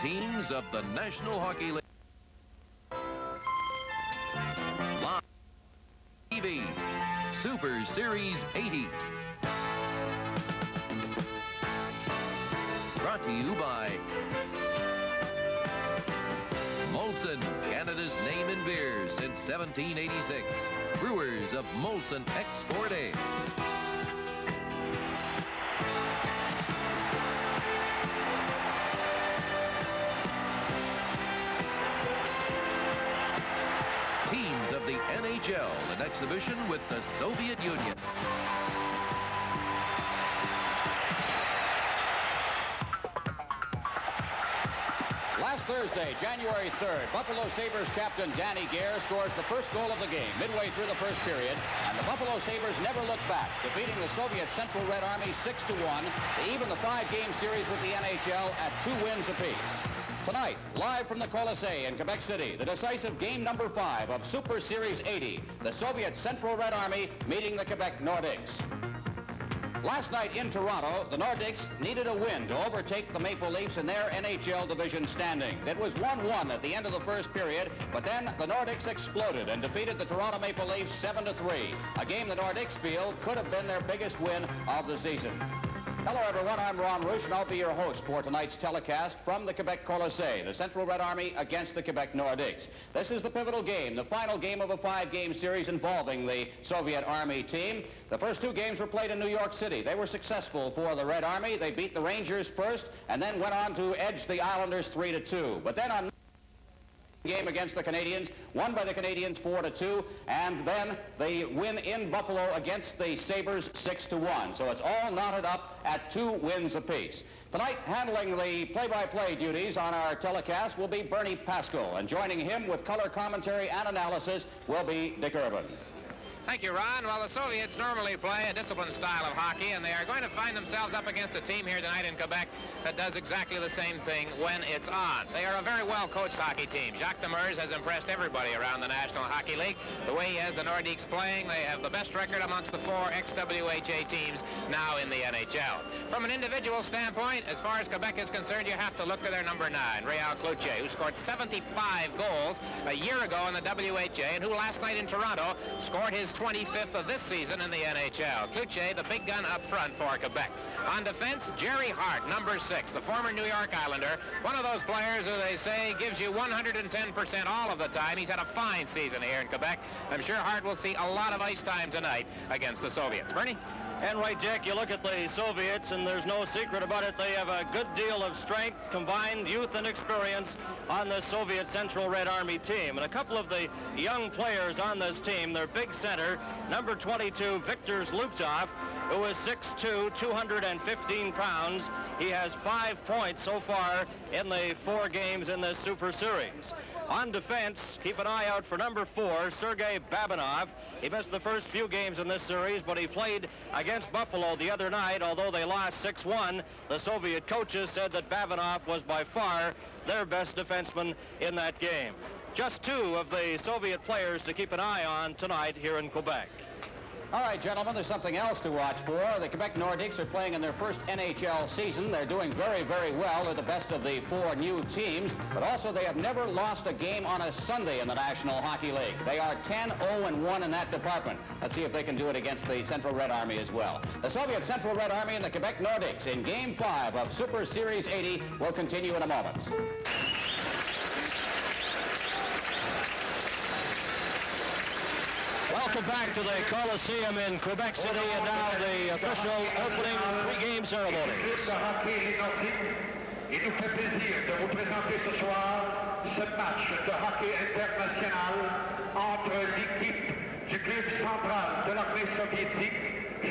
teams of the National Hockey League. Live TV, Super Series 80. Brought to you by Molson, Canada's name in beer since 1786. Brewers of Molson Export Ale. Teams of the NHL, an exhibition with the Soviet Union. Last Thursday, January 3rd, Buffalo Sabres captain Danny Gare scores the first goal of the game midway through the first period, and the Buffalo Sabres never looked back, defeating the Soviet Central Red Army 6-1 to even the 5-game series with the NHL at 2 wins apiece. Tonight, live from the Colisée in Quebec City, the decisive game number 5 of Super Series 80, the Soviet Central Red Army meeting the Quebec Nordicks. Last night in Toronto, the Nordicks needed a win to overtake the Maple Leafs in their NHL division standings. It was 1-1 at the end of the first period, but then the Nordicks exploded and defeated the Toronto Maple Leafs 7-3, a game the Nordicks feel could have been their biggest win of the season. Hello, everyone. I'm Ron Roush, and I'll be your host for tonight's telecast from the Quebec Colisée, the Central Red Army against the Quebec Nordicks. This is the pivotal game, the final game of a 5-game series involving the Soviet Army team. The first 2 games were played in New York City. They were successful for the Red Army. They beat the Rangers first and then went on to edge the Islanders 3-2. But then on game against the Canadians, won by the Canadians 4-2, and then the win in Buffalo against the Sabres 6-1. So it's all knotted up at 2 wins apiece. Tonight, handling the play-by-play duties on our telecast will be Bernie Pascal, and joining him with color commentary and analysis will be Dick Irvin. Thank you, Ron. Well, the Soviets normally play a disciplined style of hockey, and they are going to find themselves up against a team here tonight in Quebec that does exactly the same thing when it's on. They are a very well-coached hockey team. Jacques Demers has impressed everybody around the National Hockey League. The way he has the Nordicks playing, they have the best record amongst the 4 ex-WHA teams now in the NHL. From an individual standpoint, as far as Quebec is concerned, you have to look to their number 9, Réal Cloutier, who scored 75 goals a year ago in the WHA, and who last night in Toronto scored his 25th of this season in the NHL. Cloutier, the big gun up front for Quebec. On defense, Jerry Hart, number 6, the former New York Islander, one of those players who they say gives you 110% all of the time. He's had a fine season here in Quebec. I'm sure Hart will see a lot of ice time tonight against the Soviets. Bernie? And right, Jack, you look at the Soviets, and there's no secret about it. They have a good deal of strength, combined youth and experience on the Soviet Central Red Army team. And a couple of the young players on this team, their big center, number 22, Viktor Zlutov, who is 6'2", 215 pounds. He has 5 points so far in the 4 games in this Super Series. On defense, keep an eye out for number 4, Sergei Babinov. He missed the first few games in this series, but he played against Buffalo the other night. Although they lost 6-1, the Soviet coaches said that Babinov was by far their best defenseman in that game. Just 2 of the Soviet players to keep an eye on tonight here in Quebec. All right, gentlemen, there's something else to watch for. The Quebec Nordicks are playing in their first NHL season. They're doing very, very well. They're the best of the 4 new teams, but also they have never lost a game on a Sunday in the National Hockey League. They are 10-0-1 in that department. Let's see if they can do it against the Central Red Army as well. The Soviet Central Red Army and the Quebec Nordicks in Game 5 of Super Series 80 will continue in a moment. Welcome back to the Coliseum in Quebec City, and now the official opening pre-game ceremony. Il nous fait plaisir de vous présenter ce soir ce match de hockey international entre l'équipe du club central de l'armée soviétique,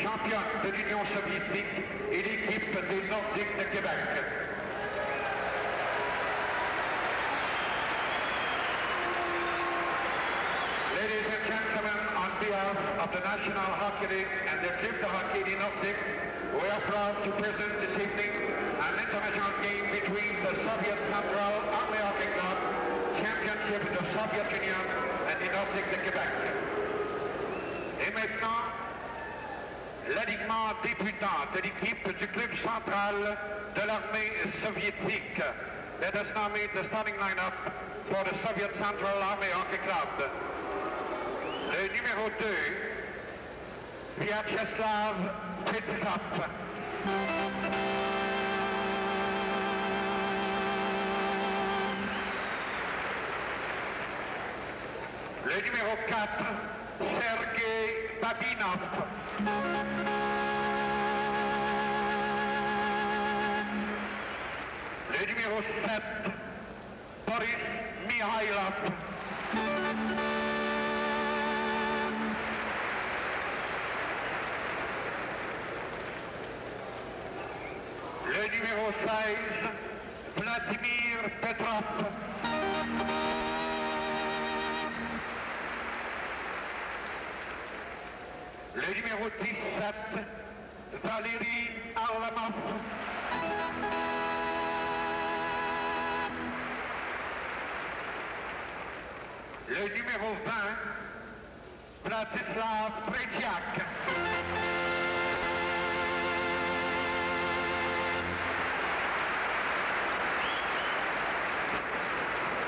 championne de l'Union soviétique, et l'équipe des Nordiques de Québec. Ladies and gentlemen, on behalf of the National Hockey League and the Club de Hockey des Nordiques, we are proud to present this evening an international game between the Soviet Central Army Hockey Club, championship of the Soviet Union, and the Nordiques de Québec. Et maintenant, l'alignement débutant de l'équipe du club central de l'armée soviétique. let us now meet the starting lineup for the Soviet Central Army Hockey Club. Le numéro 2, Vyacheslav Pritzap. Le numéro 4, Sergei Babinov. Le numéro 7, Boris Mihailov. Le numéro 16, Vladimir Petrov. Le numéro 17, Valérie Arlamov. Le numéro 20, Vladislav Tretiak.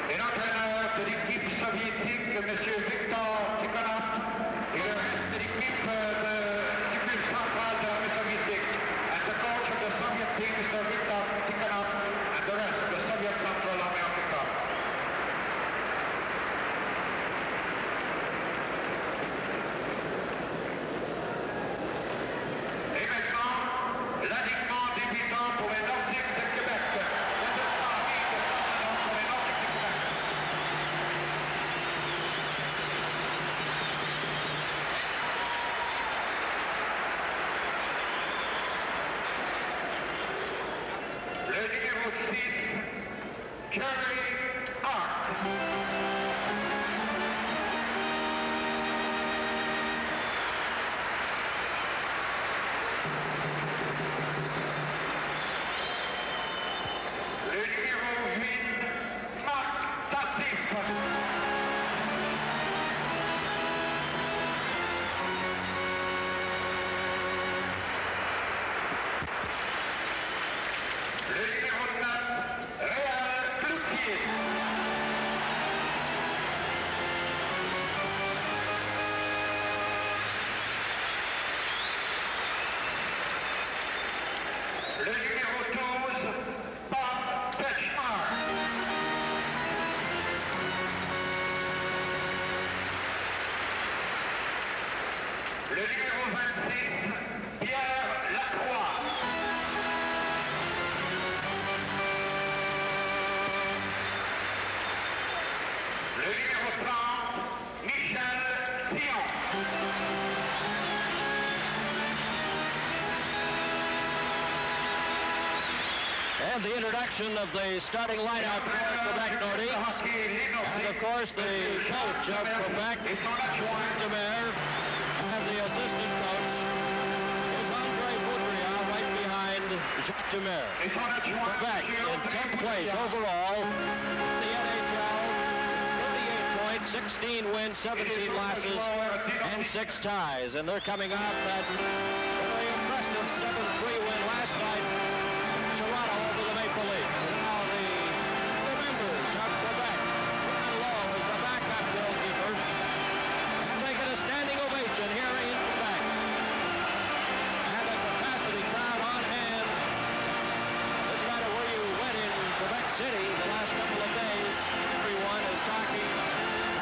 Et l'entraîneur de l'équipe soviétique, M. Viktor Tikhonov, et le reste de l'équipe du club central de l'armée soviétique. And the coach of the Soviet team, Mr. Viktor Tikhonov, and the rest of the Soviet Central Army Hockey Club. Et maintenant, l'alignement débutant pour les Nordiques de Québec. Le numéro 6, Jerry Hart. Le numéro 8, Marc Tatif. Le numéro 9, Réal Cloutier. Le numéro 12, Bob Petchmar. Le numéro 26, Pierre Lacroix. Le numéro 30, Michel Dion. And the introduction of the starting lineup for Quebec Nordikes. And of course the coach of Quebec, Jacques Demers, and the assistant coach is Andre Boudria right behind Jacques Demers. Quebec in 10th place overall in the NHL, 38 points, 16 wins, 17 losses, and 6 ties. And they're coming off that very impressive 7-3 win last night in Toronto over the Maple Leafs. And now the members of Quebec, Ron Lowe is the backup goalkeeper, and they get a standing ovation here in Quebec. And a capacity crowd on hand. Doesn't matter where you went in Quebec City the last couple of days, everyone is talking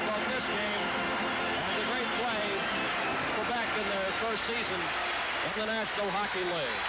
about this game and the great play of Quebec in their first season in the National Hockey League.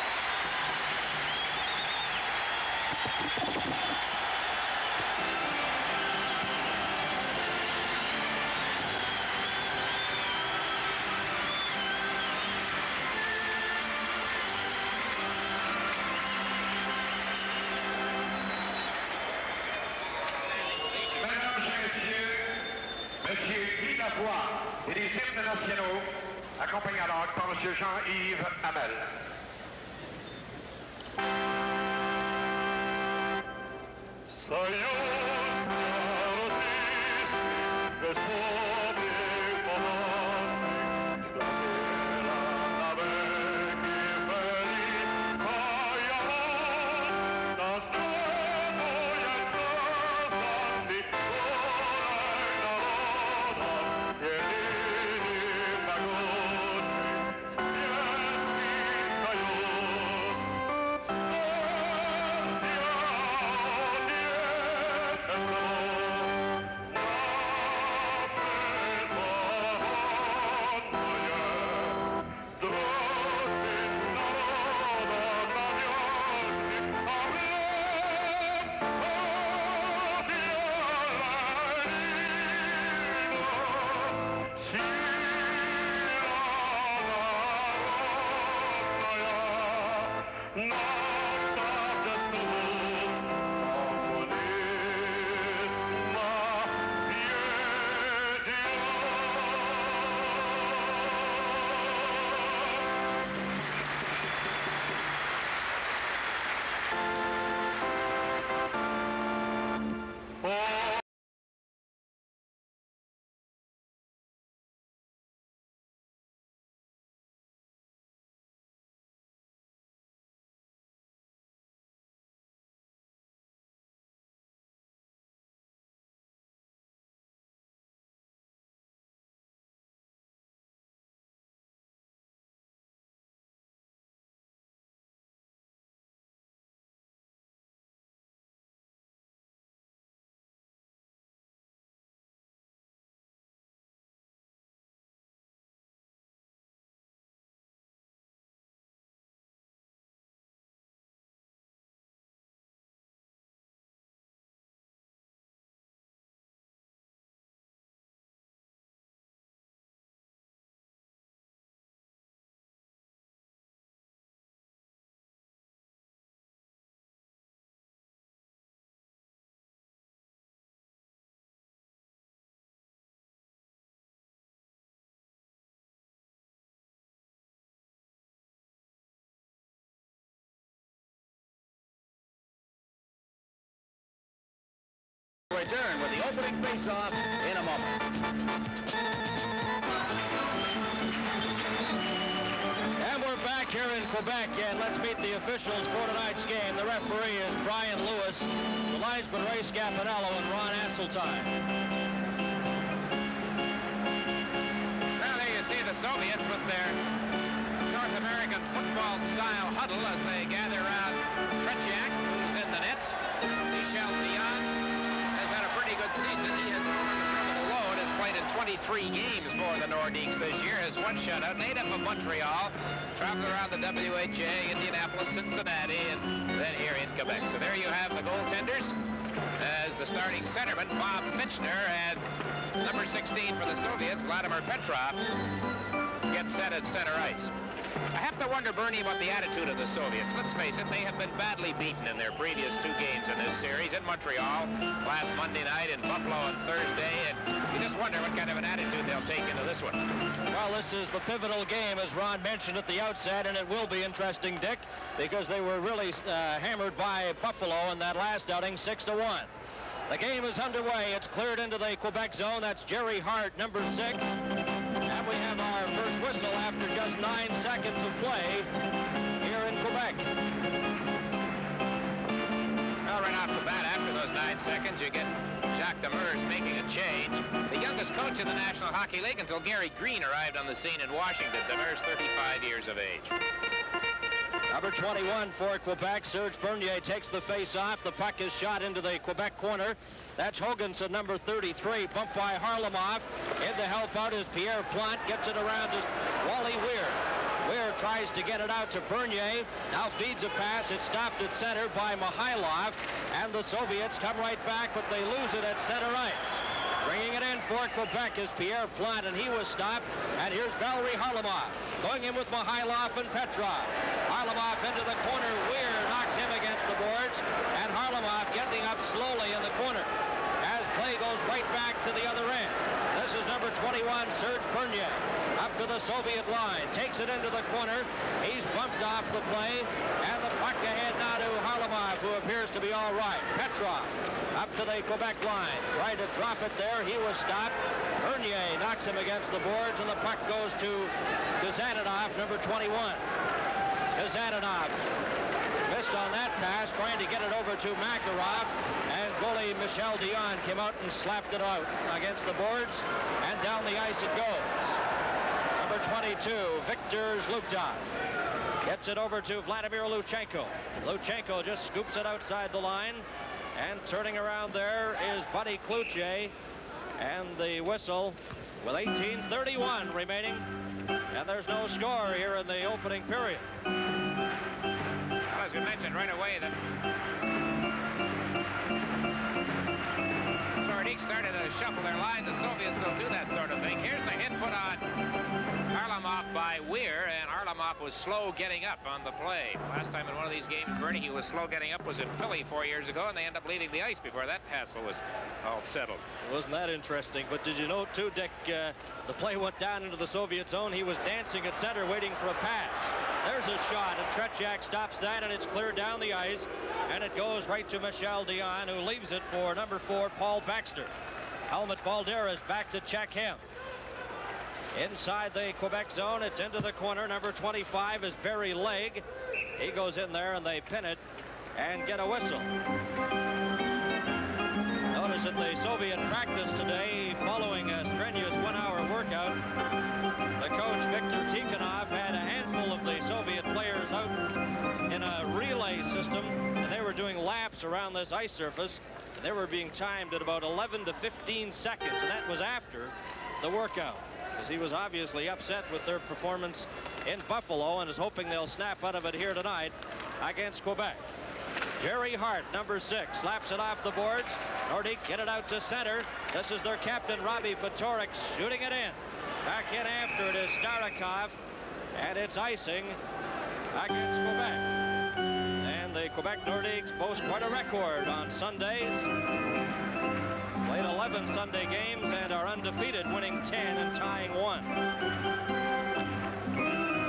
Monsieur Guy Lavoie et les hymnes nationaux, accompagnés alors par Monsieur Jean-Yves Hamel. return with the opening face-off in a moment. And we're back here in Quebec, and let's meet the officials for tonight's game. The referee is Brian Lewis, the linesman Ray Scapanello, and Ron Asseltine. Well, there you see the Soviets with their North American football-style huddle as they gather around Tretiak, who's in the nets. Michel Dion has had a pretty good season. He has a load, has played in 23 games for the Nordiks this year, has one shutout, made up of Montreal, traveled around the WHA, Indianapolis, Cincinnati, and then here in Quebec. So there you have the goaltenders as the starting centerman, Bob Fitchner, and number 16 for the Soviets, Vladimir Petrov, gets set at center ice. I have to wonder, Bernie, what the attitude of the Soviets. Let's face it, they have been badly beaten in their previous 2 games in this series, in Montreal last Monday night, in Buffalo on Thursday, and you just wonder what kind of an attitude they'll take into this one. Well, this is the pivotal game, as Ron mentioned at the outset, and it will be interesting, Dick, because they were really hammered by Buffalo in that last outing, 6-1. The game is underway. It's cleared into the Quebec zone. That's Jerry Hart, number 6. And we have our first whistle after just 9 seconds of play here in Quebec. Well, right off the bat, after those 9 seconds, you get Jacques Demers making a change. The youngest coach in the National Hockey League until Gary Green arrived on the scene in Washington. Demers, 35 years of age. Number 21 for Quebec, Serge Bernier takes the face-off. The puck is shot into the Quebec corner. That's Hoganson, number 33, bumped by Harlamov. In to help out is Pierre Plante, gets it around to Wally Weir. Weir tries to get it out to Bernier, now feeds a pass. It's stopped at center by Mihailov, and the Soviets come right back, but they lose it at center ice. Bringing it in for Quebec is Pierre Plante, and he was stopped. And here's Valery Harlamov going in with Mihailov and Petrov. Harlamov into the corner. Weir knocks him against the boards, and Harlamov getting up slowly in the corner as play goes right back to the other end. This is number 21, Serge Bernier, up to the Soviet line, takes it into the corner. He's bumped off the play, and the puck ahead now to Harlamov, who appears to be all right. Petrov up to the Quebec line, tried to drop it there. He was stopped. Bernier knocks him against the boards, and the puck goes to Kazanov, number 21. Kazanov missed on that pass, trying to get it over to Makarov, and goalie Michel Dion came out and slapped it out against the boards, and down the ice it goes. Number 22, Viktor Zlutov, gets it over to Vladimir Luchenko. Luchenko just scoops it outside the line, and turning around there is Buddy Cloutier, and the whistle with 18:31 remaining, and there's no score here in the opening period. Well, as we mentioned right away, the Nordiques started to shuffle their lines. The Soviets don't do that sort of thing. Here's the hit put on Harlamov by Weir, and Harlamov was slow getting up on the play. Last time in one of these games, Bernie, he was slow getting up was in Philly 4 years ago, and they ended up leaving the ice before that hassle was all settled. Wasn't that interesting? But did you know, too, Dick, the play went down into the Soviet zone. He was dancing at center, waiting for a pass. There's a shot, and Tretiak stops that, and it's cleared down the ice, and it goes right to Michel Dion, who leaves it for number 4, Paul Baxter. Helmut Balderas back to check him. Inside the Quebec zone, it's into the corner. Number 25 is Barry Legg. He goes in there, and they pin it and get a whistle. Notice at the Soviet practice today, following a strenuous 1-hour workout, the coach, Viktor Tikhonov, had a handful of the Soviet players out in a relay system, and they were doing laps around this ice surface, and they were being timed at about 11 to 15 seconds, and that was after the workout, because he was obviously upset with their performance in Buffalo and is hoping they'll snap out of it here tonight against Quebec. Jerry Hart, number 6, slaps it off the boards. Nordique get it out to center. This is their captain, Robbie Fatorik, shooting it in. Back in after it is Starikov, and it's icing against Quebec. And the Quebec Nordiques boast quite a record on Sundays. Played 11 Sunday games and are undefeated, winning 10 and tying 1.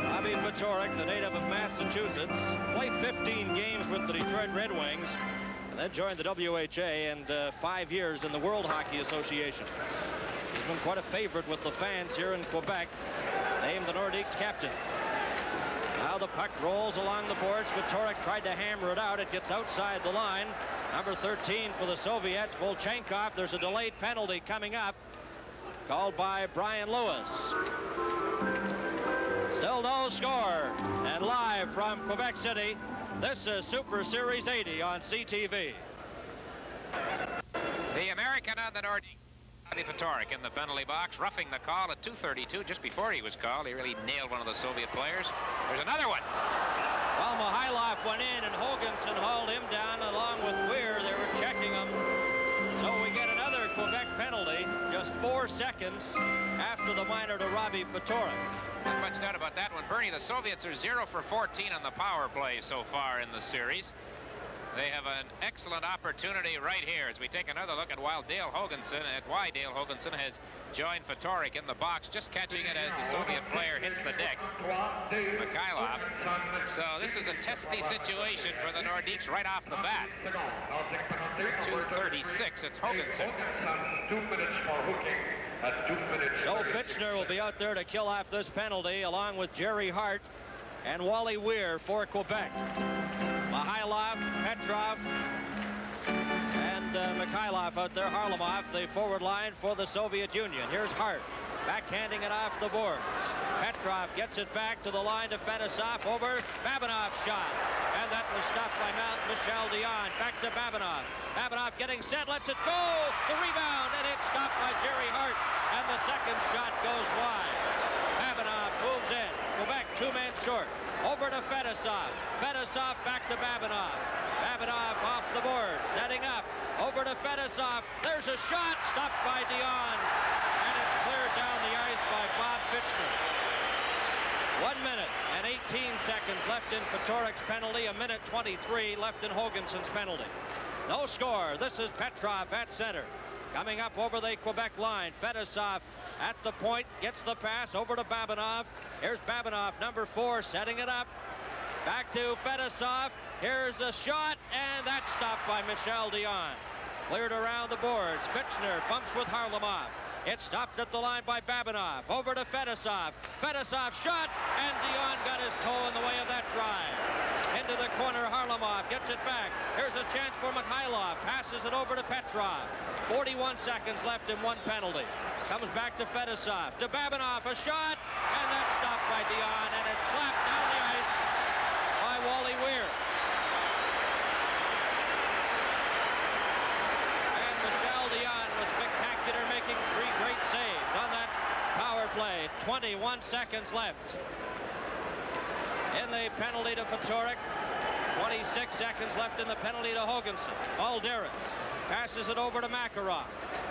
Robbie Fatorik, the native of Massachusetts, played 15 games with the Detroit Red Wings. then joined the WHA and 5 years in the World Hockey Association. He's been quite a favorite with the fans here in Quebec. Named the Nordik's captain. Now the puck rolls along the boards. Fedoruk tried to hammer it out. It gets outside the line. Number 13 for the Soviets, Volchenkov. There's a delayed penalty coming up, called by Brian Lewis. Still no score. And live from Quebec City, this is Super Series 80 on CTV. The American on the Nordic. Fedoruk in the penalty box, roughing the call at 2:32. Just before he was called, he really nailed one of the Soviet players. There's another one. Well, Mikhailov went in, and Hoganson hauled him down along with Weir. They were checking him. So we get another Quebec penalty just 4 seconds after the minor to Robbie Fedoruk. Not much doubt about that one, Bernie. The Soviets are 0 for 14 on the power play so far in the series. They have an excellent opportunity right here as we take another look at why Dale Hoganson has joined Fedoruk in the box, just catching it as the Soviet player hits the deck. Mikhailov. So this is a testy situation for the Nordiques right off the bat. 2:36. It's Hoganson. 2 minutes for hooking at 2 minutes. So Fitchner will be out there to kill off this penalty along with Jerry Hart and Wally Weir for Quebec. Mikhailov, Petrov, and Mikhailov out there. Harlamov, the forward line for the Soviet Union. Here's Hart, backhanding it off the boards. Petrov gets it back to the line to Fedosov. Over Babinov's shot, and that was stopped by Michel Dion. Back to Babinov. Babinov getting set, lets it go. The rebound, and it's stopped by Jerry Hart, and the second shot goes wide. Babinov moves in. Quebec 2 men short. Over to Fedosov. Fedosov back to Babinov. Babinov off the board, setting up. Over to Fedosov. There's a shot, stopped by Dion. And it's cleared down the ice by Bob Fitchner. 1 minute and 18 seconds left in Fedoruk's penalty. 1:23 left in Hoganson's penalty. No score. This is Petrov at center. Coming up over the Quebec line. Fedosov at the point, gets the pass over to Babinov. Here's Babinov, number 4, setting it up. Back to Fedosov. Here's a shot, and that's stopped by Michel Dion. Cleared around the boards. Fitchner bumps with Harlamov. It's stopped at the line by Babinov. Over to Fedosov. Fedosov shot, and Dion got his toe in the way of that drive. Into the corner, Harlamov gets it back. Here's a chance for Mikhailov. Passes it over to Petrov. 41 seconds left in 1 penalty. Comes back to Fedosov. To Babinov, a shot, and that's stopped by Dion, and it's slapped down the ice by Wally Weir. And Michel Dion was spectacular, making 3 great saves on that power play. 21 seconds left in the penalty to Fedoruk. 26 seconds left in the penalty to Hoganson. Balderas passes it over to Makarov.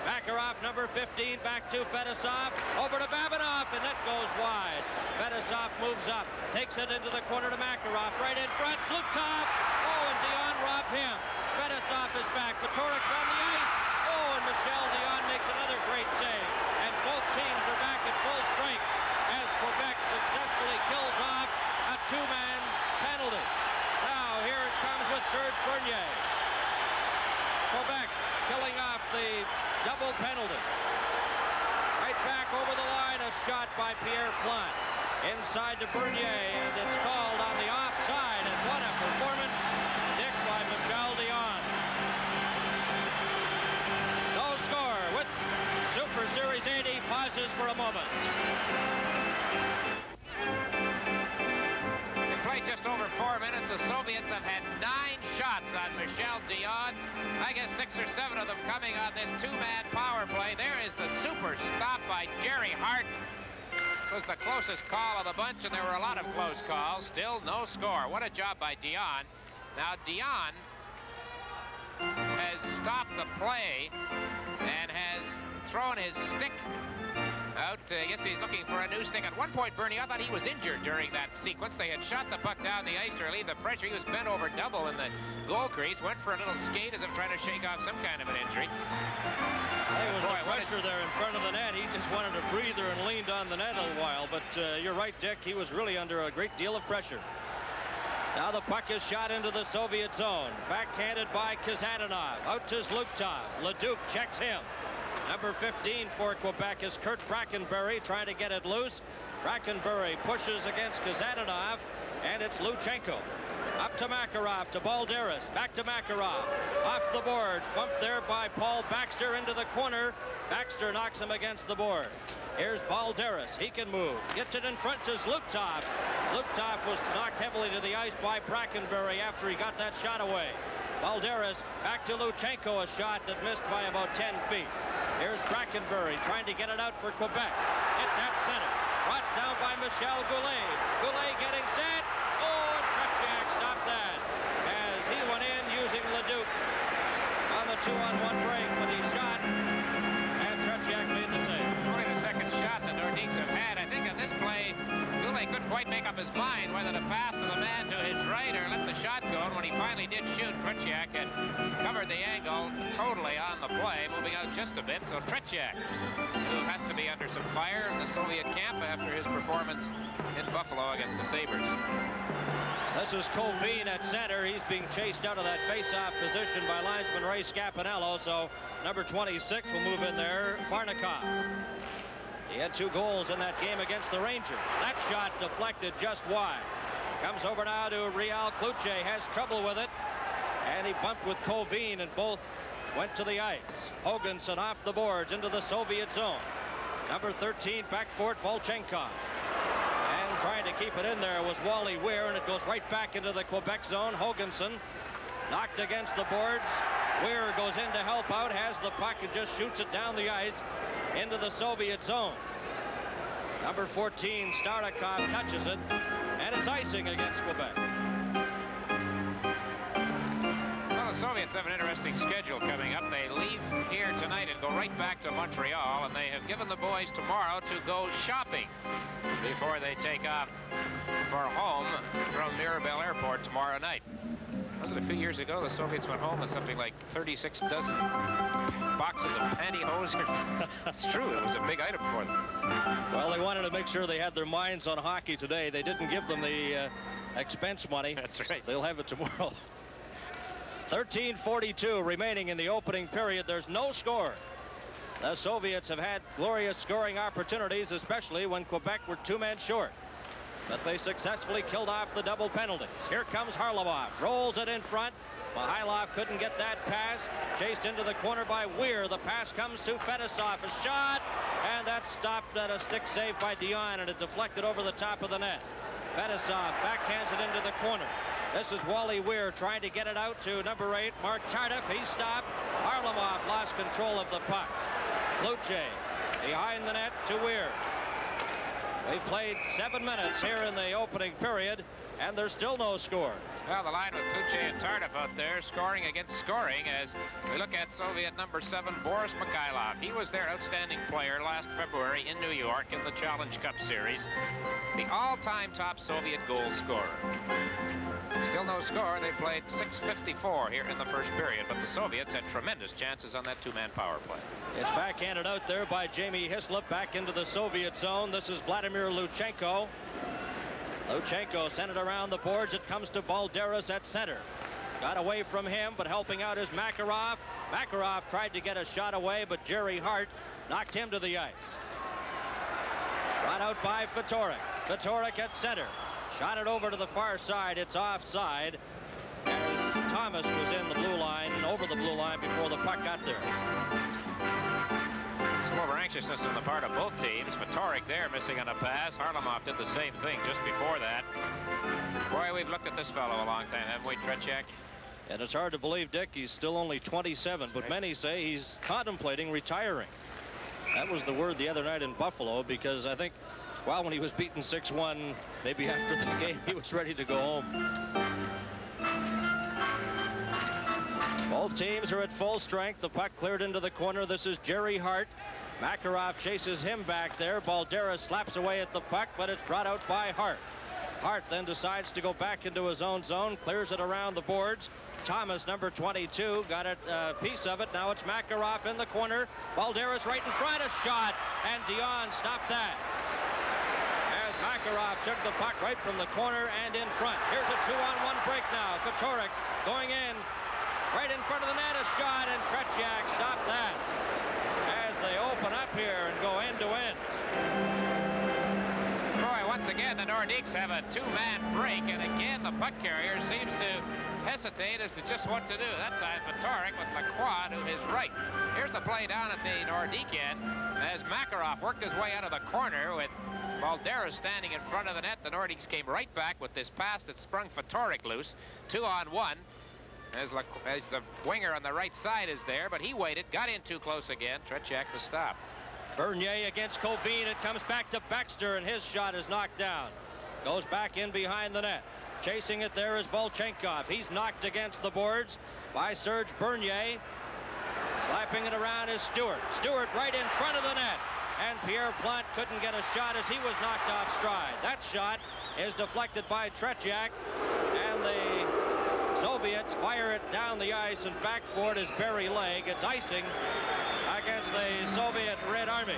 Makarov, number 15, back to Fedosov. Over to Babinov, and that goes wide. Fedosov moves up, takes it into the corner to Makarov. Right in front, Slukov. Oh, and Dion robbed him. Fedosov is back. Fedoruk's on the ice. Oh, and Michel Dion makes another great save. And both teams are back at full strength as Quebec successfully kills off a 2-man penalty. Now, here it comes with Serge Bernier. Quebec killing off the double penalty. Right back over the line, a shot by Pierre Plante. Inside to Bernier, and it's called on the offside. And what a performance, Dick, by Michel Dion. No score with Super Series 80 pauses for a moment. Just over 4 minutes. The Soviets have had 9 shots on Michel Dion. I guess 6 or 7 of them coming on this 2-man power play. There is the super stop by Jerry Hart. It was the closest call of the bunch, and there were a lot of close calls. Still no score. What a job by Dion. Now Dion has stopped the play and has thrown his stick out. I guess he's looking for a new stick. At one point, Bernie, I thought he was injured during that sequence. They had shot the puck down the ice to relieve the pressure. He was bent over double in the goal crease, went for a little skate as if trying to shake off some kind of an injury. There was the pressure there in front of the net. He just wanted a breather and leaned on the net a while. But you're right, Dick. He was really under a great deal of pressure. Now the puck is shot into the Soviet zone. Backhanded by Kazadanov. Out to Zlukov. Leduc checks him. Number 15 for Quebec is Kurt Brackenbury trying to get it loose. Brackenbury pushes against Kazadanov, and it's Luchenko. Up to Makarov, to Balderas, back to Makarov. Off the boards, bumped there by Paul Baxter into the corner. Baxter knocks him against the boards. Here's Balderas, he can move. Gets it in front to Zlukov. Zlukov was knocked heavily to the ice by Brackenbury after he got that shot away. Balderas back to Luchenko, a shot that missed by about 10 feet. Here's Brackenbury trying to get it out for Quebec. It's at center. Brought down by Michel Goulet. Goulet getting set. Oh, and Tretiak stopped that as he went in using Leduc on the 2-on-1 break when he shot, and Tretiak made the save. Only the second shot the Nordik's have had. I think on this play, Goulet couldn't quite make up his mind whether to pass to the man to his right or let the shot go. And when he finally did shoot, Tretiak had covered the angle totally on the play, moving out just a bit. So Tretiak, who has to be under some fire in the Soviet camp after his performance in Buffalo against the Sabres. This is Kovin at center. He's being chased out of that face-off position by linesman Ray Scapanello. So number 26 will move in there, Varnikov. He had 2 goals in that game against the Rangers. That shot deflected just wide. Comes over now to Real Kluche. Has trouble with it. And he bumped with Kovin, and both went to the ice. Hoganson off the boards into the Soviet zone. Number 13 back for it, Volchenkov. And trying to keep it in there was Wally Weir, and it goes right back into the Quebec zone. Hoganson knocked against the boards. Weir goes in to help out, has the puck and just shoots it down the ice into the Soviet zone. Number 14, Starikov, touches it, and it's icing against Quebec. Well, the Soviets have an interesting schedule coming up. They leave here tonight and go right back to Montreal, and they have given the boys tomorrow to go shopping before they take off for home from Mirabel Airport tomorrow night. Was it a few years ago the Soviets went home with something like 36 dozen boxes of pantyhose? That's true. It was a big item for them. Well, they wanted to make sure they had their minds on hockey today. They didn't give them the expense money. That's right. They'll have it tomorrow. 13:42 remaining in the opening period. There's no score. The Soviets have had glorious scoring opportunities, especially when Quebec were 2 men short. But they successfully killed off the double penalties. Here comes Harlamov, rolls it in front. Mihailov couldn't get that pass. Chased into the corner by Weir. The pass comes to Fedosov. A shot, and that's stopped at a stick save by Dion, and it deflected over the top of the net. Fedosov backhands it into the corner. This is Wally Weir trying to get it out to number 8, Mark Tardif. He stopped. Harlamov lost control of the puck. Kluche behind the net to Weir. We've played 7 minutes here in the opening period, and there's still no score. Well, the line with Kluche and Tardif out there, scoring against scoring, as we look at Soviet number 7, Boris Mikhailov. He was their outstanding player last February in New York in the Challenge Cup Series. The all-time top Soviet goal scorer. Still no score. They played 6:54 here in the first period, but the Soviets had tremendous chances on that 2-man power play. It's backhanded out there by Jamie Hislop back into the Soviet zone. This is Vladimir Luchenko. Luchenko sent it around the boards. It comes to Balderas at center. Got away from him, but helping out is Makarov. Makarov tried to get a shot away, but Jerry Hart knocked him to the ice. Brought out by Fatorik. Fatorik at center. Shot it over to the far side. It's offside, as Thomas was in the blue line, over the blue line before the puck got there. Some over-anxiousness on the part of both teams. Fatorik there missing on a pass. Harlamov did the same thing just before that. Boy, we've looked at this fellow a long time, haven't we, Tretiak? And it's hard to believe, Dick, he's still only 27, but many say he's contemplating retiring. That was the word the other night in Buffalo, because I think, well, when he was beaten 6-1, maybe after the game, he was ready to go home. Both teams are at full strength. The puck cleared into the corner. This is Jerry Hart. Makarov chases him back there. Balderas slaps away at the puck, but it's brought out by Hart. Hart then decides to go back into his own zone, clears it around the boards. Thomas, number 22, got a piece of it. Now it's Makarov in the corner. Balderas right in front, a shot, and Dion stopped that. As Makarov took the puck right from the corner and in front. Here's a 2-on-1 break now. Fatorik going in. Right in front of the net, a shot, and Tretiak stopped that as they open up here and go end to end. Boy, once again, the Nordik's have a two-man break, and again, the puck carrier seems to hesitate as to just what to do. That time, Fatorik with Lacroix to his right. Here's the play down at the Nordik end as Makarov worked his way out of the corner with Valderas standing in front of the net. The Nordik's came right back with this pass that sprung Fatorik loose. 2-on-1. As the winger on the right side is there, but he waited, got in too close again. Tretiak to stop. Bernier against Covine. It comes back to Baxter, and his shot is knocked down. Goes back in behind the net. Chasing it there is Volchenkov. He's knocked against the boards by Serge Bernier. Slapping it around is Stewart. Stewart right in front of the net. And Pierre Plante couldn't get a shot as he was knocked off stride. That shot is deflected by Tretiak, and the Soviets fire it down the ice, and back for it is Barry Legg. It's icing against the Soviet Red Army.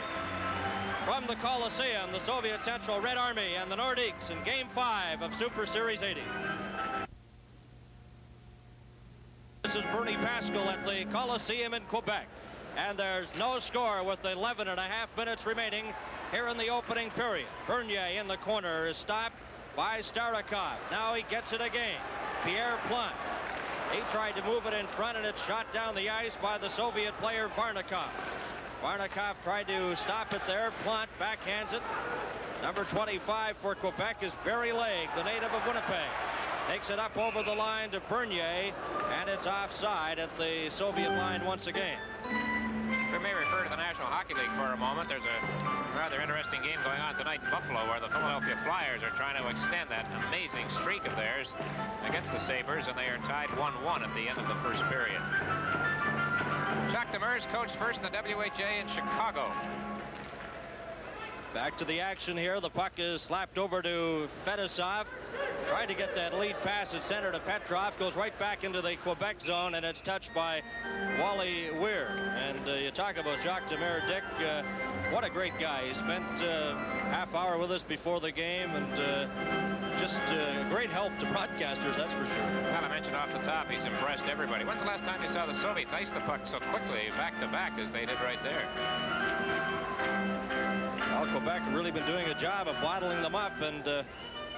From the Coliseum, the Soviet Central Red Army and the Nordiques in Game 5 of Super Series 80. This is Bernie Pascal at the Coliseum in Quebec. And there's no score with 11.5 minutes remaining here in the opening period. Bernier in the corner is stopped by Starikov. Now he gets it again. Pierre Plante. He tried to move it in front, and it's shot down the ice by the Soviet player Varnikov. Varnikov tried to stop it there. Plante backhands it. Number 25 for Quebec is Barry Legg, the native of Winnipeg. Takes it up over the line to Bernier, and it's offside at the Soviet line once again. We may refer to the National Hockey League for a moment. There's a rather interesting game going on tonight in Buffalo where the Philadelphia Flyers are trying to extend that amazing streak of theirs against the Sabres, and they are tied 1-1 at the end of the first period. Jacques Demers coached first in the WHA in Chicago. Back to the action here. The puck is slapped over to Fedosov. Tried to get that lead pass at center to Petrov. Goes right back into the Quebec zone, and it's touched by Wally Weir. And you talk about Jacques Demers, Dick. What a great guy. He spent half hour with us before the game, and just great help to broadcasters, that's for sure. Well, I mentioned off the top, he's impressed everybody. When's the last time you saw the Soviets ice the puck so quickly back-to-back as they did right there? Well, Quebec have really been doing a job of bottling them up, and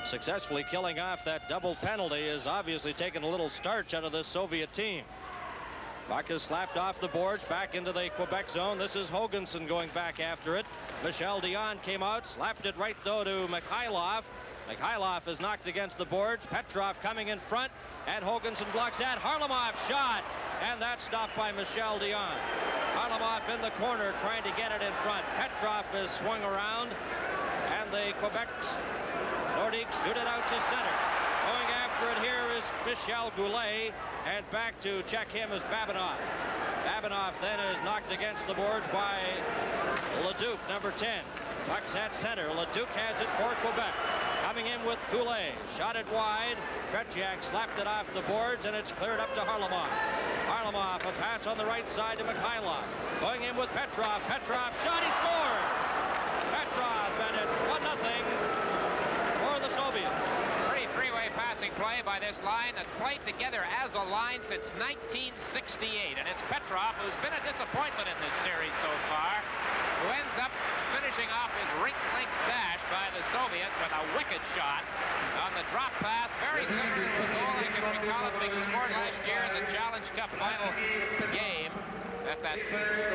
successfully killing off that double penalty has obviously taken a little starch out of this Soviet team. Puck is slapped off the boards back into the Quebec zone. This is Hoganson going back after it. Michel Dion came out, slapped it right though to Mikhailov. Mikhailov is knocked against the boards. Petrov coming in front, and Hoganson blocks that. Harlamov shot, and that's stopped by Michel Dion. Harlamov in the corner trying to get it in front. Petrov is swung around, and the Quebec Nordiques shoot it out to center. Going after it here is Michel Goulet, and back to check him is Babinov. Babinov then is knocked against the boards by Leduc, number 10. Puck's at center. Leduc has it for Quebec. Coming in with Goulet. Shot it wide. Tretiak slapped it off the boards, and it's cleared up to Harlamov. Harlamov, a pass on the right side to Mikhailov. Going in with Petrov. Petrov shot, he scored! Petrov, and it's 1-0 for the Soviets. Pretty three-way passing play by this line that's played together as a line since 1968. And it's Petrov, who's been a disappointment in this series so far, who ends up finishing off his rink-length dash by the Soviets with a wicked shot on the drop pass, very similar to the goal I can recall it being scored last year in the Challenge Cup final game. At that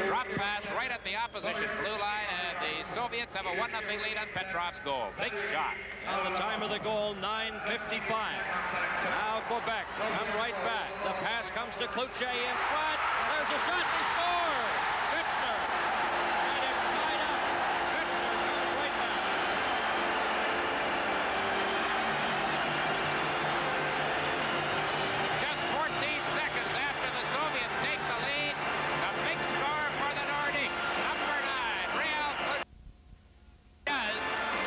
drop pass right at the opposition blue line, and the Soviets have a 1-0 lead on Petrov's goal. Big shot. And the time of the goal, 9:55. Now Quebec come right back. The pass comes to Cloutier in front. There's a shot, they score! Fitchner. And it's tied up. Fitchner comes right back. Just 14 seconds after the Soviets take the lead, a big score for the Nordiques. Number 9, Real Cloutier.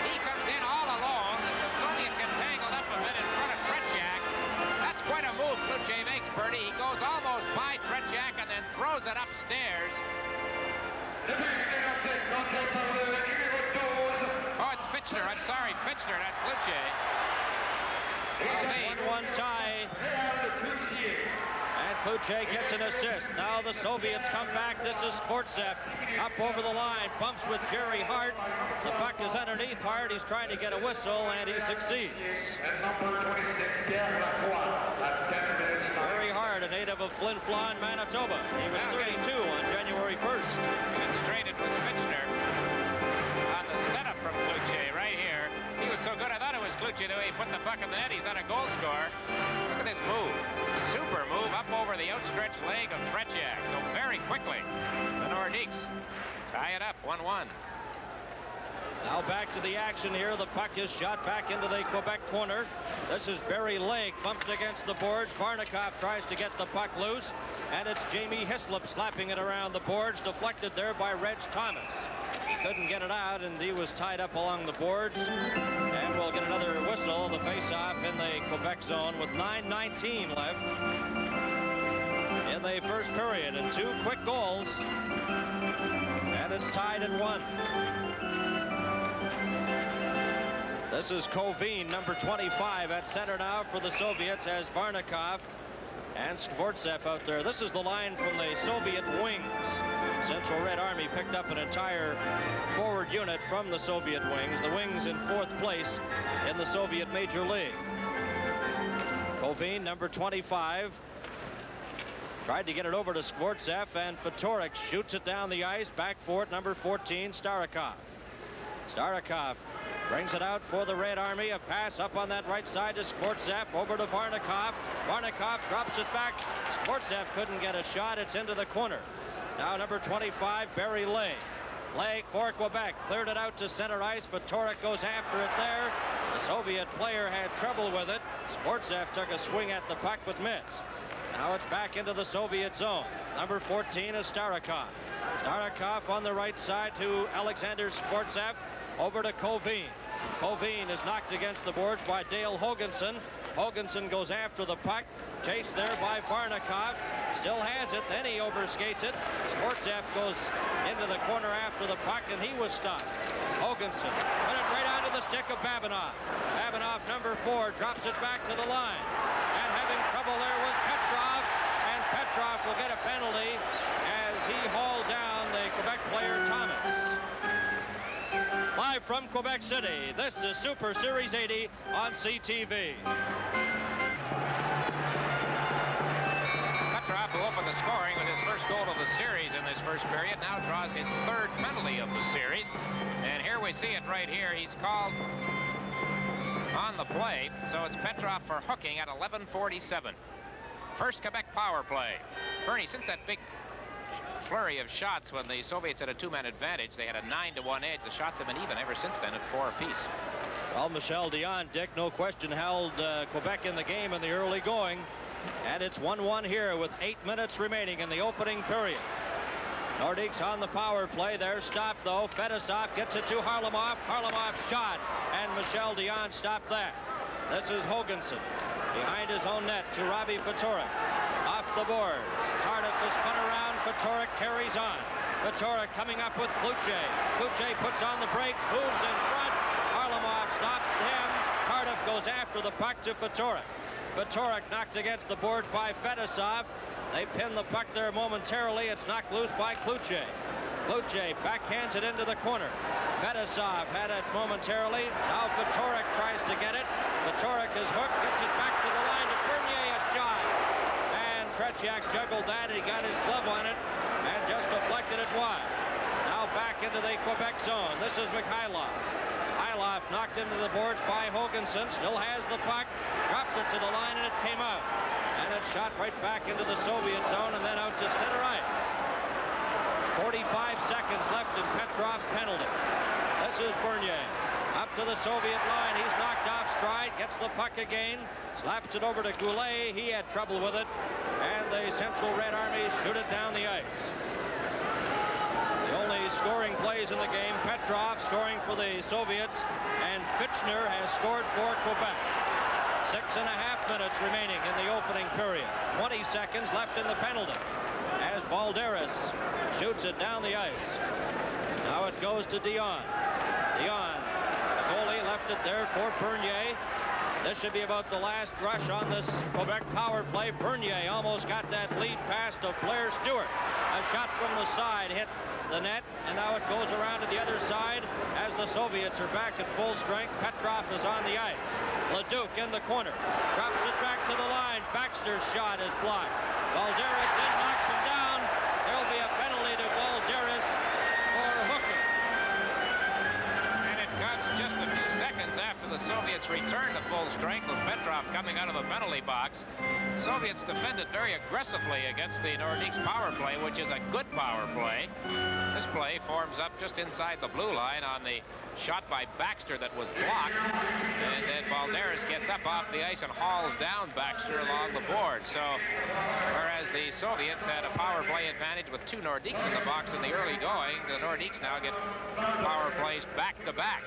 He comes in all alone as the Soviets get tangled up a bit in front of Tretiak. That's quite a move Cloutier makes, Bertie. He goes almost by Tretiak and then throws it upstairs. Oh, it's Fitchner, I'm sorry, Fitchner, not Cloutier. 1-1 tie. And Cloutier gets an assist. Now the Soviets come back. This is Skvortsov up over the line. Bumps with Jerry Hart. The puck is underneath Hart. He's trying to get a whistle, and he succeeds. Jerry Hart, a native of Flin Flon, Manitoba. He was 32 on January 1st. And straight it was Fitchner on the setup from Cloutier right here. He was so good, I thought it was Cloutier the way he put the puck in the net. He's on a goal scorer. Look at this move. Super move up over the outstretched leg of Tretiak. So very quickly, the Nordikс tie it up, 1-1. Now back to the action here. The puck is shot back into the Quebec corner. This is Barry Lake, bumped against the boards. Varnikov tries to get the puck loose, and it's Jamie Hislop slapping it around the boards, deflected there by Reg Thomas. He couldn't get it out, and he was tied up along the boards. And we'll get another whistle, the face-off in the Quebec zone with 9:19 left in the first period, and 2 quick goals, and it's tied at 1. This is Kovin, number 25, at center now for the Soviets, as Varnikov and Skvortsov out there. This is the line from the Soviet wings. Central Red Army picked up an entire forward unit from the Soviet wings. The wings in 4th place in the Soviet Major League. Kovin, number 25, tried to get it over to Skvortsov, and Fatorik shoots it down the ice. Back for it, number 14, Starikov. Starikov brings it out for the Red Army. A pass up on that right side to Skvortsov, over to Varnikov. Varnikov drops it back. Skvortsov couldn't get a shot. It's into the corner. Now number 25, Barry Lake. Lake for Quebec, cleared it out to center ice. Fatorik goes after it there. The Soviet player had trouble with it. Skvortsov took a swing at the puck but missed. Now it's back into the Soviet zone. Number 14 is Starikov. Starikov on the right side to Alexander Skvortsov. Over to Kovin. Kovin is knocked against the boards by Dale Hoganson. Hoganson goes after the puck. Chased there by Varnikov. Still has it. Then he overskates it. Skvortsov goes into the corner after the puck, and he was stopped. Hoganson put it right onto the stick of Babinov. Babinov, number 4, drops it back to the line. And having trouble there was Petrov. And Petrov will get a penalty as he hauled down the Quebec player Thomas. Live from Quebec City, this is Super Series 80 on CTV. Petrov, who opened the scoring with his first goal of the series in this first period, now draws his 3rd penalty of the series. And here we see it right here. He's called on the play, so it's Petrov for hooking at 11:47. First Quebec power play. Bernie, since that big flurry of shots when the Soviets had a 2-man advantage, they had a 9-1 edge. The shots have been even ever since then at 4 apiece. Well, Michel Dion, Dick, no question, held Quebec in the game in the early going. And it's 1-1 here with 8 minutes remaining in the opening period. Nordik's on the power play. They're stopped, though. Fedosov gets it to Harlamov. Harlamov shot, and Michel Dion stopped that. This is Hoganson behind his own net to Robbie Fatorik. Off the boards. Tardif is spun around. Fatorik carries on. Fatorik coming up with Cloutier. Cloutier puts on the brakes, moves in front. Harlamov stopped him. Tardif goes after the puck to Fatorik. Fatorik knocked against the boards by Fedosov. They pin the puck there momentarily. It's knocked loose by Cloutier. Cloutier backhands it into the corner. Fedosov had it momentarily. Now Fatorik tries to get it. Fatorik is hooked, gets it back to the line to Bernier, a shot. And Tretiak juggled that, and he got his glove on it and just deflected it wide. Now back into the Quebec zone. This is Mikhailov. Mikhailov knocked into the boards by Hoganson. Still has the puck. Dropped it to the line, and it came out. And it shot right back into the Soviet zone and then out to center ice. 45 seconds left in Petrov's penalty. This is Bernier. Up to the Soviet line. He's knocked off stride. Gets the puck again. Slaps it over to Goulet. He had trouble with it. And the Central Red Army shoot it down the ice. The only scoring plays in the game. Petrov scoring for the Soviets. And Fitchner has scored for Quebec. 6.5 minutes remaining in the opening period. 20 seconds left in the penalty. As Balderas shoots it down the ice. Now it goes to Dion. Dion, the goal it there for Bernier. This should be about the last rush on this Quebec power play. Bernier almost got that lead pass to Blair Stewart. A shot from the side hit the net, and now it goes around to the other side as the Soviets are back at full strength. Petrov is on the ice. Leduc in the corner. Drops it back to the line. Baxter's shot is blocked. Balderas then knocks him down. There'll be a penalty to Balderas for hooking. And it comes just a few seconds after the Soviets return to full strength with Petrov coming out of the penalty box. Soviets defended very aggressively against the Nordik's power play, which is a good power play. This play forms up just inside the blue line on the shot by Baxter that was blocked. And then Balderas gets up off the ice and hauls down Baxter along the board. So, whereas the Soviets had a power play advantage with 2 Nordiques in the box in the early going, the Nordiques now get power plays back-to-back.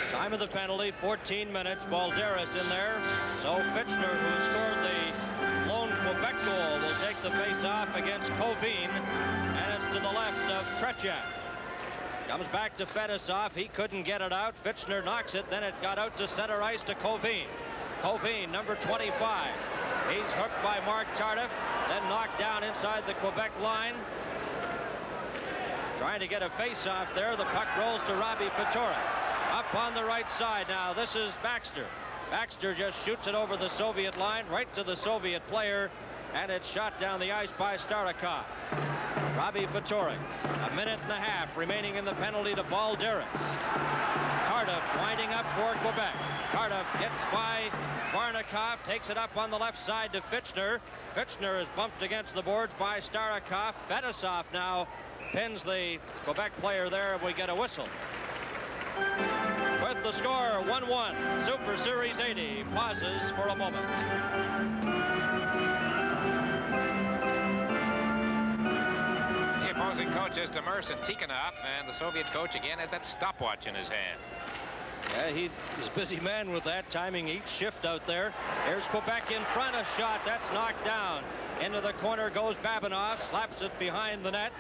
Time of the penalty, 14 minutes. Balderas in there. So Fitchner, who scored the lone Quebec goal, will take the face-off against Covine, and it's to the left of Tretiak. Comes back to Fedosov. He couldn't get it out. Fitchner knocks it. Then it got out to center ice to Covine. Covine, number 25. He's hooked by Mark Tardif, then knocked down inside the Quebec line. Trying to get a face-off there. The puck rolls to Robbie Fatorik. Up on the right side now. This is Baxter. Baxter just shoots it over the Soviet line, right to the Soviet player, and it's shot down the ice by Starikov. Robbie Fatorik. A minute and a half remaining in the penalty to Balderas. Tardif winding up for Quebec. Tardif gets by Varnikov, takes it up on the left side to Fitchner. Fitchner is bumped against the boards by Starikov. Fedosov now pins the Quebec player there, and we get a whistle. With the score 1-1, Super Series 80 pauses for a moment. The opposing coach is Demers and Tikhonov, and the Soviet coach again has that stopwatch in his hand. Yeah, he's a busy man with that, timing each shift out there. Here's Quebec in front, a shot that's knocked down. Into the corner goes Babinov, slaps it behind the net.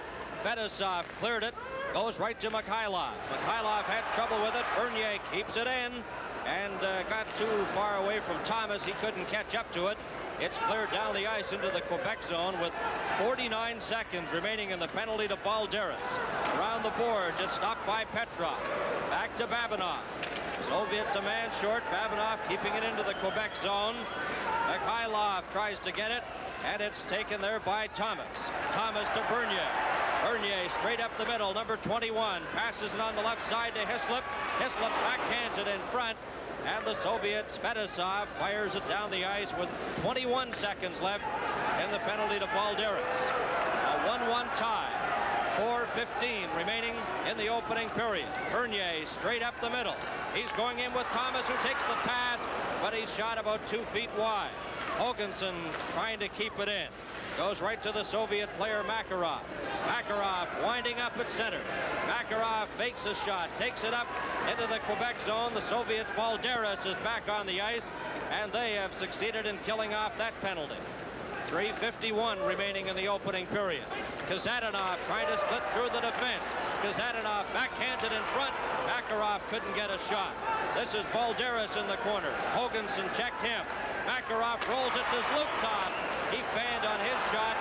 Fedosov cleared it, goes right to Mikhailov. Mikhailov had trouble with it. Bernier keeps it in and got too far away from Thomas. He couldn't catch up to it. It's cleared down the ice into the Quebec zone with 49 seconds remaining in the penalty to Balderas. Around the boards, it's stopped by Petrov. Back to Babinov. Soviets a man short. Babinov keeping it into the Quebec zone. Mikhailov tries to get it, and it's taken there by Thomas. Thomas to Bernier. Bernier straight up the middle, number 21. Passes it on the left side to Hislop. Hislop backhands it in front. And the Soviets, Fedosov, fires it down the ice with 21 seconds left in the penalty to Balderas. A 1-1 tie. 4:15 remaining in the opening period. Bernier straight up the middle. He's going in with Thomas, who takes the pass, but he's shot about 2 feet wide. Hoganson trying to keep it in. Goes right to the Soviet player Makarov. Makarov winding up at center. Makarov fakes a shot, takes it up into the Quebec zone. The Soviets' Balderas is back on the ice, and they have succeeded in killing off that penalty. 3:51 remaining in the opening period. Kazadanov trying to split through the defense. Kazadanov backhands it in front. Makarov couldn't get a shot. This is Balderas in the corner. Hoganson checked him. Makarov rolls it to Zlukov. He fanned on his shot,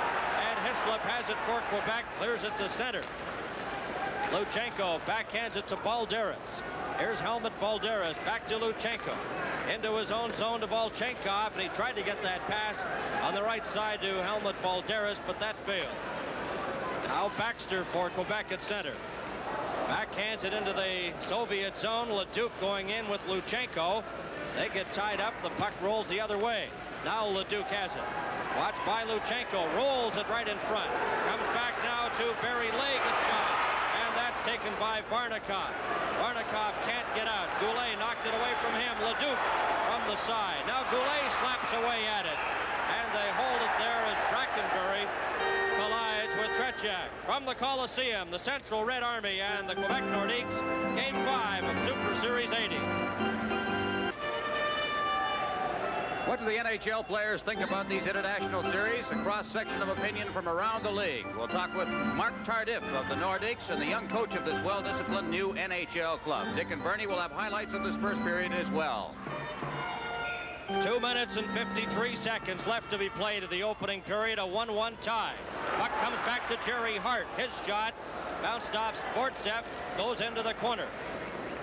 and Hislop has it for Quebec, clears it to center. Luchenko backhands it to Balderas. Here's Helmut Balderas back to Luchenko. Into his own zone to Volchenkov, and he tried to get that pass on the right side to Helmut Balderas, but that failed. Now Baxter for Quebec at center. Backhands it into the Soviet zone. Leduc going in with Luchenko. They get tied up. The puck rolls the other way. Now Leduc has it. Watched by Luchenko. Rolls it right in front. Comes back now to Barry Legg, a shot. And that's taken by Varnikov. Varnikov can't get out. Goulet knocked it away from him. Leduc from the side. Now Goulet slaps away at it. And they hold it there as Brackenbury collides with Tretiak. From the Coliseum, the Central Red Army and the Quebec Nordiques, Game 5 of Super Series 80. What do the NHL players think about these international series? A cross-section of opinion from around the league. We'll talk with Mark Tardif of the Nordicks and the young coach of this well-disciplined new NHL club. Dick and Bernie will have highlights of this first period as well. 2 minutes and 53 seconds left to be played of the opening period. A 1-1 tie. Puck comes back to Jerry Hart. His shot bounced off Sportsev, goes into the corner.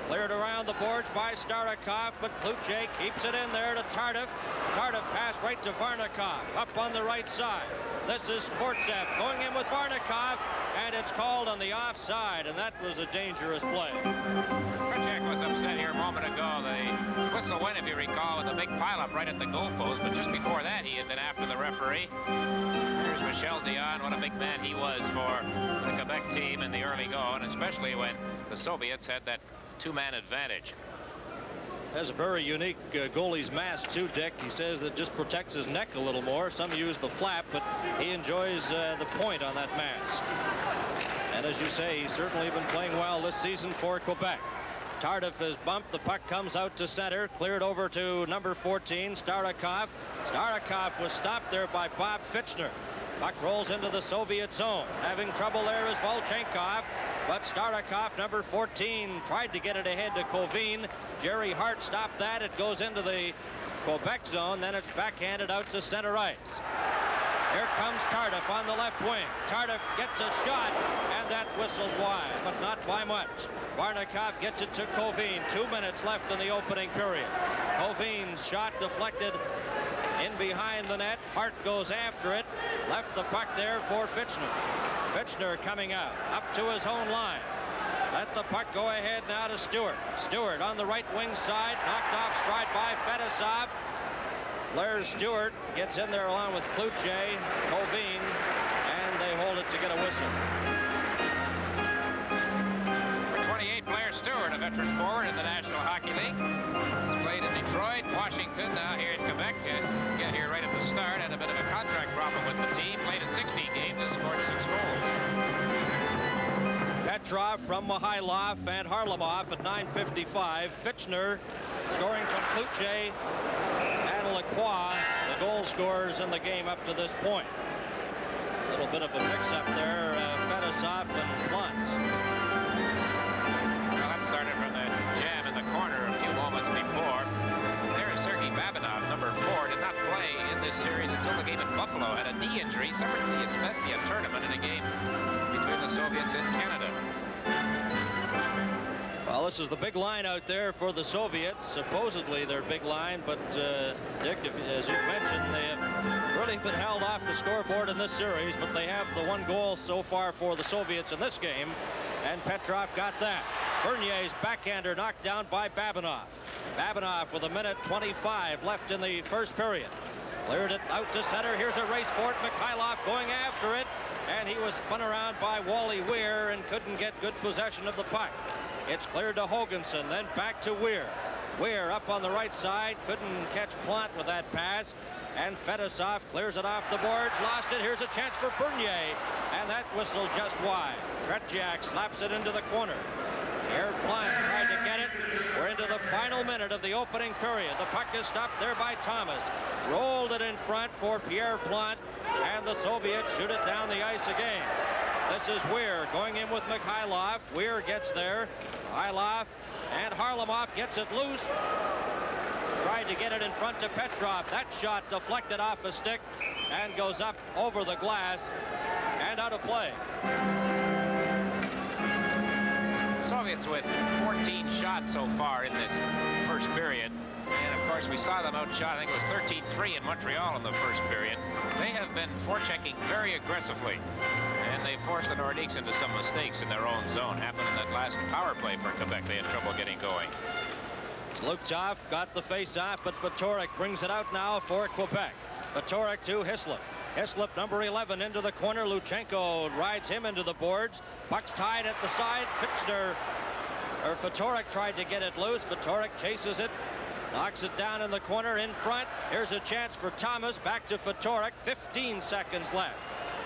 Cleared around the boards by Starikov, but Cloutier keeps it in there to Tardif. Tardif pass right to Varnikov, up on the right side. This is Sportsev going in with Varnikov, and it's called on the offside, and that was a dangerous play. Kravchuk was upset here a moment ago. The whistle went, if you recall, with a big pileup right at the goalpost, but just before that, he had been after the referee. Here's Michel Dion, what a big man he was for the Quebec team in the early going, especially when the Soviets had that two-man advantage. Has a very unique goalie's mask too, Dick. He says that just protects his neck a little more. Some use the flap, but he enjoys the point on that mask. And as you say, he's certainly been playing well this season for Quebec. Tardif is bumped. The puck comes out to center. Cleared over to number 14, Starikov. Starikov was stopped there by Bob Fitchner. Puck rolls into the Soviet zone. Having trouble there is Volchenkov. But Starikov, number 14, tried to get it ahead to Kovin. Jerry Hart stopped that. It goes into the Quebec zone. Then it's backhanded out to center ice. Here comes Tardif on the left wing. Tardif gets a shot, and that whistles wide, but not by much. Varnikov gets it to Kovin. 2 minutes left in the opening period. Kovin's shot deflected in behind the net. Hart goes after it. Left the puck there for Fitchner. Fitchner coming out, up to his own line. Let the puck go ahead now to Stewart. Stewart on the right wing side, knocked off stride by Fedosov. Blair Stewart gets in there along with Cloutier, Kovin, and they hold it to get a whistle. Number 28, Blair Stewart, a veteran forward in the National Hockey League. He's played in Detroit, Washington, now here in Quebec. Get here right at the start, had a bit of a contract problem with the team. Played in 16 games and scored 6 goals. Petrov from Mikhailov and Harlamov at 9:55. Fitchner scoring from Cloutier and Lacroix, the goal scorers in the game up to this point. A little bit of a mix-up there, Fedosov and Blunt. Well, that started from the jam in the corner a few moments before. There's Sergei Babinov, number 4, did not play in this series until the game in Buffalo. Had a knee injury, suffered in the Izvestia tournament in a game between the Soviets and Canada. Well, this is the big line out there for the Soviets. Supposedly their big line, but Dick, as you mentioned, they have really been held off the scoreboard in this series, but they have the 1 goal so far for the Soviets in this game, and Petrov got that. Bernier's backhander knocked down by Babinov. Babinov with 1:25 left in the first period. Cleared it out to center. Here's a race for it. Mikhailov going after it, and he was spun around by Wally Weir and couldn't get good possession of the puck. It's cleared to Hoganson, then back to Weir. Weir up on the right side, couldn't catch Plant with that pass, and Fedosov clears it off the boards, lost it. Here's a chance for Bernier, and that whistle just wide. Tretiak slaps it into the corner. Here Plant tried to get it. We're into the final minute of the opening period. The puck is stopped there by Thomas. Rolled it in front for Pierre Plant, and the Soviets shoot it down the ice again. This is Weir going in with Mikhailov. Weir gets there. Mikhailov and Harlamov gets it loose. Tried to get it in front to Petrov. That shot deflected off a stick and goes up over the glass and out of play. Soviets with 14 shots so far in this first period. And, of course, we saw them outshot. I think it was 13-3 in Montreal in the first period. They have been forechecking very aggressively. And they forced the Nordicks into some mistakes in their own zone. Happened in that last power play for Quebec. They had trouble getting going. Lukhtov got the face-off, but Fatorik brings it out now for Quebec. Fatorik to Hislop. Hislop, number 11, into the corner. Luchenko rides him into the boards. Puck's tied at the side. Fatorik tried to get it loose. Fatorik chases it. Knocks it down in the corner in front. Here's a chance for Thomas. Back to Fatorik. 15 seconds left.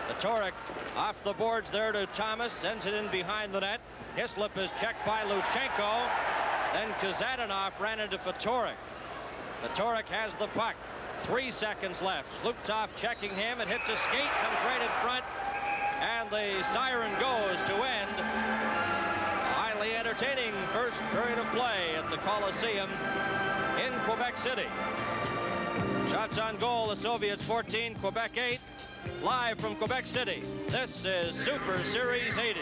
Fatorik off the boards there to Thomas. Sends it in behind the net. Hislop is checked by Luchenko. Then Kazadanov ran into Fatorik. Fatorik has the puck. 3 seconds left. Luptov checking him. It hits a skate, comes right in front, and the siren goes to end. Highly entertaining first period of play at the Coliseum in Quebec City. Shots on goal, the Soviets 14, Quebec 8. Live from Quebec City, this is Super Series 80.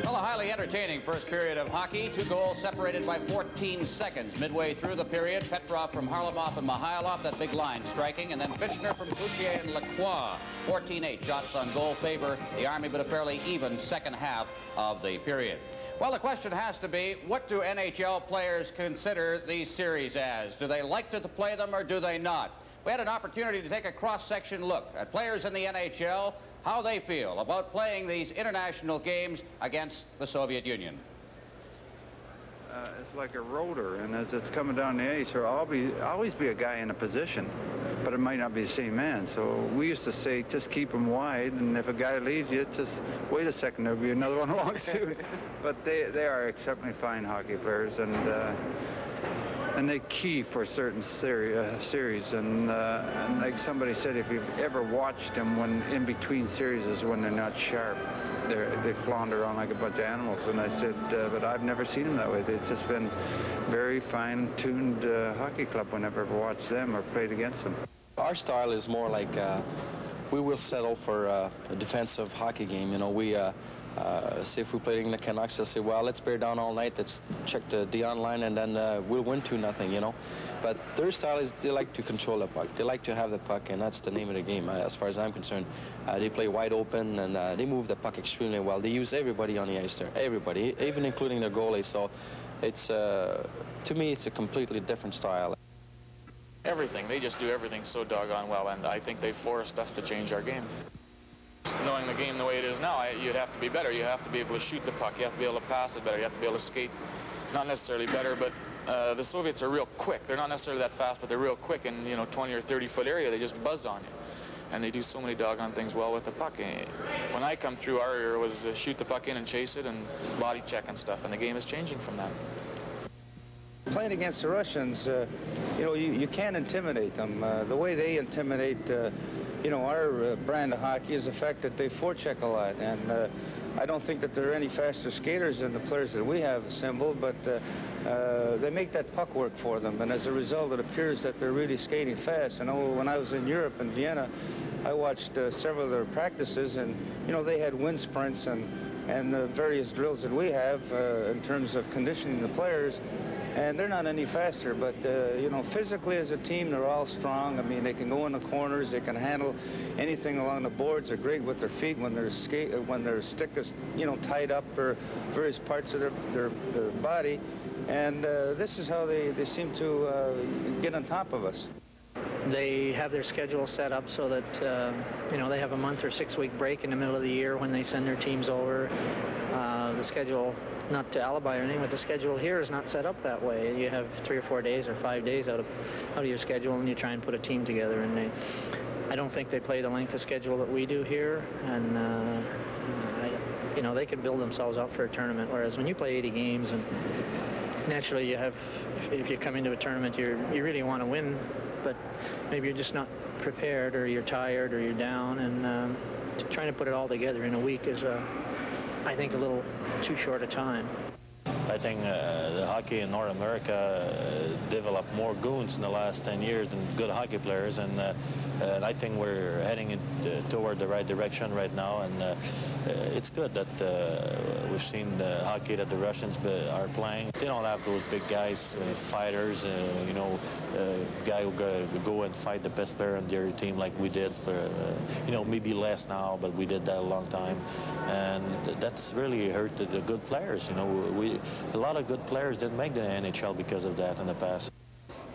Well, a highly entertaining first period of hockey. 2 goals separated by 14 seconds. Midway through the period, Petrov from Harlamov and Mihailov, that big line striking, and then Fitchner from Cloutier and Lacroix. 14-8 shots on goal favor the Army, but a fairly even second half of the period. Well, the question has to be, what do NHL players consider these series as? Do they like to play them or do they not? We had an opportunity to take a cross-section look at players in the NHL, how they feel about playing these international games against the Soviet Union. It's like a rotor, and as it's coming down the ice, there'll always be a guy in a position, but it might not be the same man. So we used to say, just keep him wide, and if a guy leaves you, just wait a second, there'll be another one along soon. But they are exceptionally fine hockey players, and they key for certain series. And like somebody said, if you've ever watched them when in between series is when they're not sharp. They flounder around like a bunch of animals, and I said, but I've never seen them that way. They've just been very fine-tuned hockey club whenever I've watched them or played against them. Our style is more like we will settle for a defensive hockey game. You know, we say if we're playing the Canucks, they'll say, well, let's bear down all night, let's check the D-on line, and then we'll win 2-0, you know. But their style is they like to control the puck. They like to have the puck, and that's the name of the game, as far as I'm concerned. They play wide open, and they move the puck extremely well. They use everybody on the ice there, everybody, even including their goalie. So it's, to me, it's a completely different style. Everything. They just do everything so doggone well, and I think they forced us to change our game. Knowing the game the way it is now, you'd have to be better. You have to be able to shoot the puck. You have to be able to pass it better. You have to be able to skate. Not necessarily better, but the Soviets are real quick. They're not necessarily that fast, but they're real quick. In 20 or 30-foot area, they just buzz on you. And they do so many doggone things well with the puck. When I come through, our area was shoot the puck in and chase it and body check and stuff, and the game is changing from that. Playing against the Russians, you can't intimidate them. The way they intimidate, our brand of hockey is the fact that they forecheck a lot. And I don't think that there are any faster skaters than the players that we have assembled, but they make that puck work for them. And as a result, it appears that they're really skating fast. I know when I was in Europe, in Vienna, I watched several of their practices, and, they had wind sprints and the various drills that we have in terms of conditioning the players. And they're not any faster, but, physically as a team, they're all strong. I mean, they can go in the corners. They can handle anything along the boards. They're great with their feet when their stick is, tied up or various parts of their body. And this is how they seem to get on top of us. They have their schedule set up so that, they have a month or 6-week break in the middle of the year when they send their teams over. The schedule, not to alibi or anything, but the schedule here is not set up that way. You have 3 or 4 days or 5 days out of your schedule, and you try and put a team together. And I don't think they play the length of schedule that we do here, and they can build themselves up for a tournament. Whereas when you play 80 games, and naturally if you come into a tournament, you really want to win, but maybe you're just not prepared, or you're tired, or you're down, and trying to put it all together in a week is, I think, a little too short a time. I think the hockey in North America developed more goons in the last 10 years than good hockey players, and I think we're heading toward the right direction right now, and it's good that we've seen the hockey that the Russians are playing. They don't have those big guys, fighters, guy who go and fight the best player on their team like we did for, maybe less now, but we did that a long time, and that's really hurt the good players. A lot of good players didn't make the NHL because of that in the past.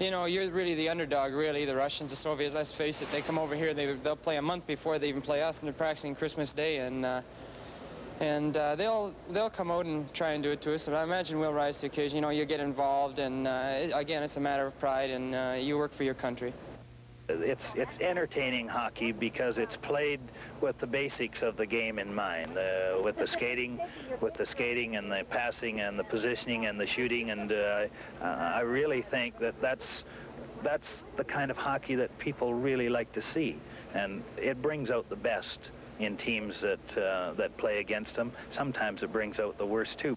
You're really the underdog, really. The Russians, the Soviets, let's face it, they come over here, they'll play a month before they even play us, and they're practicing Christmas Day, and they'll come out and try and do it to us, but I imagine we'll rise to the occasion. You get involved, and again, it's a matter of pride, and you work for your country. It's entertaining hockey because it's played with the basics of the game in mind, with the skating and the passing and the positioning and the shooting, and I really think that that's the kind of hockey that people really like to see, and it brings out the best in teams that play against them. Sometimes it brings out the worst too.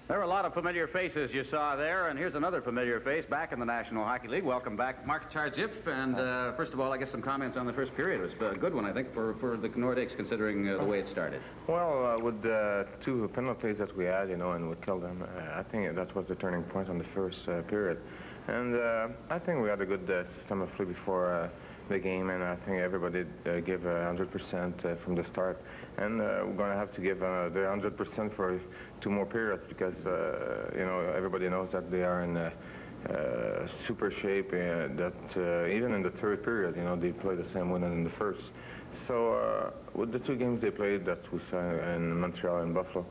There were a lot of familiar faces you saw there, and here's another familiar face back in the National Hockey League. Welcome back, Mark Tardif. And first of all, I guess some comments on the first period. It was a good one, I think, for the Nordicks, considering the way it started. Well, with the 2 penalties that we had, you know, and we killed them, I think that was the turning point on the first period. And I think we had a good system of play before the game, and I think everybody gave 100% from the start. And we're going to have to give the 100% for 2 more periods because, you know, everybody knows that they are in super shape, that even in the third period, you know, they play the same way in the first. So with the 2 games they played that we saw in Montreal and Buffalo,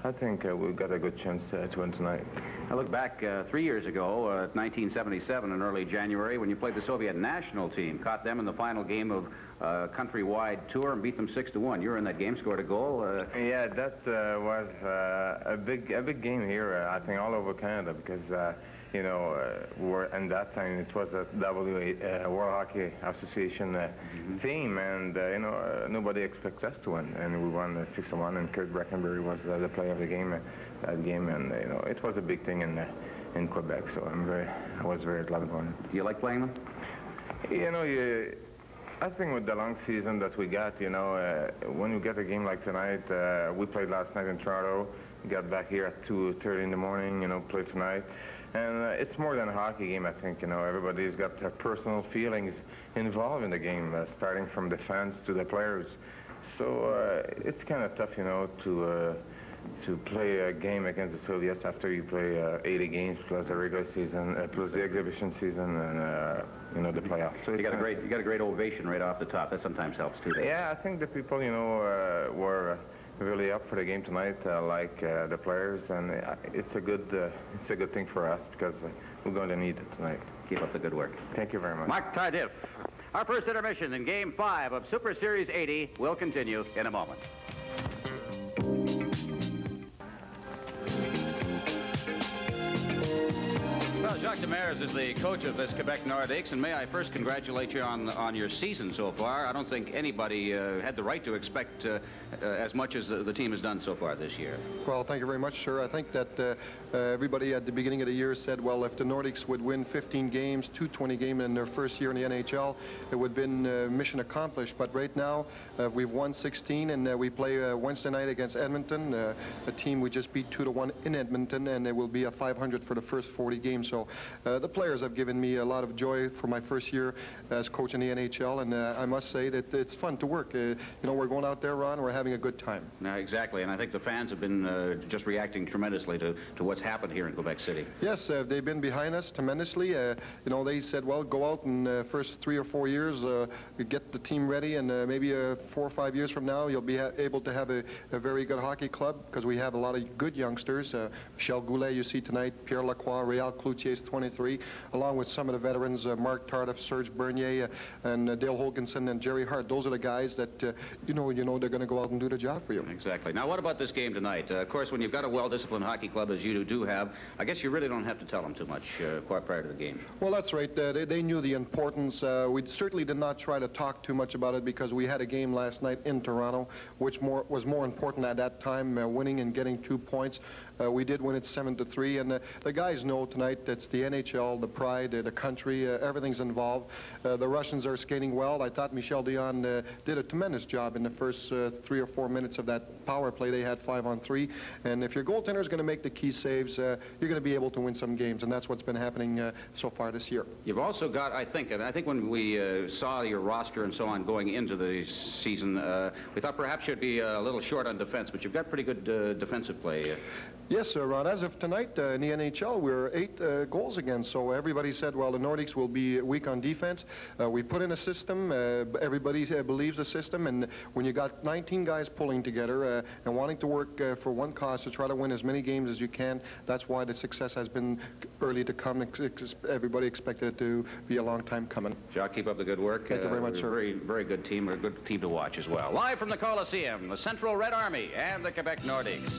I think we've got a good chance to win tonight. I look back 3 years ago, 1977, in early January, when you played the Soviet national team, caught them in the final game of countrywide tour and beat them 6-1. You were in that game, scored a goal. Yeah, that was a big game here, I think, all over Canada, because you know, in that time it was a World Hockey Association theme, and you know, nobody expected us to win, and we won 6-1, and Kurt Breckenberry was the player of the game, that game, and you know, it was a big thing in Quebec, so I was very glad about it. Do you like playing them? You know, I think with the long season that we got, you know, when you get a game like tonight, we played last night in Toronto, got back here at 2:30 in the morning, you know, play tonight. And it's more than a hockey game, I think, you know. Everybody's got their personal feelings involved in the game, starting from the fans to the players. So it's kind of tough, you know, to play a game against the Soviets after you play 80 games plus the regular season, plus the exhibition season, and you know, the playoffs. So you got a great ovation right off the top. That sometimes helps too. Yeah, I think the people, you know, were really up for the game tonight, like the players, and it's a good thing for us because we're going to need it tonight. Keep up the good work. Thank you very much. Mark Tardif. Our first intermission in Game 5 of Super Series 80 will continue in a moment. Well, Jacques Demers is the coach of this Quebec Nordicks, and may I first congratulate you on your season so far. I don't think anybody had the right to expect as much as the team has done so far this year. Well, thank you very much, sir. I think that everybody at the beginning of the year said, well, if the Nordics would win 15 games, 220 games in their first year in the NHL, it would have been mission accomplished. But right now, we've won 16, and we play Wednesday night against Edmonton, a team we just beat 2-1 in Edmonton, and it will be a 500 for the first 40 games. So the players have given me a lot of joy for my first year as coach in the NHL, and I must say that it's fun to work. You know, we're going out there, Ron, we're having a good time. No, exactly, and I think the fans have been just reacting tremendously to what's happened here in Quebec City. Yes, they've been behind us tremendously. You know, they said, well, go out in the first 3 or 4 years, get the team ready, and maybe 4 or 5 years from now, you'll be able to have a very good hockey club, because we have a lot of good youngsters. Michel Goulet, you see tonight, Pierre Lacroix, Réal Cloutier, 23, along with some of the veterans, Mark Tardif, Serge Bernier, and Dale Holgenson and Jerry Hart. Those are the guys that, you know they're going to go out and do the job for you. Exactly. Now, what about this game tonight? Of course, when you've got a well-disciplined hockey club, as you do have, I guess you really don't have to tell them too much quite prior to the game. Well, that's right. They knew the importance. We certainly did not try to talk too much about it because we had a game last night in Toronto, which was more important at that time, winning and getting 2 points. We did win it 7-3, and the guys know tonight that's the NHL, the pride, the country, everything's involved. The Russians are skating well. I thought Michel Dion did a tremendous job in the first 3 or 4 minutes of that power play. They had 5-on-3, and if your goaltender is going to make the key saves, you're going to be able to win some games, and that's what's been happening so far this year. You've also got, I think when we saw your roster and so on going into the season, we thought perhaps you'd be a little short on defense, but you've got pretty good defensive play. Yes, Ron. As of tonight in the NHL, we're 8 goal goals against. So everybody said, well, the Nordics will be weak on defense. We put in a system. Everybody believes the system. And when you got 19 guys pulling together and wanting to work for one cause to try to win as many games as you can, that's why the success has been early to come. Everybody expected it to be a long time coming. Jacques, keep up the good work. Thank you very much, sir. Very, very good team. We're a good team to watch as well. Live from the Coliseum, the Central Red Army and the Quebec Nordics.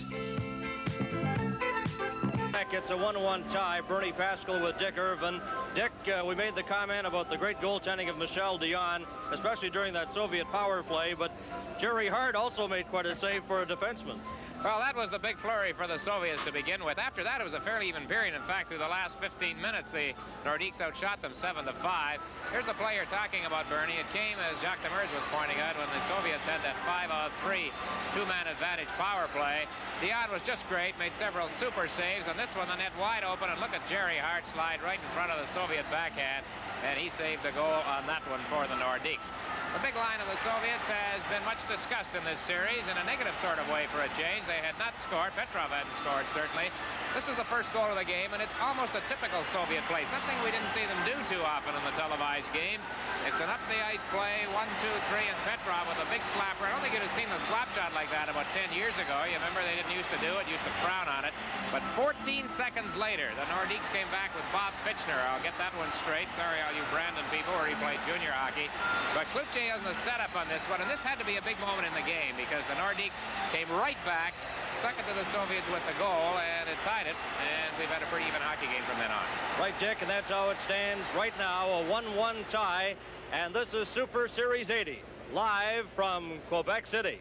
It's a 1-1 tie. Bernie Pascal with Dick Irvin. Dick, we made the comment about the great goaltending of Michel Dion, especially during that Soviet power play, but Jerry Hart also made quite a save for a defenseman. Well, that was the big flurry for the Soviets to begin with. After that, it was a fairly even period. In fact, through the last 15 minutes, the Nordiques outshot them 7-5. Here's the player talking about Bernie. It came, as Jacques Demers was pointing out, when the Soviets had that 5-on-3 two-man advantage power play. Dion was just great, made several super saves. On this one, the net wide open, and look at Jerry Hart slide right in front of the Soviet backhand, and he saved a goal on that one for the Nordiques. The big line of the Soviets has been much discussed in this series in a negative sort of way for a change. They had not scored. Petrov hadn't scored, certainly. This is the first goal of the game, and it's almost a typical Soviet play, something we didn't see them do too often in the televised games. It's an up-the-ice play, 1, 2, 3, and Petrov with a big slapper. I don't think you'd have seen the slap shot like that about 10 years ago. You remember they didn't used to do it, used to frown on it. But 14 seconds later, the Nordiques came back with Bob Fitchner. I'll get that one straight. Sorry, all you Brandon people, where he played junior hockey. But Kluche has the setup on this one, and this had to be a big moment in the game because the Nordiques came right back, stuck it to the Soviets with the goal, and it tied it, and we've had a pretty even hockey game from then on. Right, Dick, and that's how it stands right now, a 1-1 tie, and this is Super Series 80, live from Quebec City.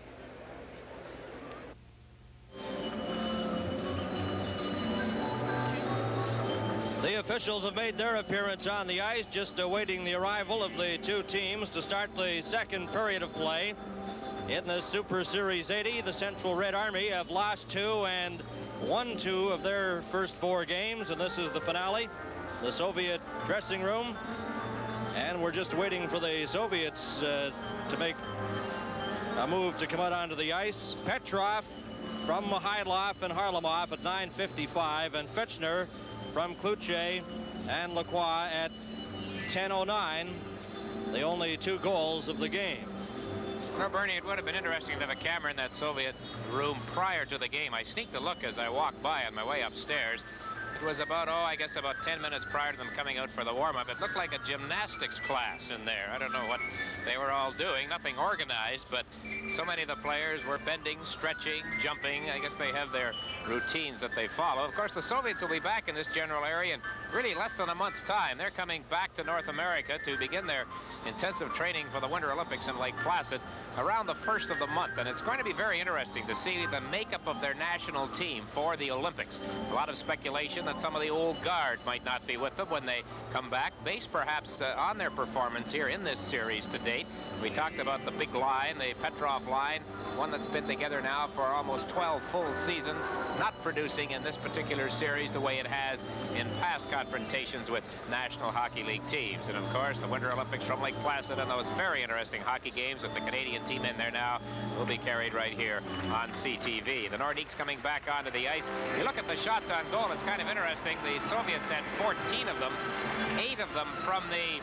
The officials have made their appearance on the ice, just awaiting the arrival of the two teams to start the second period of play. In the Super Series 80, the Central Red Army have lost 2 and won 2 of their first 4 games, and this is the finale, the Soviet dressing room. And we're just waiting for the Soviets to make a move to come out onto the ice. Petrov from Mihailoff and Harlamov at 9:55, and Fitchner from Kluche and Lacroix at 10:09, the only 2 goals of the game. Well, Bernie, it would have been interesting to have a camera in that Soviet room prior to the game. I sneaked a look as I walked by on my way upstairs. It was about, I guess about 10 minutes prior to them coming out for the warm-up. It looked like a gymnastics class in there. I don't know what they were all doing, nothing organized, but so many of the players were bending, stretching, jumping. I guess they have their routines that they follow. Of course, the Soviets will be back in this general area in really less than a month's time. They're coming back to North America to begin their intensive training for the Winter Olympics in Lake Placid around the 1st of the month, and it's going to be very interesting to see the makeup of their national team for the Olympics. A lot of speculation that some of the old guard might not be with them when they come back, based perhaps on their performance here in this series to date. We talked about the big line, the Petrov line, one that's been together now for almost 12 full seasons, not producing in this particular series the way it has in past confrontations with National Hockey League teams. And of course, the Winter Olympics from Lake Placid and those very interesting hockey games with the Canadian team in there now will be carried right here on CTV. The Nordiques coming back onto the ice. You look at the shots on goal, it's kind of interesting. The Soviets had 14 of them, 8 of them from the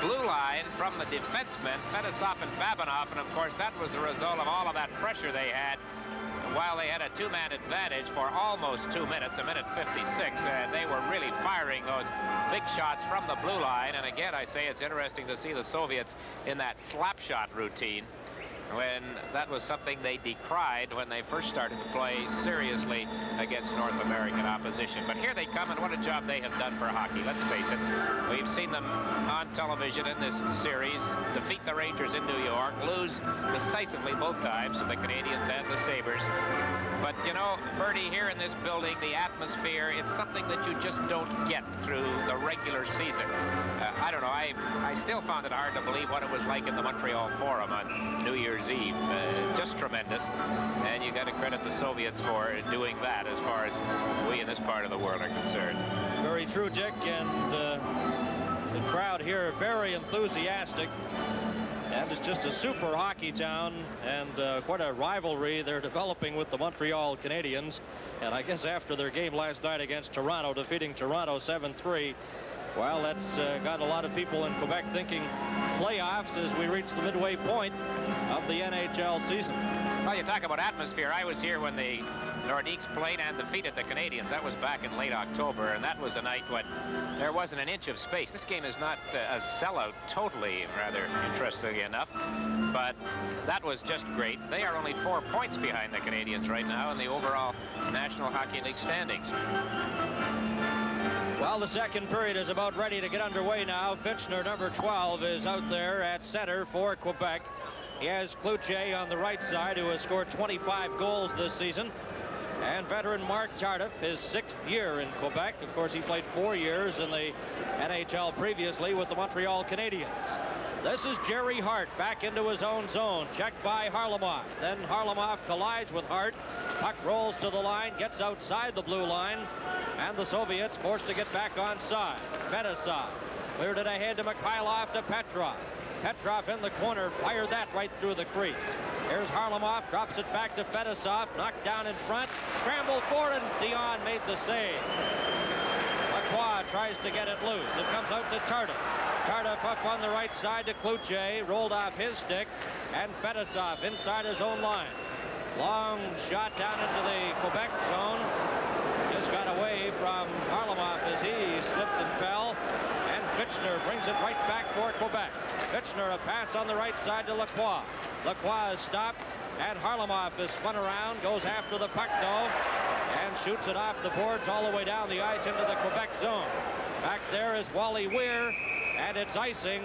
blue line from the defensemen, Fedosov and Babinov, and of course that was the result of all of that pressure they had while they had a 2-man advantage for almost 2 minutes, 1:56, and they were really firing those big shots from the blue line. And again, I say it's interesting to see the Soviets in that slap shot routine, when that was something they decried when they first started to play seriously against North American opposition. But here they come, and what a job they have done for hockey. Let's face it, we've seen them on television in this series defeat the Rangers in New York, lose decisively both times to the Canadians and the Sabres. But, you know, Bertie, here in this building, the atmosphere, it's something that you just don't get through the regular season. I don't know, I still found it hard to believe what it was like in the Montreal Forum on New Year's Eve. Just tremendous. And you got to credit the Soviets for doing that as far as we in this part of the world are concerned. Very true, Dick, and the crowd here very enthusiastic. And it's just a super hockey town, and quite a rivalry they're developing with the Montreal Canadiens. And I guess after their game last night against Toronto, defeating Toronto 7-3, well, that's got a lot of people in Quebec thinking playoffs as we reach the midway point of the NHL season. Well, you talk about atmosphere. I was here when the Nordik's played and defeated the Canadiens. That was back in late October, and that was a night when there wasn't an inch of space. This game is not a sellout totally, rather interestingly enough, but that was just great. They are only 4 points behind the Canadiens right now in the overall National Hockey League standings. Well, the second period is about ready to get underway now. Fitchner, number 12, is out there at center for Quebec. He has Cloutier on the right side, who has scored 25 goals this season. And veteran Mark Tardif, his 6th year in Quebec. Of course, he played 4 years in the NHL previously with the Montreal Canadiens. This is Jerry Hart back into his own zone, checked by Harlamov. Then Harlamov collides with Hart. Puck rolls to the line, gets outside the blue line, and the Soviets forced to get back onside. Fetisov cleared it ahead to Mikhailov to Petrov. Petrov in the corner, fired that right through the crease. Here's Harlamov, drops it back to Fetisov, knocked down in front, scrambled for it, and Dion made the save. Lacroix tries to get it loose. It comes out to Tardif. Tardif up on the right side to Cloutier, rolled off his stick, and Fetisov inside his own line. Long shot down into the Quebec zone. Just got away from Harlamov as he slipped and fell. And Fitchner brings it right back for Quebec. Fitchner, a pass on the right side to Lacroix. Lacroix is stopped, and Harlamov is spun around, goes after the puck though, and shoots it off the boards all the way down the ice into the Quebec zone. Back there is Wally Weir, and it's icing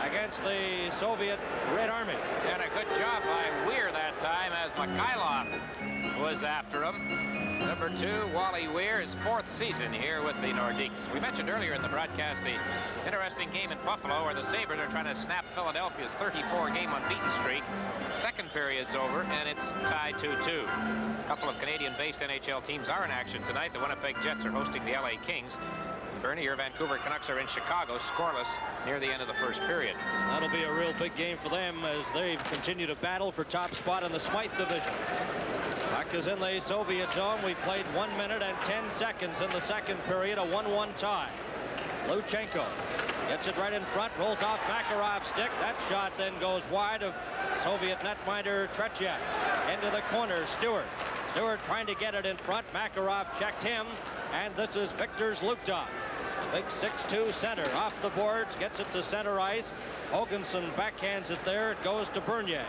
against the Soviet Red Army. And a good job by Weir that time as Mikhailov was after him. Number 2, Wally Weir, his 4th season here with the Nordik's. We mentioned earlier in the broadcast the interesting game in Buffalo where the Sabres are trying to snap Philadelphia's 34-game unbeaten streak. Second period's over, and it's tied 2-2. A couple of Canadian-based NHL teams are in action tonight. The Winnipeg Jets are hosting the LA Kings. Bernie, your Vancouver Canucks are in Chicago, scoreless near the end of the first period. That'll be a real big game for them as they continue to battle for top spot in the Smythe division. Puck is in the Soviet zone. We've played 1 minute and 10 seconds in the second period, a 1-1 tie. Luchenko gets it right in front, rolls off Makarov's stick. That shot then goes wide of Soviet netminder Trechev. Into the corner, Stewart. Stewart trying to get it in front. Makarov checked him, and this is Victor Zlukov. Big 6'2" center off the boards, gets it to center ice. Hoganson backhands it there. It goes to Bernier.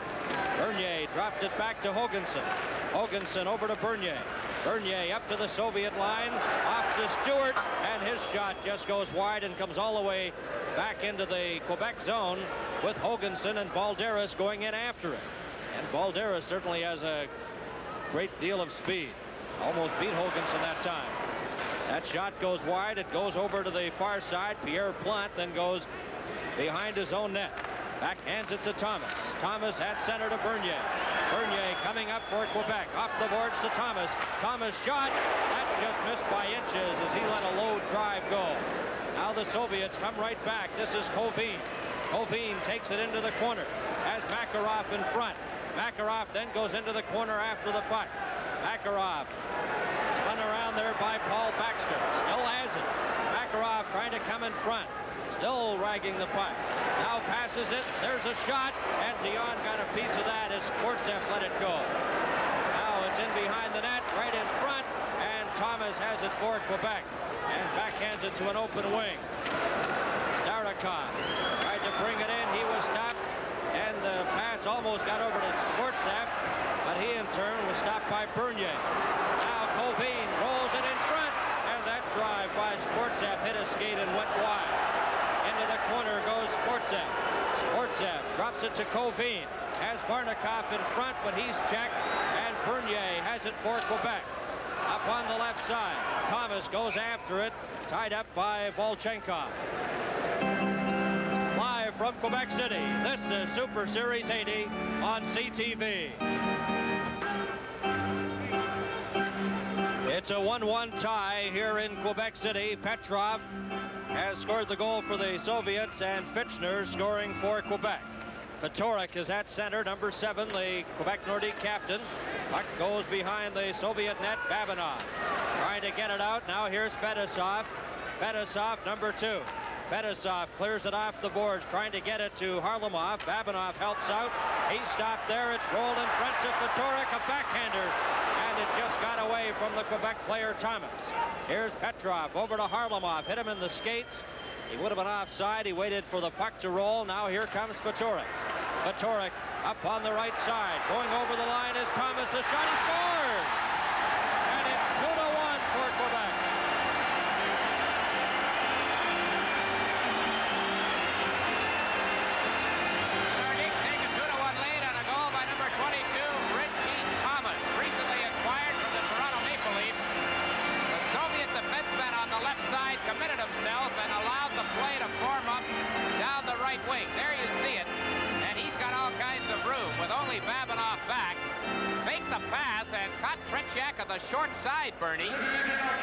Bernier dropped it back to Hoganson. Hoganson over to Bernier. Bernier up to the Soviet line, off to Stewart, and his shot just goes wide and comes all the way back into the Quebec zone with Hoganson and Balderas going in after it. And Balderas certainly has a great deal of speed. Almost beat Hoganson that time. That shot goes wide. It goes over to the far side. Pierre Plante then goes behind his own net. Backhands it to Thomas. Thomas at center to Bernier. Bernier coming up for Quebec. Off the boards to Thomas. Thomas shot. That just missed by inches as he let a low drive go. Now the Soviets come right back. This is Kovin. Kovin takes it into the corner. Has Makarov in front. Makarov then goes into the corner after the puck. Makarov spun around there by Paul Baxter. Still has it. Makarov trying to come in front. Still ragging the puck. Now passes it. There's a shot. And Dion got a piece of that as Kortsev let it go. Now it's in behind the net, right in front. And Thomas has it for Quebec. And backhands it to an open wing. Starikov tried to bring it in. He was stopped. And the pass almost got over to Kortsev. But he in turn was stopped by Bernier. Now Kovin rolls it in front. And that drive by Kortsev hit a skate and went wide. Into the corner goes Kortsev. Kortsev drops it to Kovin. Has Barnikov in front, but he's checked. And Bernier has it for Quebec. Up on the left side. Thomas goes after it. Tied up by Volchenkov. Live from Quebec City, this is Super Series 80 on CTV. It's a 1-1 tie here in Quebec City. Petrov has scored the goal for the Soviets and Fitchner scoring for Quebec. Fedoruk is at center, number 7, the Quebec Nordique captain. Puck goes behind the Soviet net. Babinov trying to get it out. Now here's Fedosov. Fedosov, number 2. Fedosov clears it off the boards, trying to get it to Harlamov. Babinov helps out. He stopped there. It's rolled in front to Fedoruk, a backhander. And it just got away from the Quebec player, Thomas. Here's Petrov over to Harlamov. Hit him in the skates. He would have been offside. He waited for the puck to roll. Now here comes Fedoruk. Fedoruk up on the right side. Going over the line is Thomas. A shot, he scores! And it's 2-1 for Quebec. Nordic's take a 2-1 lead on a goal by number 22, Reggie Thomas, recently acquired from the Toronto Maple Leafs. The Soviet defenseman on the left side committed himself and allowed the play to form up down the right wing. There you see it. He's got all kinds of room with only Babinov back. Faked the pass and caught Tretiak on the short side, Bernie.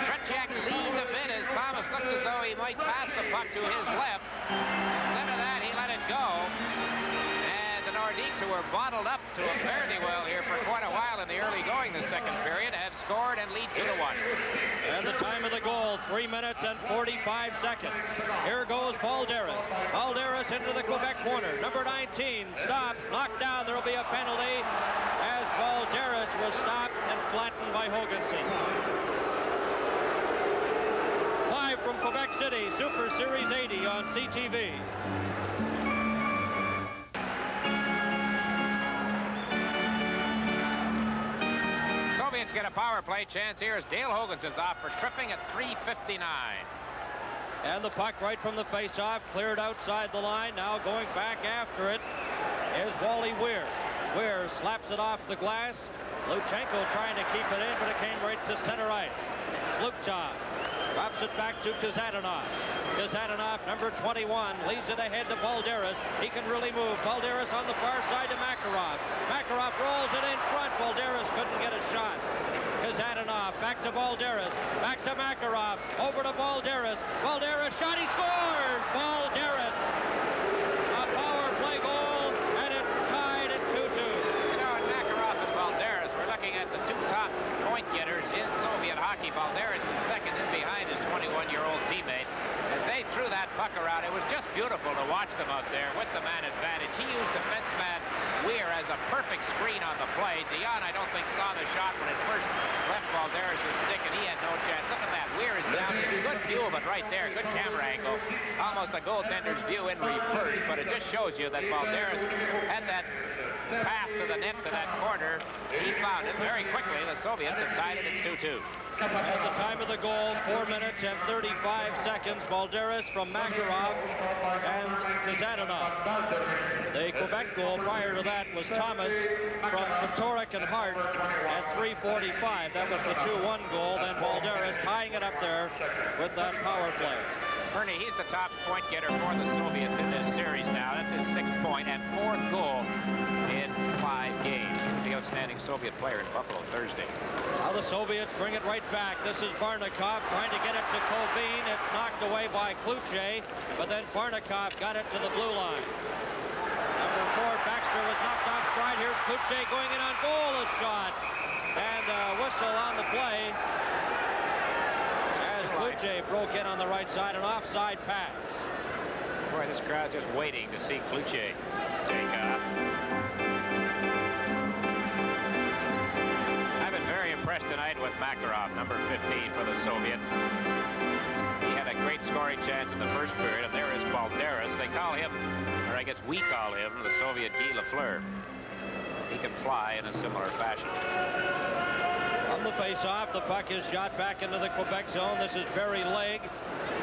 Tretiak leaned a bit as Thomas looked as though he might pass the puck to his left. Instead of that, he let it go. And the Nordiques, who were bottled up to him fairly well here for quite a while in the early going the second period, have scored and lead 2-1. And the time of the goal, 3 minutes and 45 seconds. Here goes Balderas. Balderas into the Quebec corner. Number 19 stops, knocked down. There will be a penalty as Balderas was stopped and flattened by Hoganson. Live from Quebec City, Super Series 80 on CTV. Soviets get a power play chance here as Dale Hoganson's off for tripping at 3:59. And the puck right from the face-off, cleared outside the line. Now going back after it is Wally Weir. Weir slaps it off the glass. Luchenko trying to keep it in, but it came right to center ice. Slukov drops it back to Kazadanov. Kazadanov, number 21, leads it ahead to Balderas. He can really move. Balderas on the far side to Makarov. Makarov rolls it in front. Balderas couldn't get a shot. Kazadanov back to Balderas. Back to Makarov. Over to Balderas. Balderas shot. He scores! Balderas. A power play goal, and it's tied at 2-2. You know, at Makarov and Balderas, we're looking at the two top point getters in Soviet hockey. Balderas is second in behind his 21-year-old teammate. As they threw that puck around, it was just beautiful to watch them out there with the man advantage. He used defenseman Weir as a perfect screen on the play. Dion, I don't think, saw the shot when it first left Balderas' stick, and he had no chance. Look at that. Weir is down. Good view of it right there. Good camera angle. Almost a goaltender's view in reverse, but it just shows you that Balderas had that path to the net to that corner. He found it very quickly. The Soviets have tied it. It's 2-2. At the time of the goal, 4 minutes and 35 seconds. Balderas from Makarov and Kazadanov. The Quebec goal prior to that was Thomas from Fedoruk and Hart at 3:45. That was the 2-1 goal. Then Balderas tying it up there with that power play. Bernie, he's the top point getter for the Soviets in this series now. That's his 6th point and 4th goal in 5 games. He was the outstanding Soviet player in Buffalo Thursday. Now the Soviets bring it right back. This is Varnikov trying to get it to Kovin. It's knocked away by Kluche, but then Varnikov got it to the blue line. Number 4, Baxter was knocked off stride. Here's Kluche going in on goal. A shot and a whistle on the play. Kluche broke in on the right side, an offside pass. Boy, this crowd just waiting to see Kluche take off. I've been very impressed tonight with Makarov, number 15 for the Soviets. He had a great scoring chance in the first period, and there is Balderas. They call him, or I guess we call him, the Soviet Guy Lafleur. He can fly in a similar fashion. On the face-off, the puck is shot back into the Quebec zone. This is Barry Legg.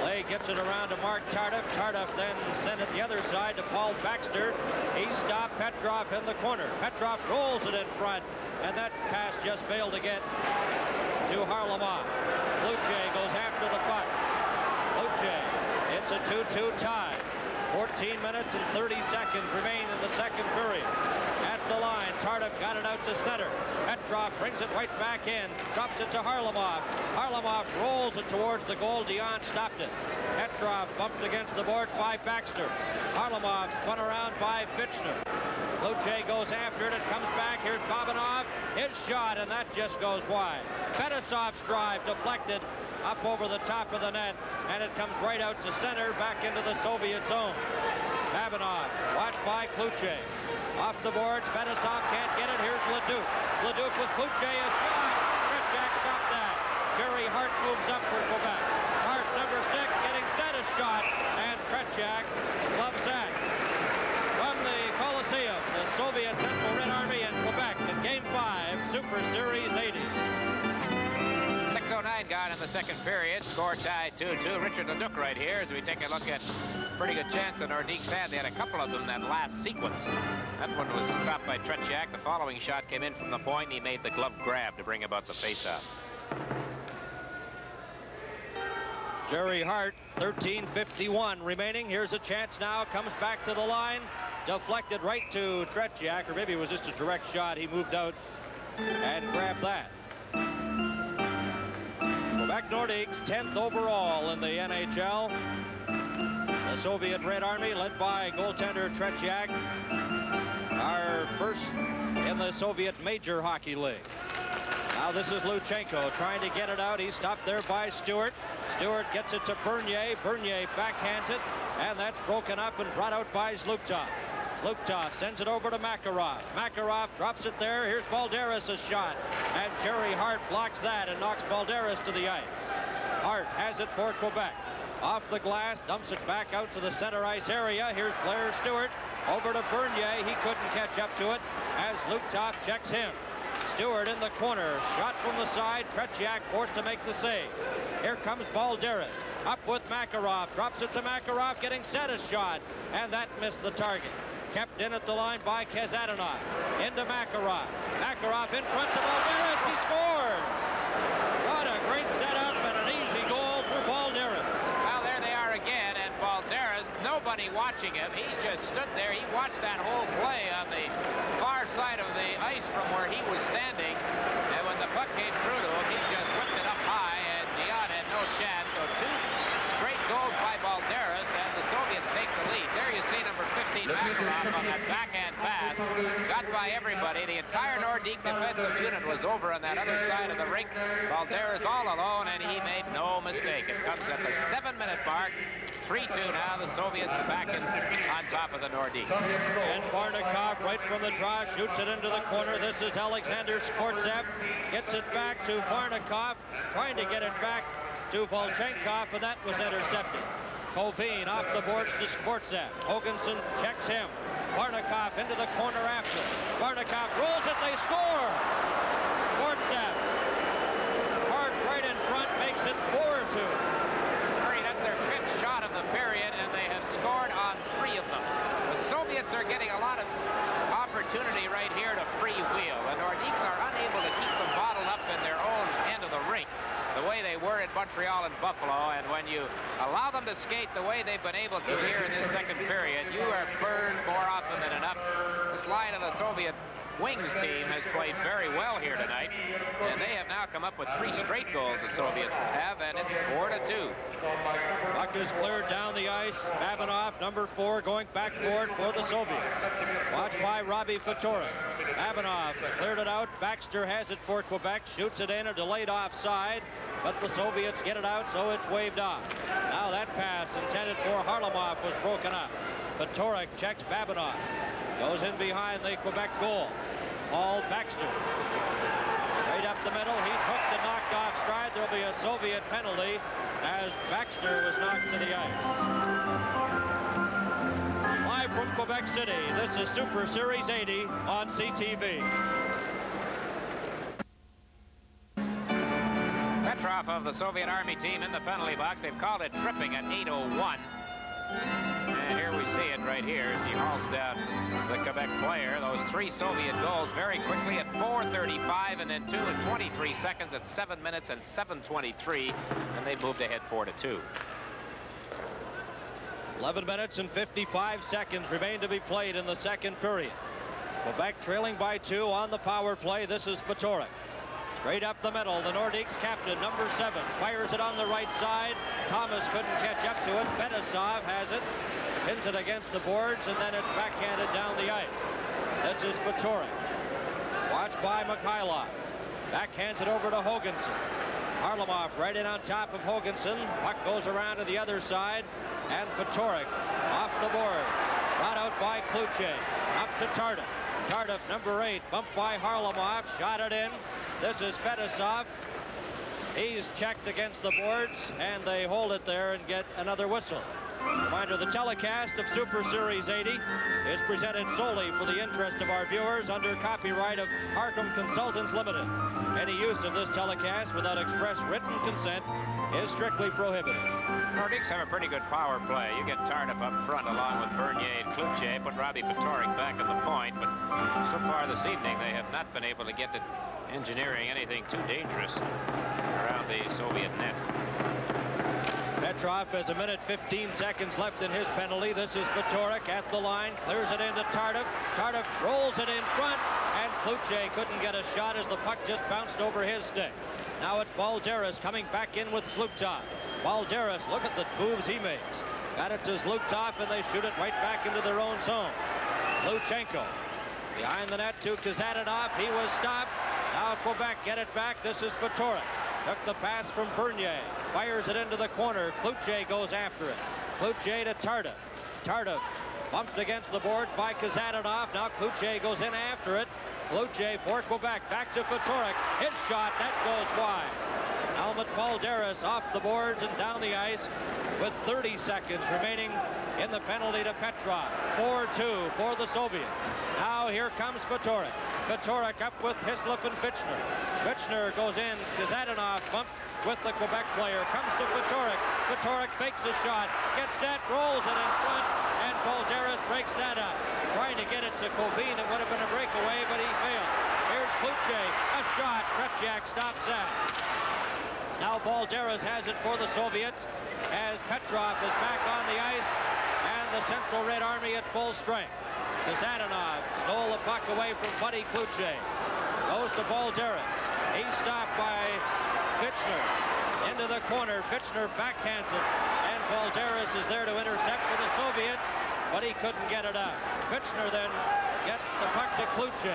Legg gets it around to Mark Tardif. Tardif then sent it the other side to Paul Baxter. He stopped Petrov in the corner. Petrov rolls it in front, and that pass just failed to get to Harlamov. Kluche goes after the puck. Kluche, it's a 2-2 tie. 14 minutes and 30 seconds remain in the second period. At the line, Tardif got it out to center. Petrov brings it right back in, drops it to Harlamov. Harlamov rolls it towards the goal. Dion stopped it. Petrov bumped against the boards by Baxter. Harlamov spun around by Fitchner. Luce goes after it. It comes back. Here's Babanov. His shot, and that just goes wide. Fetisov's drive deflected up over the top of the net, and it comes right out to center, back into the Soviet zone. Babanov, watched by Kluche. Off the boards, Fetisov can't get it. Here's Leduc. Leduc with Kluche, a shot. Tretiak stopped that. Jerry Hart moves up for Quebec. Hart, number 6, getting set a shot, and Tretiak loves that. From the Coliseum, the Soviet Central Red Army in Quebec in Game 5, Super Series 80. 6:09 gone in the second period. Score tied 2-2. Richard Leduc right here as we take a look at pretty good chance the Nordik's had. They had a couple of them that last sequence. That one was stopped by Tretiak. The following shot came in from the point, and he made the glove grab to bring about the faceoff. Jerry Hart, 13:51 remaining. Here's a chance now. Comes back to the line. Deflected right to Tretiak, or maybe it was just a direct shot. He moved out and grabbed that. Quebec Nordiques, 10th overall in the NHL. The Soviet Red Army, led by goaltender Tretiak, are first in the Soviet Major Hockey League. Now this is Luchenko trying to get it out. He's stopped there by Stewart. Stewart gets it to Bernier. Bernier backhands it, and that's broken up and brought out by Zluktov. Zluktov sends it over to Makarov. Makarov drops it there. Here's Balderas' shot, and Jerry Hart blocks that and knocks Balderas to the ice. Hart has it for Quebec. Off the glass, dumps it back out to the center ice area. Here's Blair Stewart over to Bernier. He couldn't catch up to it as Zluktov checks him. Stewart in the corner, shot from the side. Tretiak forced to make the save. Here comes Balderas, up with Makarov, drops it to Makarov, getting set a shot, and that missed the target. Kept in at the line by Kazadanov. Into Makarov. Makarov in front to Balderas. He scores! What a great setup and an easy goal for Balderas. Well, there they are again, and Balderas, nobody watching him. He just stood there. He watched that whole play on the far side of the ice from where he was standing. And when the puck came through to him, he just whipped it up high, and Dion had no chance. So 2 straight goals by Balderas, and the Soviets take the lead. There you see number 15 Makarov on that backhand pass. Got by everybody. The entire Nordique defensive unit was over on that other side of the rink. Balderas all alone, and he made no mistake. It comes at the 7-minute mark. 3-2 now. The Soviets are back on top of the Nordiques. And Varnikov right from the draw shoots it into the corner. This is Alexander Skvortsev. Gets it back to Varnikov. Trying to get it back to Volchenkov, and that was intercepted. Kovin off the boards to Skvortsev. Hoganson checks him. Varnikov into the corner after. Varnikov rolls it. They score! Skvortsev. Hart right in front makes it 4-2. That's their 5th shot of the period, and they have scored on 3 of them. The Soviets are getting a lot of opportunity right here to freewheel. The Nordiques are unable to keep them bottled up in their own end of the rink the way they were at Montreal and Buffalo, and when you allow them to skate the way they've been able to here in this second period, you are burned more often than enough. This line of the Soviet Wings team has played very well here tonight, and they have now come up with 3 straight goals, the Soviets have, and it's 4-2. Puck is cleared down the ice. Babanov, number 4, going back forward for the Soviets. Watched by Robbie Fatorik. Babanov cleared it out. Baxter has it for Quebec, shoots it in, a delayed offside, but the Soviets get it out, so it's waved off. Now that pass intended for Harlamov was broken up. Fatorik checks Babanov. Goes in behind the Quebec goal. Paul Baxter. Straight up the middle. He's hooked and knocked off stride. There'll be a Soviet penalty as Baxter was knocked to the ice. Live from Quebec City, this is Super Series 80 on CTV. Petrov of the Soviet Army team in the penalty box. They've called it tripping at 8:01. And here we see it right here as he hauls down the Quebec player. Those 3 Soviet goals very quickly at 4:35, and then 2 in 23 seconds at 7 minutes and 7:23, and they've moved ahead 4-2. 11 minutes and 55 seconds remain to be played in the second period. Quebec trailing by 2 on the power play. This is Fatorik. Straight up the middle, the Nordik's captain, number 7, fires it on the right side. Thomas couldn't catch up to it. Fetisov has it, pins it against the boards, and then it's backhanded down the ice. This is Fatorik. Watched by Mikhailov. Backhands it over to Hoganson. Harlamov right in on top of Hoganson. Puck goes around to the other side, and Fatorik off the boards. Brought out by Kluche. Up to Tardif. Tardif, number 8, bumped by Harlamov, shot it in. This is Fetisov. He's checked against the boards, and they hold it there and get another whistle. Reminder, the telecast of Super Series 80 is presented solely for the interest of our viewers under copyright of Harcum Consultants Limited. Any use of this telecast without express written consent is strictly prohibited. Nordicks have a pretty good power play. You get Tardif up front along with Bernier and Kluche, put Robbie Fatorik back at the point, but so far this evening they have not been able to get to engineering anything too dangerous around the Soviet net. Petrov has 1:15 left in his penalty. This is Fatorik at the line, clears it into Tardif. Tardif rolls it in front, and Kluche couldn't get a shot as the puck just bounced over his stick. Now it's Balderas coming back in with Zluktov. Balderas, look at the moves he makes. Got it to Zluktov, and they shoot it right back into their own zone. Luchenko behind the net to Kazanov. He was stopped. Now Quebec get it back. This is Fatorik. Took the pass from Bernier. Fires it into the corner. Kluche goes after it. Kluche to Tardif. Tardif bumped against the boards by Kazanov. Now Kluche goes in after it. Kluche for Quebec. Back to Fatorik. His shot. That goes wide. Helmut Balderas off the boards and down the ice with 30 seconds remaining in the penalty to Petrov. 4-2 for the Soviets. Now here comes Fatorik. Fatorik up with Hislop and Fitchner. Fitchner goes in. Kazanov bumped with the Quebec player. Comes to Fatorik. Fatorik fakes a shot. Gets set. Rolls it in front. And Balderas breaks that up. Trying to get it to Kovin. It would have been a breakaway, but he failed. Here's Kluche. A shot. Tretiak stops that. Now Balderas has it for the Soviets as Petrov is back on the ice and the Central Red Army at full strength. Kazanov stole the puck away from Buddy Kluche. Goes to Balderas. He's stopped by Fitchner. Into the corner. Fitchner backhands it. And Balderas is there to intercept for the Soviets, but he couldn't get it out. Fitchner then gets the puck to Kluche.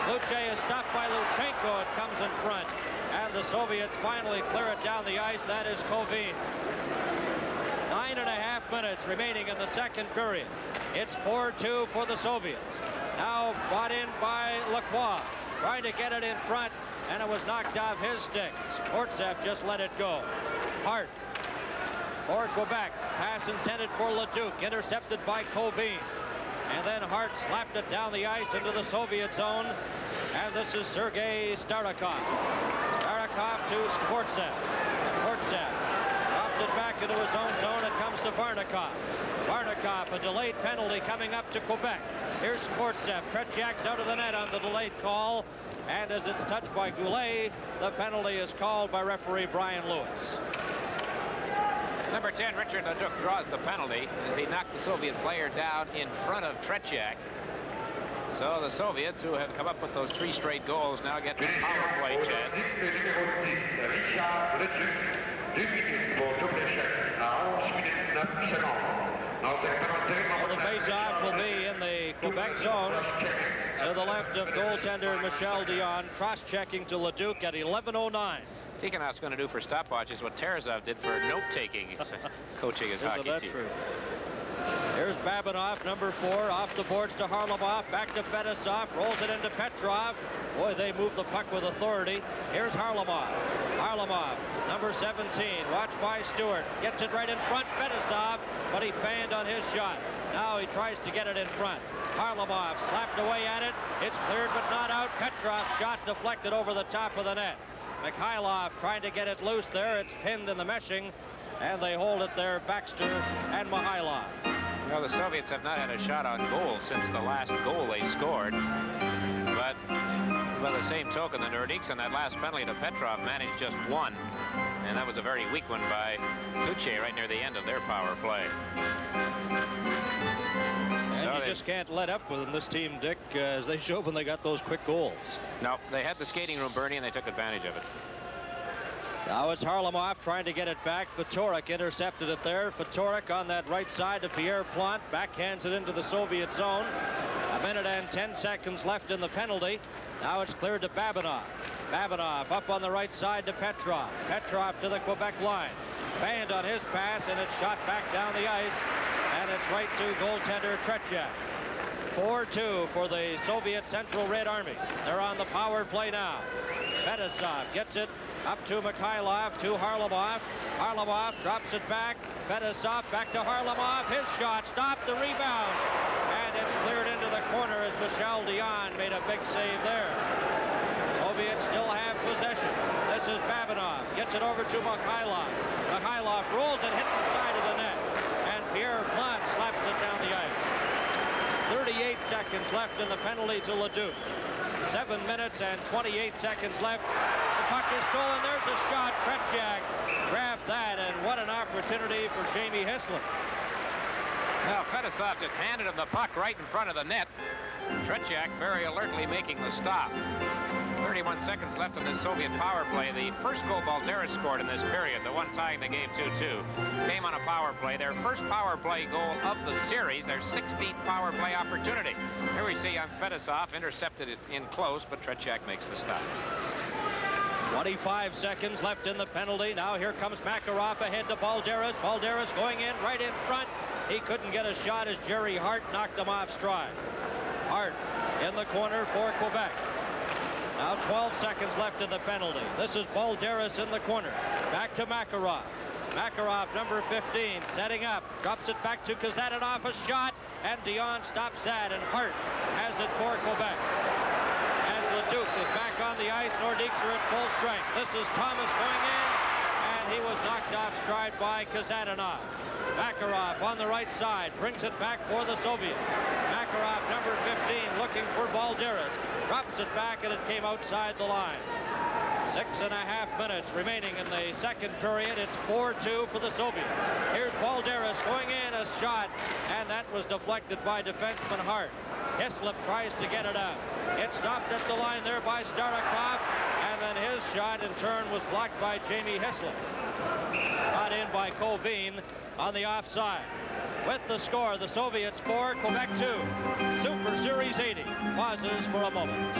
Kluche is stopped by Luchenko. It comes in front. And the Soviets finally clear it down the ice. That is Kovin. 9.5 minutes remaining in the second period. It's 4-2 for the Soviets. Now brought in by Lacroix. Trying to get it in front, and it was knocked off his stick. Sportsev just let it go. Hart for Quebec. Pass intended for Leduc. Intercepted by Kovin. And then Hart slapped it down the ice into the Soviet zone. And this is Sergei Starikov. Starikov to Skvortsev. Skvortsev dropped it back into his own zone. It comes to Varnikov. Varnikov, a delayed penalty coming up to Quebec. Here's Skvortsev. Tretiak's out of the net on the delayed call. And as it's touched by Goulet, the penalty is called by referee Brian Lewis. Number 10, Richard Leduc, draws the penalty as he knocked the Soviet player down in front of Tretiak. So the Soviets, who have come up with those 3 straight goals, now get the power play chance. So the face-off will be in the Quebec zone to the left of goaltender Michel Dion, cross-checking to Leduc at 11:09. Tikhonov's going to do for stopwatches what Terezov did for note-taking, coaching his hockey team. True. Here's Babinov, number 4, off the boards to Harlamov, back to Fetisov, rolls it into Petrov. Boy, they move the puck with authority. Here's Harlamov. Harlamov, number 17, watched by Stewart, gets it right in front, Fetisov, but he fanned on his shot. Now he tries to get it in front. Harlamov slapped away at it. It's cleared but not out. Petrov's shot deflected over the top of the net. Mikhailov trying to get it loose there. It's pinned in the meshing, and they hold it there, Baxter and Mikhailov. You know, the Soviets have not had a shot on goal since the last goal they scored. But by the same token, the Nordik's on that last penalty to Petrov managed just 1. And that was a very weak one by Kluche right near the end of their power play. And so you just can't let up with this team, Dick, as they showed when they got those quick goals. No, they had the skating room, Bernie, and they took advantage of it. Now it's Harlamoff trying to get it back. Fatorik intercepted it there. Fatorik on that right side to Pierre Plante. Backhands it into the Soviet zone. 1 minute and 10 seconds left in the penalty. Now it's cleared to Babinov. Babinov up on the right side to Petrov. Petrov to the Quebec line. Banned on his pass, and it's shot back down the ice. And it's right to goaltender Tretiak. 4-2 for the Soviet Central Red Army. They're on the power play now. Fedosov gets it up to Mikhailov, to Harlamov. Harlamov drops it back. Fedosov back to Harlamov. His shot stopped, the rebound. And it's cleared into the corner as Michel Dion made a big save there. Soviets still have possession. This is Babinov. Gets it over to Mikhailov. Mikhailov rolls it, hit the side of the net. And Pierre Plante slaps it down the ice. 38 seconds left in the penalty to Leduc. 7 minutes and 28 seconds left. The puck is stolen. There's a shot. Tretiak grabbed that, and what an opportunity for Jamie Hislop. Well, Fedosov just handed him the puck right in front of the net. Tretiak very alertly making the stop. 31 seconds left in this Soviet power play. The first goal Balderas scored in this period, the one tying the game 2-2, came on a power play. Their first power play goal of the series, their 16th power play opportunity. Here we see on Fedosov, intercepted it in close, but Tretiak makes the stop. 25 seconds left in the penalty. Now here comes Makarov ahead to Balderas. Balderas going in right in front. He couldn't get a shot as Jerry Hart knocked him off stride. Hart in the corner for Quebec. Now 12 seconds left in the penalty. This is Balderas in the corner. Back to Makarov. Makarov, number 15, setting up. Drops it back to Kazadanov. A shot, and Dion stops that, and Hart has it for Quebec. As Leduc is back on the ice, Nordiques are at full strength. This is Thomas going in, and he was knocked off stride by Kazadanov. Makarov on the right side brings it back for the Soviets. Makarov, number 15, looking for Balderas. Drops it back, and it came outside the line. 6.5 minutes remaining in the second period. It's 4-2 for the Soviets. Here's Balderas going in, a shot, and that was deflected by defenseman Hart. Hislop tries to get it out. It stopped at the line there by Starikov, and then his shot in turn was blocked by Jamie Hislop. Brought in by Covine on the offside. With the score, the Soviets 4, Quebec 2. Super Series 80 pauses for a moment.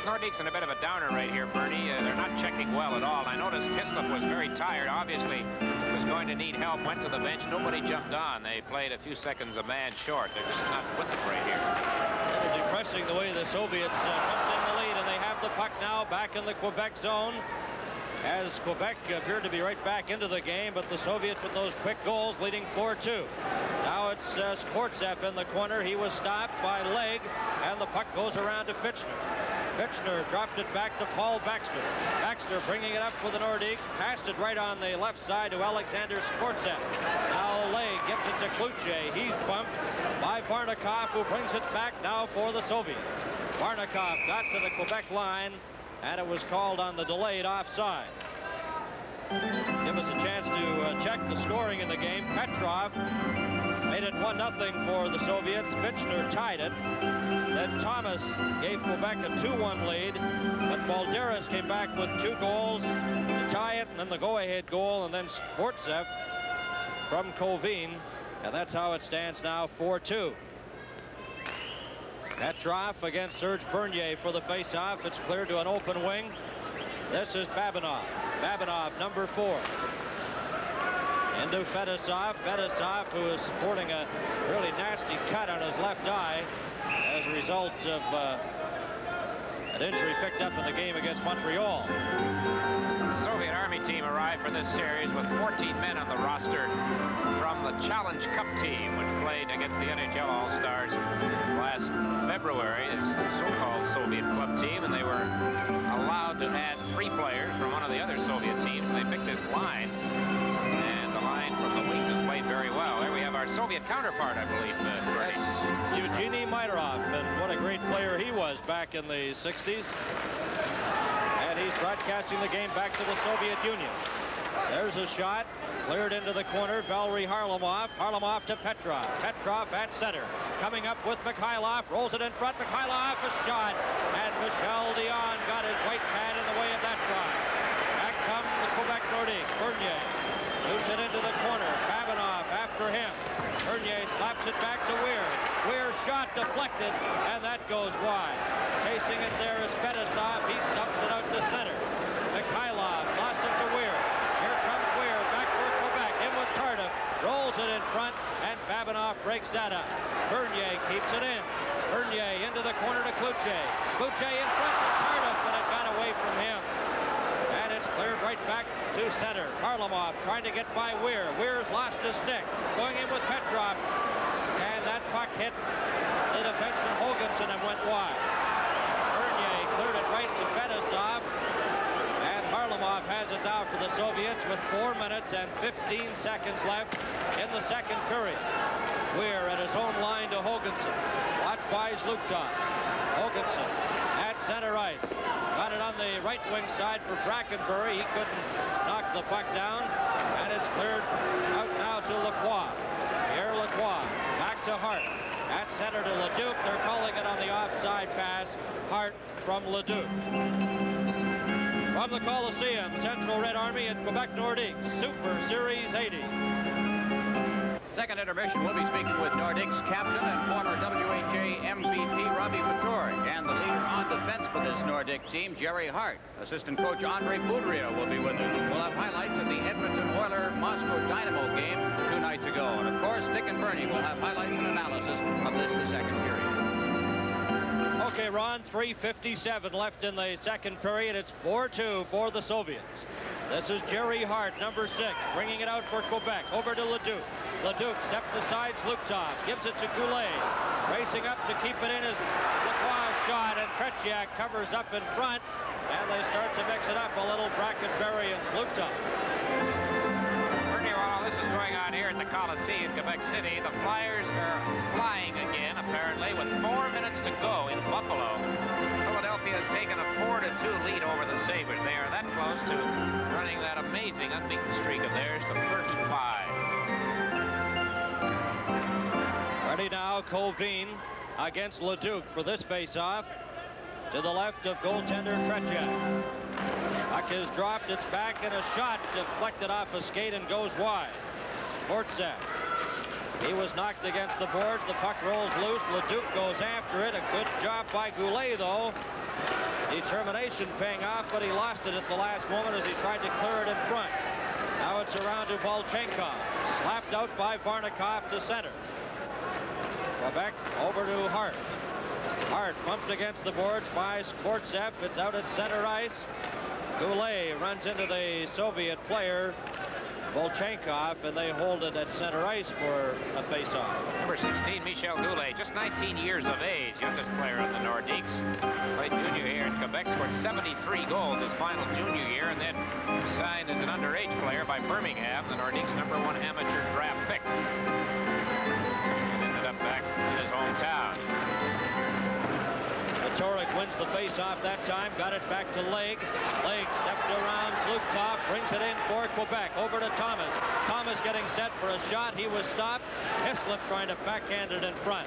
Nordik's in a bit of a downer right here, Bernie. They're not checking well at all. I noticed Hislop was very tired. Obviously was going to need help. Went to the bench. Nobody jumped on. They played a few seconds a man short. They're just not with it right here. A little depressing the way the Soviets jumped in the lead, and they have the puck now back in the Quebec zone. As Quebec appeared to be right back into the game, but the Soviets with those quick goals leading 4-2. Now it's Skvortsov in the corner. He was stopped by Leg, and the puck goes around to Fitchner. Fitchner dropped it back to Paul Baxter. Baxter bringing it up for the Nordiques. Passed it right on the left side to Alexander Skvortsov. Now Leg gives it to Kluche. He's bumped by Varnikov, who brings it back now for the Soviets. Varnikov got to the Quebec line, and it was called on the delayed offside. Give us a chance to check the scoring in the game. Petrov made it 1-0 for the Soviets. Fitchner tied it. Then Thomas gave Quebec a 2-1 lead, but Balderas came back with 2 goals to tie it, and then the go-ahead goal, and then Skvortsov from Covine, and that's how it stands now, 4-2. Petrov against Serge Bernier for the face-off. It's cleared to an open wing. This is Babinov. Babinov, number 4. Into Fedosov. Fedosov, who is sporting a really nasty cut on his left eye as a result of an injury picked up in the game against Montreal. The Soviet Army team arrived for this series with 14 men on the roster from the Challenge Cup team, which played against the NHL All-Stars last February. It's the so-called Soviet club team, and they were allowed to add 3 players from one of the other Soviet teams, and they picked this line. And the line from the wings has played very well. There we have our Soviet counterpart, I believe. That's Eugenie Maidorov, and what a great player he was back in the 60s. And he's broadcasting the game back to the Soviet Union. There's a shot. Cleared into the corner, Valerie Harlamoff. Harlamoff to Petrov. Petrov at center. Coming up with Mikhailov. Rolls it in front. Mikhailov, a shot. And Michel Dion got his white pad in the way of that try. Back come the Quebec Nordiques. Bernier shoots it into the corner. Babinoff after him. Bernier slaps it back to Weir. Weir's shot deflected, and that goes wide. Chasing it there is Fetisov. He dumped it out to center. Mikhailov lost it to Weir. Here comes Weir, back for Quebec, in with Tardif, rolls it in front, and Babinoff breaks that up. Bernier keeps it in. Bernier into the corner to Cloutier. Cloutier in front to Tardif, but it got away from him. And it's cleared right back to center. Harlamoff trying to get by Weir. Weir's lost his stick. Going in with Petrov, and that puck hit the defenseman Hoganson and went wide. Bernier cleared it right to Fetisov. Harlamoff has it now for the Soviets with 4 minutes and 15 seconds left in the second period. Weir at his own line to Hoganson. Watched by Zluktov. Hoganson at center ice. Got it on the right wing side for Brackenbury. He couldn't knock the puck down. And it's cleared out now to Lacroix. Pierre Lacroix back to Hart. At center to Leduc. They're calling it on the offside pass. Hart from Leduc. From the Coliseum, Central Red Army and Quebec Nordiques, Super Series 80. Second intermission, we'll be speaking with Nordic's captain and former WHA MVP Robbie Fatorik, and the leader on defense for this Nordic team, Jerry Hart. Assistant coach Andre Boudria will be with us. We'll have highlights of the Edmonton Oilers Moscow Dynamo game 2 nights ago. And of course, Dick and Bernie will have highlights and analysis of this, the second period. Okay, Ron, 3:57 left in the second period. It's 4-2 for the Soviets. This is Jerry Hart, number 6, bringing it out for Quebec. Over to Leduc. Leduc stepped aside Zluktov, gives it to Goulet. Racing up to keep it in is Lacroix's shot, and Tretiak covers up in front, and they start to mix it up a little. Brackenbury and Zluktov. This is going on here at the Colisée in Quebec City. The Flyers are flying again, apparently, with 4 minutes to go in Buffalo. Philadelphia has taken a 4-2 lead over the Sabres. They are that close to running that amazing unbeaten streak of theirs to 35. Ready now, Colvin against Leduc for this face-off. To the left of goaltender Tretiak. Puck is dropped, it's back, and a shot deflected off a skate and goes wide. Sportsev. He was knocked against the boards. The puck rolls loose. Leduc goes after it. A good job by Goulet, though. Determination paying off, but he lost it at the last moment as he tried to clear it in front. Now it's around to Volchenkov. Slapped out by Varnikov to center. Quebec over to Hart. Hart bumped against the boards by Sportsev. It's out at center ice. Goulet runs into the Soviet player, Volchenkov, and they hold it at center ice for a face-off. Number 16, Michel Goulet, just 19 years of age, youngest player on the Nordiques. Played junior here in Quebec, scored 73 goals his final junior year, and then signed as an underage player by Birmingham, the Nordiques' #1 amateur draft pick. And ended up back in his hometown. Fatorik wins the face-off that time, got it back to Legge. Legge stepped around Zluktov, brings it in for Quebec. Over to Thomas. Thomas getting set for a shot. He was stopped. Hislop trying to backhand it in front.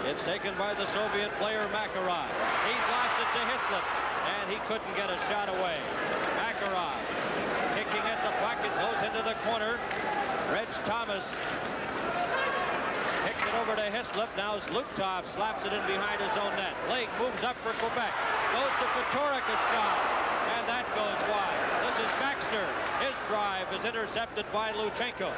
It's taken by the Soviet player Makarov. He's lost it to Hislop, and he couldn't get a shot away. Makarov kicking at the puck. It goes into the corner. Reg Thomas kicked it over to Hislop. Now Zluktov slaps it in behind his own net. Legge moves up for Quebec. Goes to Fatorik, a shot. And that goes wide. This is Baxter. His drive is intercepted by Luchenko.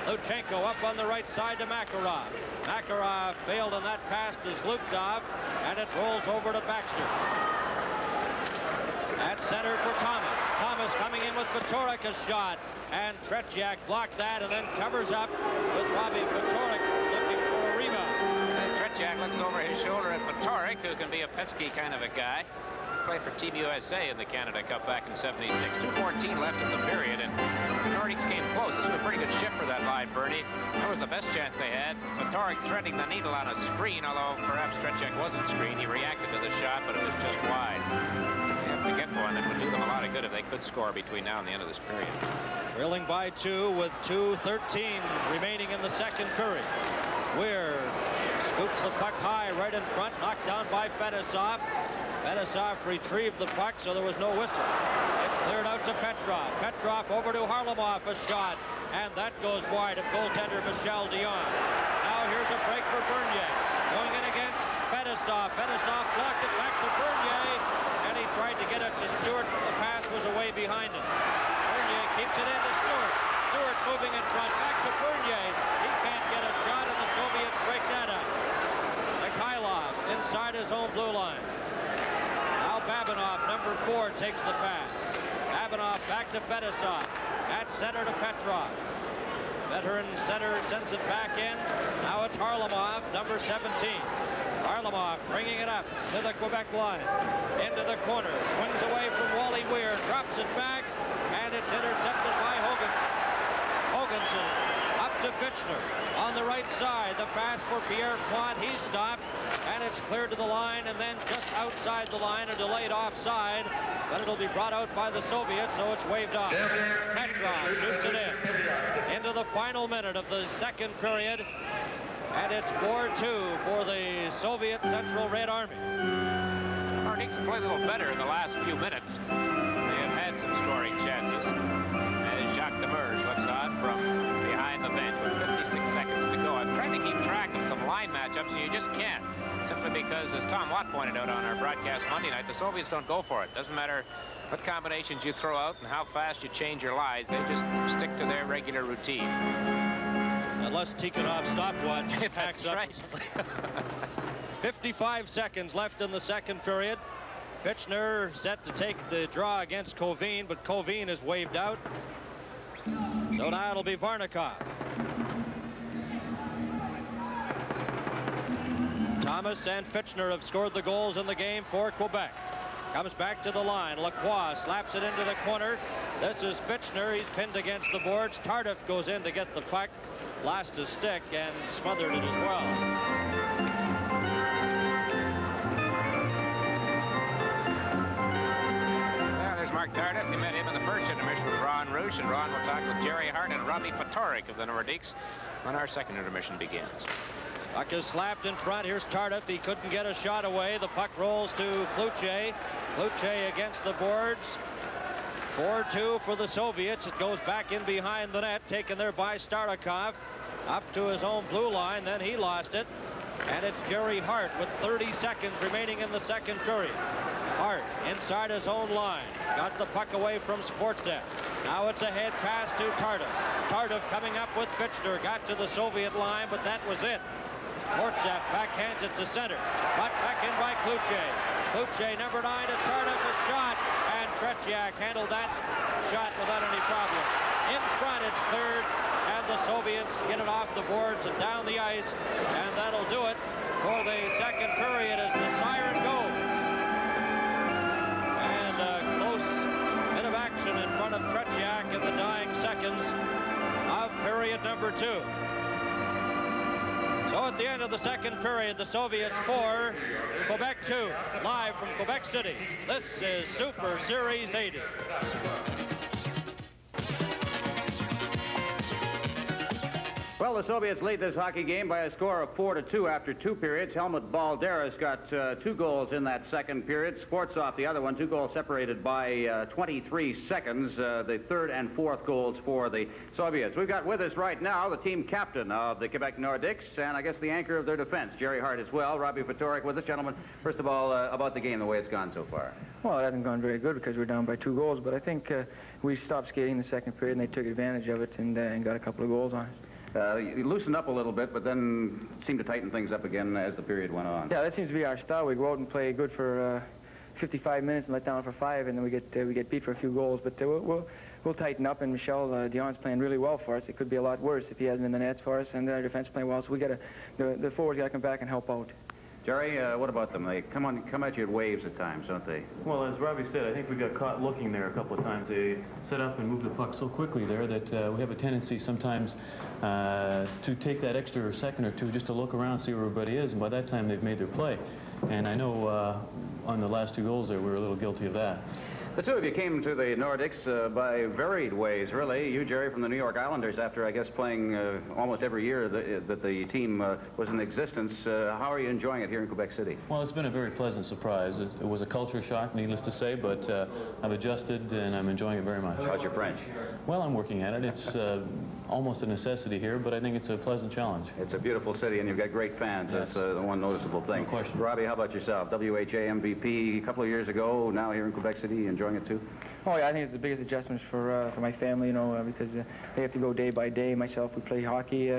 Luchenko up on the right side to Makarov. Makarov failed on that pass to Zluktov, and it rolls over to Baxter. At center for Thomas. Thomas coming in with Fatorik, a shot. And Tretiak blocked that and then covers up with Robbie Fatorik looking for a rebound. And Tretiak looks over his shoulder at Fatorik, who can be a pesky kind of a guy. Played for Team USA in the Canada Cup back in '76. 2:14 left in the period, and the Nordicks came close. This was a pretty good shift for that line, Bernie. That was the best chance they had. Fatorik threading the needle on a screen, although perhaps Tretiak wasn't screened. He reacted to the shot, but it was just wide. They have to get one. It would do them a lot of good if they could score between now and the end of this period. Trailing by 2 with 2:13 remaining in the second period. Weir scoops the puck high right in front, knocked down by Fedosov. Fedosov retrieved the puck, so there was no whistle. It's cleared out to Petrov. Petrov over to Harlamov, a shot, and that goes wide of goaltender Michel Dion. Now here's a break for Bernier. Going in against Fedosov. Fedosov blocked it back to Bernier, and he tried to get it to Stewart. The pass was away behind him. Bernier keeps it in to Stewart. Stewart moving in front, back to Bernier. He can't get a shot, and the Soviets break that up. Mikhailov inside his own blue line. Babinov, number 4, takes the pass. Babinov back to Fedosov. At center to Petrov. Veteran center sends it back in. Now it's Harlamov, number 17. Harlamov bringing it up to the Quebec line. Into the corner. Swings away from Wally Weir. Drops it back. And it's intercepted by Hoganson. Hoganson up to Fitchner. On the right side, the pass for Pierre Pointe. He stopped. And it's cleared to the line, and then just outside the line, a delayed offside, but it'll be brought out by the Soviets, so it's waved off. Petrov shoots it in. Into the final minute of the second period, and it's 4-2 for the Soviet Central Red Army. Nordicks have played a little better in the last few minutes. They have had some scoring chances, as Jacques Demers looks on from behind the bench with 56 seconds to go. I'm trying to keep track of some line matchups, and you just can't. Simply because, as Tom Watt pointed out on our broadcast Monday night, the Soviets don't go for it. Doesn't matter what combinations you throw out and how fast you change your lines. They just stick to their regular routine. Unless Tikhonov's stopwatch packs up. Right. 55 seconds left in the second period. Fitchner set to take the draw against Kovin, but Kovin is waved out. So now it'll be Varnikov. Thomas and Fitchner have scored the goals in the game for Quebec. Comes back to the line. Lacroix slaps it into the corner. This is Fitchner. He's pinned against the boards. Tardif goes in to get the puck. Lost his stick and smothered it as well. Well, there's Mark Tardif. You met him in the first intermission with Ron Roosh, and Ron will talk with Jerry Hart and Robbie Fatorik of the Nordicks when our second intermission begins. Puck is slapped in front. Here's Tardif. He couldn't get a shot away. The puck rolls to Cloutier. Cloutier against the boards. 4-2 for the Soviets. It goes back in behind the net, taken there by Starikov. Up to his own blue line. Then he lost it. And it's Jerry Hart with 30 seconds remaining in the second period. Hart inside his own line. Got the puck away from Sportset. Now it's a head pass to Tardif. Tardif coming up with Fitchner. Got to the Soviet line, but that was it. Sportset backhands it to center. But back in by Cloutier. Cloutier, number 9 to Tardif, a shot. And Tretiak handled that shot without any problem. In front, it's cleared. And the Soviets get it off the boards and down the ice. And that'll do it for the second period as the siren goes. And a close bit of action in front of Tretiak in the dying seconds of period number 2. So at the end of the second period, the Soviets 4, Quebec 2. Live from Quebec City, this is Super Series 80. Well, the Soviets lead this hockey game by a score of 4-2 after 2 periods. Helmut Balderas got 2 goals in that second period. Sportsov, the other one, 2 goals separated by 23 seconds. The third and fourth goals for the Soviets. We've got with us right now the team captain of the Quebec Nordics, and I guess the anchor of their defense, Jerry Hart as well. Robbie Fatorik with us. Gentlemen, first of all, about the game, the way it's gone so far. Well, it hasn't gone very good because we're down by 2 goals, but I think we stopped skating the second period, and they took advantage of it and got a couple of goals on it. You loosened up a little bit, but then seemed to tighten things up again as the period went on. Yeah, that seems to be our style. We go out and play good for 55 minutes and let down for 5, and then we get beat for a few goals. But we'll tighten up, and Michel Dion's playing really well for us. It could be a lot worse if he hasn't in the nets for us, and our defense playing well. So we got the forwards got to come back and help out. Jerry, what about them? They come at you at waves at times, don't they? Well, as Robbie said, I think we got caught looking there a couple of times. They set up and move the puck so quickly there that we have a tendency sometimes to take that extra second or two just to look around, see where everybody is, and by that time they've made their play. And I know on the last 2 goals there, we were a little guilty of that. The two of you came to the Nordicks by varied ways, really. You, Jerry, from the New York Islanders, after, I guess, playing almost every year that the team was in existence. How are you enjoying it here in Quebec City? Well, it's been a very pleasant surprise. It was a culture shock, needless to say, but I've adjusted and I'm enjoying it very much. How's your French? Well, I'm working at it. It's almost a necessity here, but I think it's a pleasant challenge. It's a beautiful city, and you've got great fans. Yes. That's the one noticeable thing. No question. Robbie, how about yourself? WHA MVP a couple of years ago, now here in Quebec City, enjoying it too? Oh yeah, I think it's the biggest adjustment for my family, you know, because they have to go day by day. Myself, we play hockey,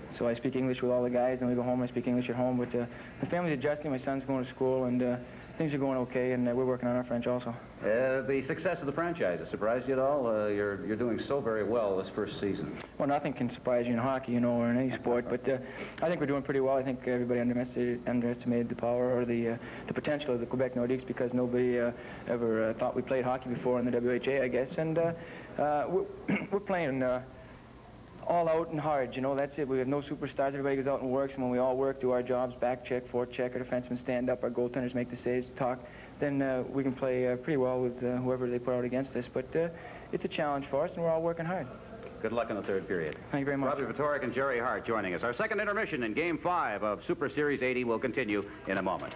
so I speak English with all the guys, and we go home, I speak English at home. But the family's adjusting. My son's going to school, and things are going okay, and we're working on our French also. The success of the franchise, has surprised you at all? You're doing so very well this first season. Well, nothing can surprise you in hockey, you know, or in any sport, but I think we're doing pretty well. I think everybody underestimated the power or the potential of the Quebec Nordiques because nobody ever thought we played hockey before in the WHA, I guess, and we're playing all out and hard, you know, that's it. We have no superstars. Everybody goes out and works, and when we all work, do our jobs, back check, forward check, our defensemen stand up, our goaltenders make the saves, talk, then we can play pretty well with whoever they put out against us. But it's a challenge for us, and we're all working hard. Good luck in the third period. Thank you very much. Robbie Vitoric and Jerry Hart joining us. Our second intermission in Game 5 of Super Series 80 will continue in a moment.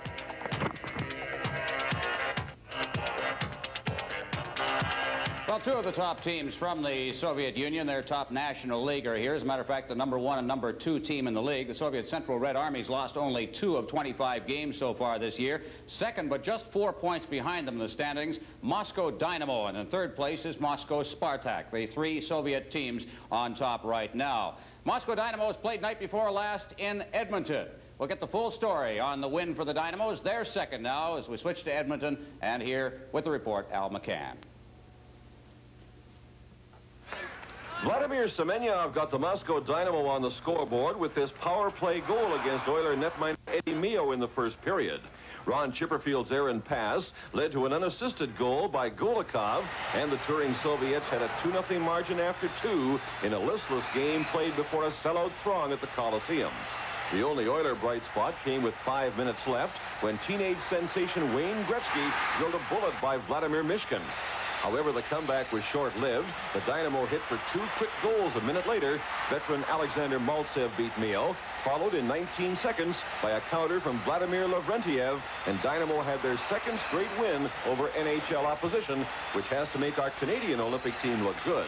Well, two of the top teams from the Soviet Union, their top national league, are here. As a matter of fact, the #1 and #2 team in the league, the Soviet Central Red Army's lost only 2 of 25 games so far this year. Second, but just 4 points behind them in the standings, Moscow Dynamo, and in third place is Moscow Spartak, the 3 Soviet teams on top right now. Moscow Dynamos played night before last in Edmonton. We'll get the full story on the win for the Dynamos. They're second now as we switch to Edmonton, and here with the report, Al McCann. Vladimir Semenyov got the Moscow Dynamo on the scoreboard with this power play goal against Oiler netminder Eddie Mio in the first period. Ron Chipperfield's errant pass led to an unassisted goal by Golikov, and the touring Soviets had a 2-0 margin after 2 in a listless game played before a sellout throng at the Coliseum. The only Oiler bright spot came with 5 minutes left when teenage sensation Wayne Gretzky drilled a bullet by Vladimir Mishkin. However, the comeback was short-lived. The Dynamo hit for 2 quick goals a minute later. Veteran Alexander Maltsev beat Mio, followed in 19 seconds by a counter from Vladimir Lavrentiev, and Dynamo had their second straight win over NHL opposition, which has to make our Canadian Olympic team look good.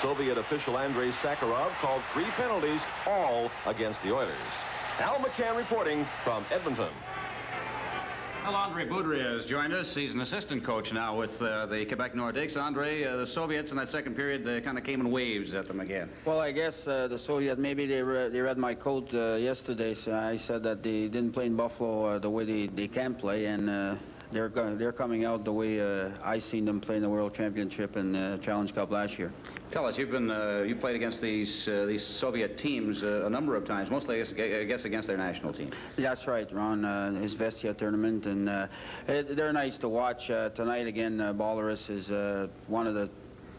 Soviet official Andrei Sakharov called 3 penalties, all against the Oilers. Al McCann reporting from Edmonton. Well, Andre Boudria has joined us. He's an assistant coach now with the Quebec Nordiques. Andre, the Soviets in that second period, they kind of came in waves at them again. Well, I guess the Soviet, maybe they read my quote yesterday. So I said that they didn't play in Buffalo the way they can play, and they're coming out the way I seen them play in the World Championship and Challenge Cup last year. Tell us, you played against these Soviet teams a number of times, mostly I guess against their national team. That's right, Ron. Izvestia tournament, and they're nice to watch. Tonight again, Balleris is one of the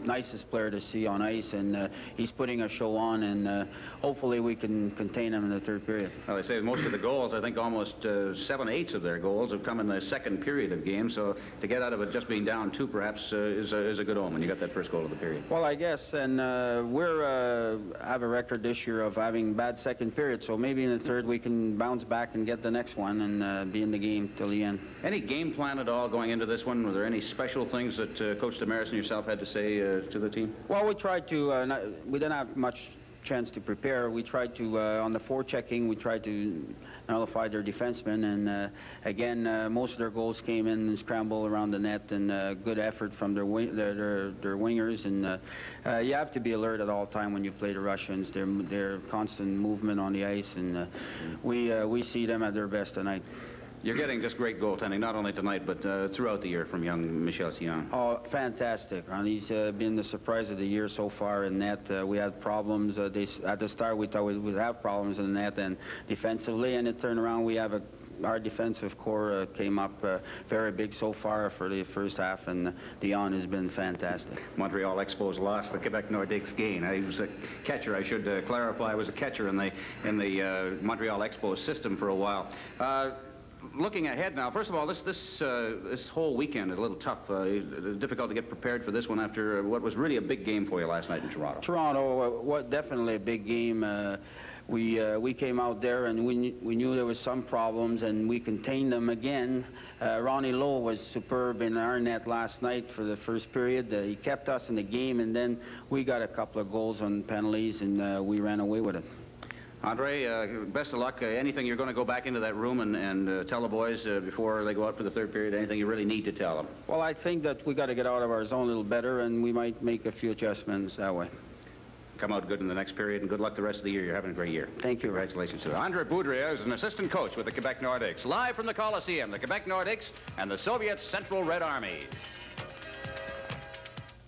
nicest player to see on ice, and he's putting a show on, and hopefully we can contain him in the third period. Well, they say most of the goals, I think almost 7/8 of their goals have come in the second period of games, so to get out of it just being down 2 perhaps is a good omen. You got that first goal of the period. Well, I guess, and we're have a record this year of having bad second period, so maybe in the third we can bounce back and get the next one and be in the game till the end. Any game plan at all going into this one? Were there any special things that Coach Damaris and yourself had to say to the team? Well, we tried to, we didn't have much chance to prepare. We tried to, on the forechecking, we tried to nullify their defensemen, and again, most of their goals came in and scramble around the net, and good effort from their wingers, and you have to be alert at all time when you play the Russians. Their constant movement on the ice, and we see them at their best tonight. You're getting just great goaltending, not only tonight, but throughout the year from young Michel Sion. Oh, fantastic. And he's been the surprise of the year so far in net. We had problems. At the start, we thought we would have problems in the net and defensively, and it turned around. We have a our defensive core came up very big so far for the first half, and Dion has been fantastic. Montreal Expos lost the Quebec Nordiques game. He was a catcher. I should clarify. I was a catcher in the Montreal Expos system for a while. Looking ahead now, first of all, this whole weekend is a little tough. Difficult to get prepared for this one after what was really a big game for you last night in Toronto. Toronto, definitely a big game. We came out there and we knew there was some problems, and we contained them again. Ronnie Lowe was superb in our net last night for the first period. He kept us in the game, and then we got a couple of goals on penalties, and we ran away with it. Andre, best of luck. Anything you're going to go back into that room and tell the boys before they go out for the third period, anything you really need to tell them? Well, I think that we got to get out of our zone a little better, and we might make a few adjustments that way. Come out good in the next period, and good luck the rest of the year. You're having a great year. Thank you. Congratulations to Andre Boudria is an assistant coach with the Quebec Nordiques. Live from the Coliseum, the Quebec Nordiques and the Soviet Central Red Army.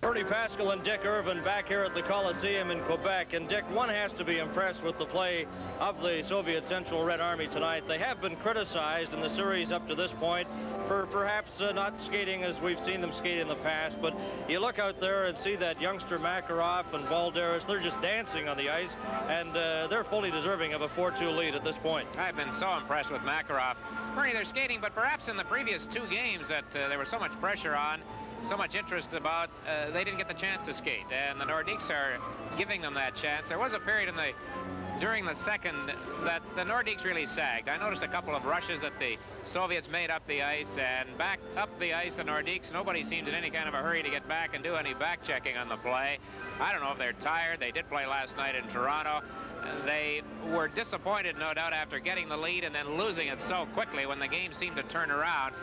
Bertie Pascal and Dick Irvin back here at the Coliseum in Quebec. And Dick, one has to be impressed with the play of the Soviet Central Red Army tonight. They have been criticized in the series up to this point for perhaps not skating as we've seen them skate in the past. But you look out there and see that youngster Makarov and Balderas, they're just dancing on the ice, and they're fully deserving of a 4-2 lead at this point. I've been so impressed with Makarov. Bernie, they're skating, but perhaps in the previous 2 games that there was so much pressure on, so much interest about, they didn't get the chance to skate, and the Nordiques are giving them that chance. There was a period during the second that the Nordiques really sagged. I noticed a couple of rushes that the Soviets made up the ice, and back up the ice, the Nordiques, nobody seemed in any kind of a hurry to get back and do any back checking on the play. I don't know if they're tired. They did play last night in Toronto. They were disappointed, no doubt, after getting the lead and then losing it so quickly when the game seemed to turn around.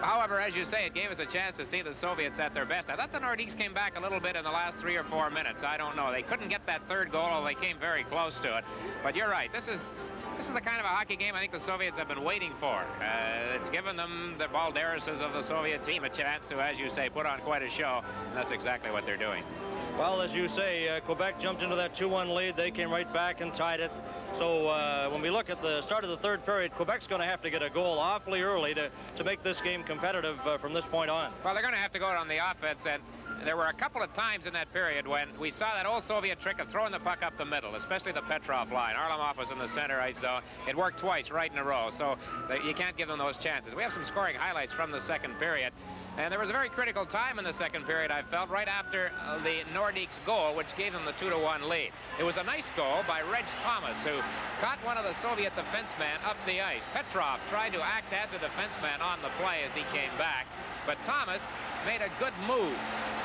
However, as you say, it gave us a chance to see the Soviets at their best. I thought the Nordiques came back a little bit in the last 3 or 4 minutes. I don't know. They couldn't get that third goal, although they came very close to it. But you're right. This is the kind of a hockey game I think the Soviets have been waiting for. It's given them, the Balderases of the Soviet team, a chance to, as you say, put on quite a show. And that's exactly what they're doing. Well, as you say, Quebec jumped into that 2-1 lead. They came right back and tied it. So when we look at the start of the third period, Quebec's going to have to get a goal awfully early to make this game competitive from this point on. Well, they're going to have to go on the offense, and there were a couple of times in that period when we saw that old Soviet trick of throwing the puck up the middle, especially the Petrov line. Arlamov was in the center ice zone. It worked twice right in a row, so you can't give them those chances. We have some scoring highlights from the second period. And there was a very critical time in the second period, I felt, right after the Nordiques goal, which gave them the 2-1 lead. It was a nice goal by Reg Thomas, who caught one of the Soviet defensemen up the ice. Petrov tried to act as a defenseman on the play as he came back, but Thomas made a good move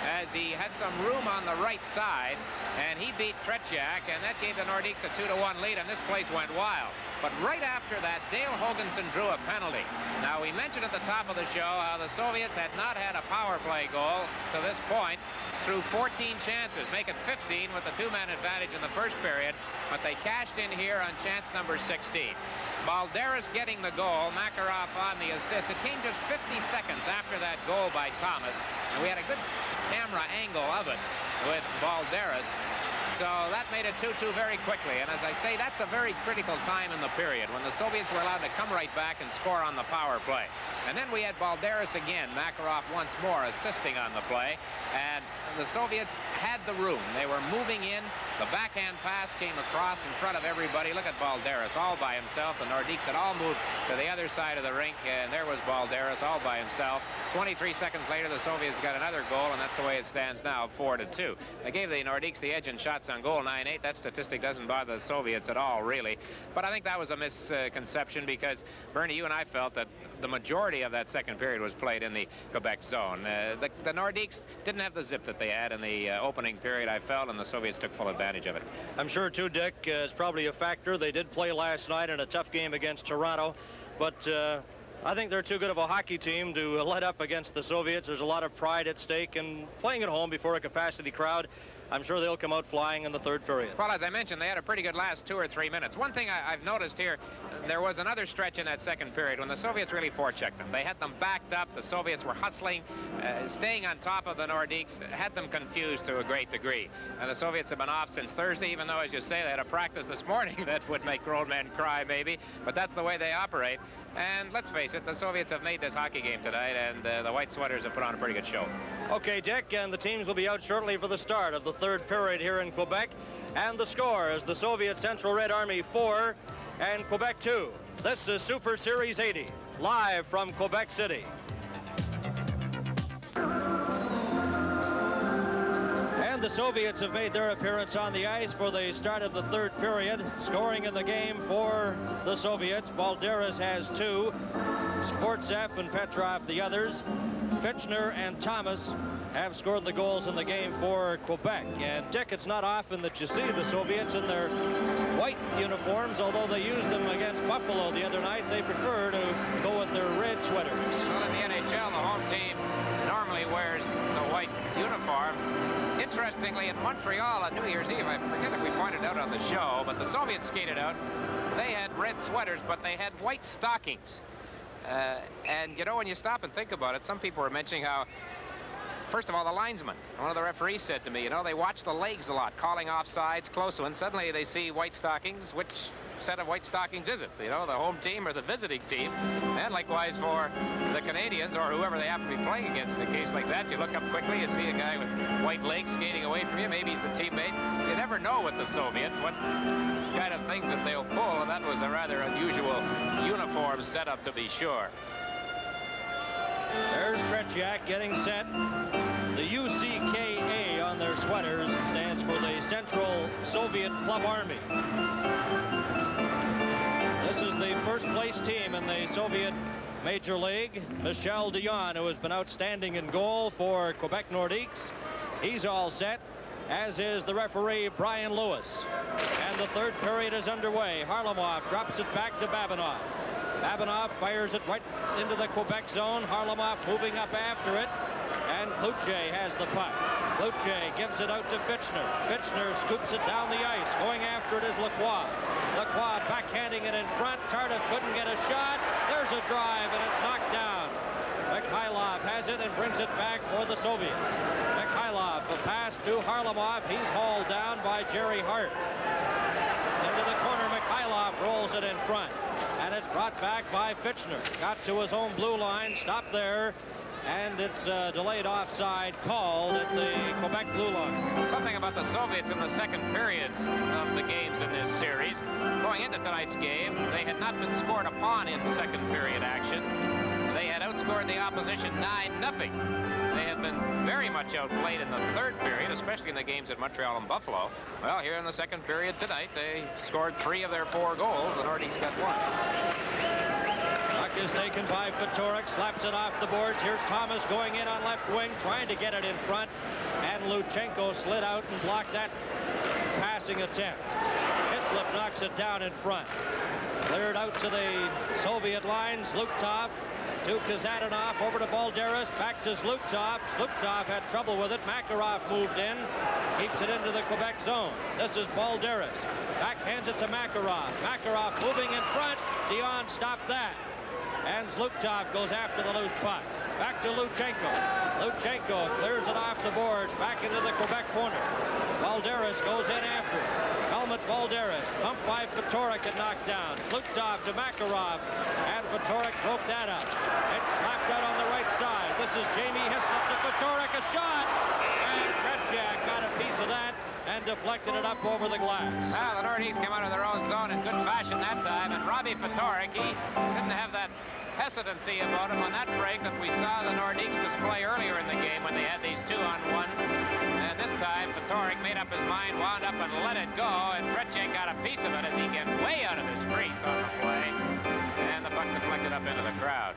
as he had some room on the right side, and he beat Tretiak, and that gave the Nordiques a 2-1 lead, and this place went wild. But right after that, Dale Hoganson drew a penalty. Now, we mentioned at the top of the show how the Soviets had not had a power play goal to this point through 14 chances, make it 15 with the 2-man advantage in the first period, but they cashed in here on chance number 16. Balderas getting the goal, Makarov on the assist. It came just 50 seconds after that goal by Thomas, and we had a good camera angle of it with Balderas. So that made it 2-2 very quickly. And as I say, that's a very critical time in the period when the Soviets were allowed to come right back and score on the power play. And then we had Balderas again, Makarov once more assisting on the play. And the Soviets had the room. They were moving in. The backhand pass came across in front of everybody. Look at Balderas all by himself. The Nordiques had all moved to the other side of the rink, and there was Balderas all by himself. 23 seconds later, the Soviets got another goal, and that's the way it stands now, 4-2. They gave the Nordiques the edge in shots on goal, 9-8. That statistic doesn't bother the Soviets at all, really. But I think that was a misconception because, Bernie, you and I felt that the majority of that second period was played in the Quebec zone. The Nordiques didn't have the zip that they had in the opening period, I felt, and the Soviets took full advantage of it. I'm sure, too, Dick, is probably a factor. They did play last night in a tough game against Toronto, but I think they're too good of a hockey team to let up against the Soviets. There's a lot of pride at stake, and playing at home before a capacity crowd, I'm sure they'll come out flying in the third period. Well, as I mentioned, they had a pretty good last 2 or 3 minutes. One thing I've noticed here, there was another stretch in that second period when the Soviets really forechecked them. They had them backed up. The Soviets were hustling, staying on top of the Nordikс, had them confused to a great degree. And the Soviets have been off since Thursday, even though, as you say, they had a practice this morning that would make grown men cry, maybe. But that's the way they operate. And let's face it, the Soviets have made this hockey game tonight, and the White Sweaters have put on a pretty good show. Okay, Dick, and the teams will be out shortly for the start of the third period here in Quebec. And the score is the Soviet Central Red Army 4 and Quebec 2. This is Super Series 80, live from Quebec City. And the Soviets have made their appearance on the ice for the start of the third period. Scoring in the game for the Soviets, Balderas has 2, Sportsev and Petrov the others. Fitchner and Thomas have scored the goals in the game for Quebec. And Dick, it's not often that you see the Soviets in their white uniforms, although they used them against Buffalo the other night. They prefer to go with their red sweaters. Well, in the NHL, the home team normally wears the white uniform. Interestingly, in Montreal on New Year's Eve, I forget if we pointed out on the show, but the Soviets skated out. They had red sweaters, but they had white stockings. And, you know, when you stop and think about it, some people were mentioning how, first of all, the linesman, one of the referees said to me, you know, they watch the legs a lot, calling offsides, close ones. Suddenly they see white stockings. Which set of white stockings is it? You know, the home team or the visiting team? And likewise for the Canadians or whoever they happen to be playing against in a case like that. You look up quickly, you see a guy with white legs skating away from you. Maybe he's a teammate. You never know with the Soviets what kind of things that they'll pull. And that was a rather unusual uniform setup, to be sure. There's Tretiak getting set. The UCKA on their sweaters stands for the Central Soviet Club Army. This is the first place team in the Soviet Major League. Michel Dion, who has been outstanding in goal for Quebec Nordikс. He's all set, as is the referee Brian Lewis. And the third period is underway. Harlamov drops it back to Babinov. Babinov fires it right into the Quebec zone. Harlamov moving up after it. And Cloutier has the puck. Cloutier gives it out to Fitchner. Fitchner scoops it down the ice. Going after it is Lacroix. Lacroix backhanding it in front. Tardif couldn't get a shot. There's a drive, and it's knocked down. Mikhailov has it and brings it back for the Soviets. Mikhailov, a pass to Harlamov. He's hauled down by Jerry Hart. Into the corner, Mikhailov rolls it in front. And it's brought back by Fitchner. Got to his own blue line, stopped there. And it's delayed offside called at the Quebec blue line. Something about the Soviets in the second periods of the games in this series. Going into tonight's game, they had not been scored upon in second period action. They had outscored the opposition 9-0. They have been very much outplayed in the third period, especially in the games at Montreal and Buffalo. Well, here in the second period tonight, they scored 3 of their 4 goals. The Nordikс got 1. Puck is taken by Fatorik, slaps it off the boards. Here's Thomas going in on left wing, trying to get it in front. And Luchenko slid out and blocked that passing attempt. Hislop knocks it down in front. Cleared out to the Soviet lines. Zluktov to Kazadanov, over to Balderas, back to Zluktov. Zluktov had trouble with it. Makarov moved in, keeps it into the Quebec zone. This is Balderas. Backhands it to Makarov. Makarov moving in front. Dion stopped that. And Zluktov goes after the loose puck. Back to Luchenko. Luchenko clears it off the boards, back into the Quebec corner. Balderas goes in after it. Helmut Balderas, pumped by Fatorik and knocked down. Zluktov to Makarov, and Fatorik broke that up. It's slapped out on the right side. This is Jamie Hislop to Fatorik, a shot! And Tretiak got a piece of that and deflected it up over the glass. Well, the Nordikс came out of their own zone in good fashion that time, and Robbie Fatorik, he didn't have that hesitancy about him on that break that we saw the Nordiks display earlier in the game when they had these 2-on-1s. And this time, Fatorik made up his mind, wound up and let it go, and Tretiak got a piece of it as he get way out of his crease on the play. And the puck deflected up into the crowd.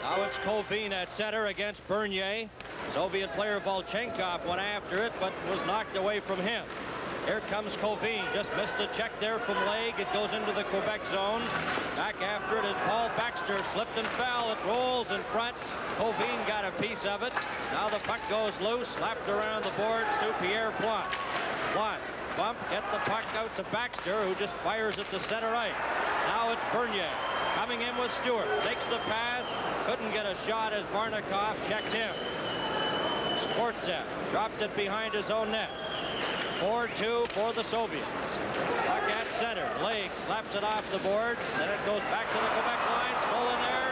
Now it's Kovin at center against Bernier. Soviet player Volchenkov went after it, but was knocked away from him. Here comes Kovin. Just missed a check there from leg. It goes into the Quebec zone. Back after it is Paul Baxter. Baxter slipped and fell. It rolls in front. Covine got a piece of it. Now the puck goes loose, slapped around the boards to Pierre Plante. Plante, bump, get the puck out to Baxter, who just fires it to center ice. Now it's Bernier coming in with Stewart. Takes the pass, couldn't get a shot as Varnikoff checked him. Sportsev dropped it behind his own net. 4-2 for the Soviets. Puck at center. Leg slaps it off the boards. Then it goes back to the Quebec line. Stolen there.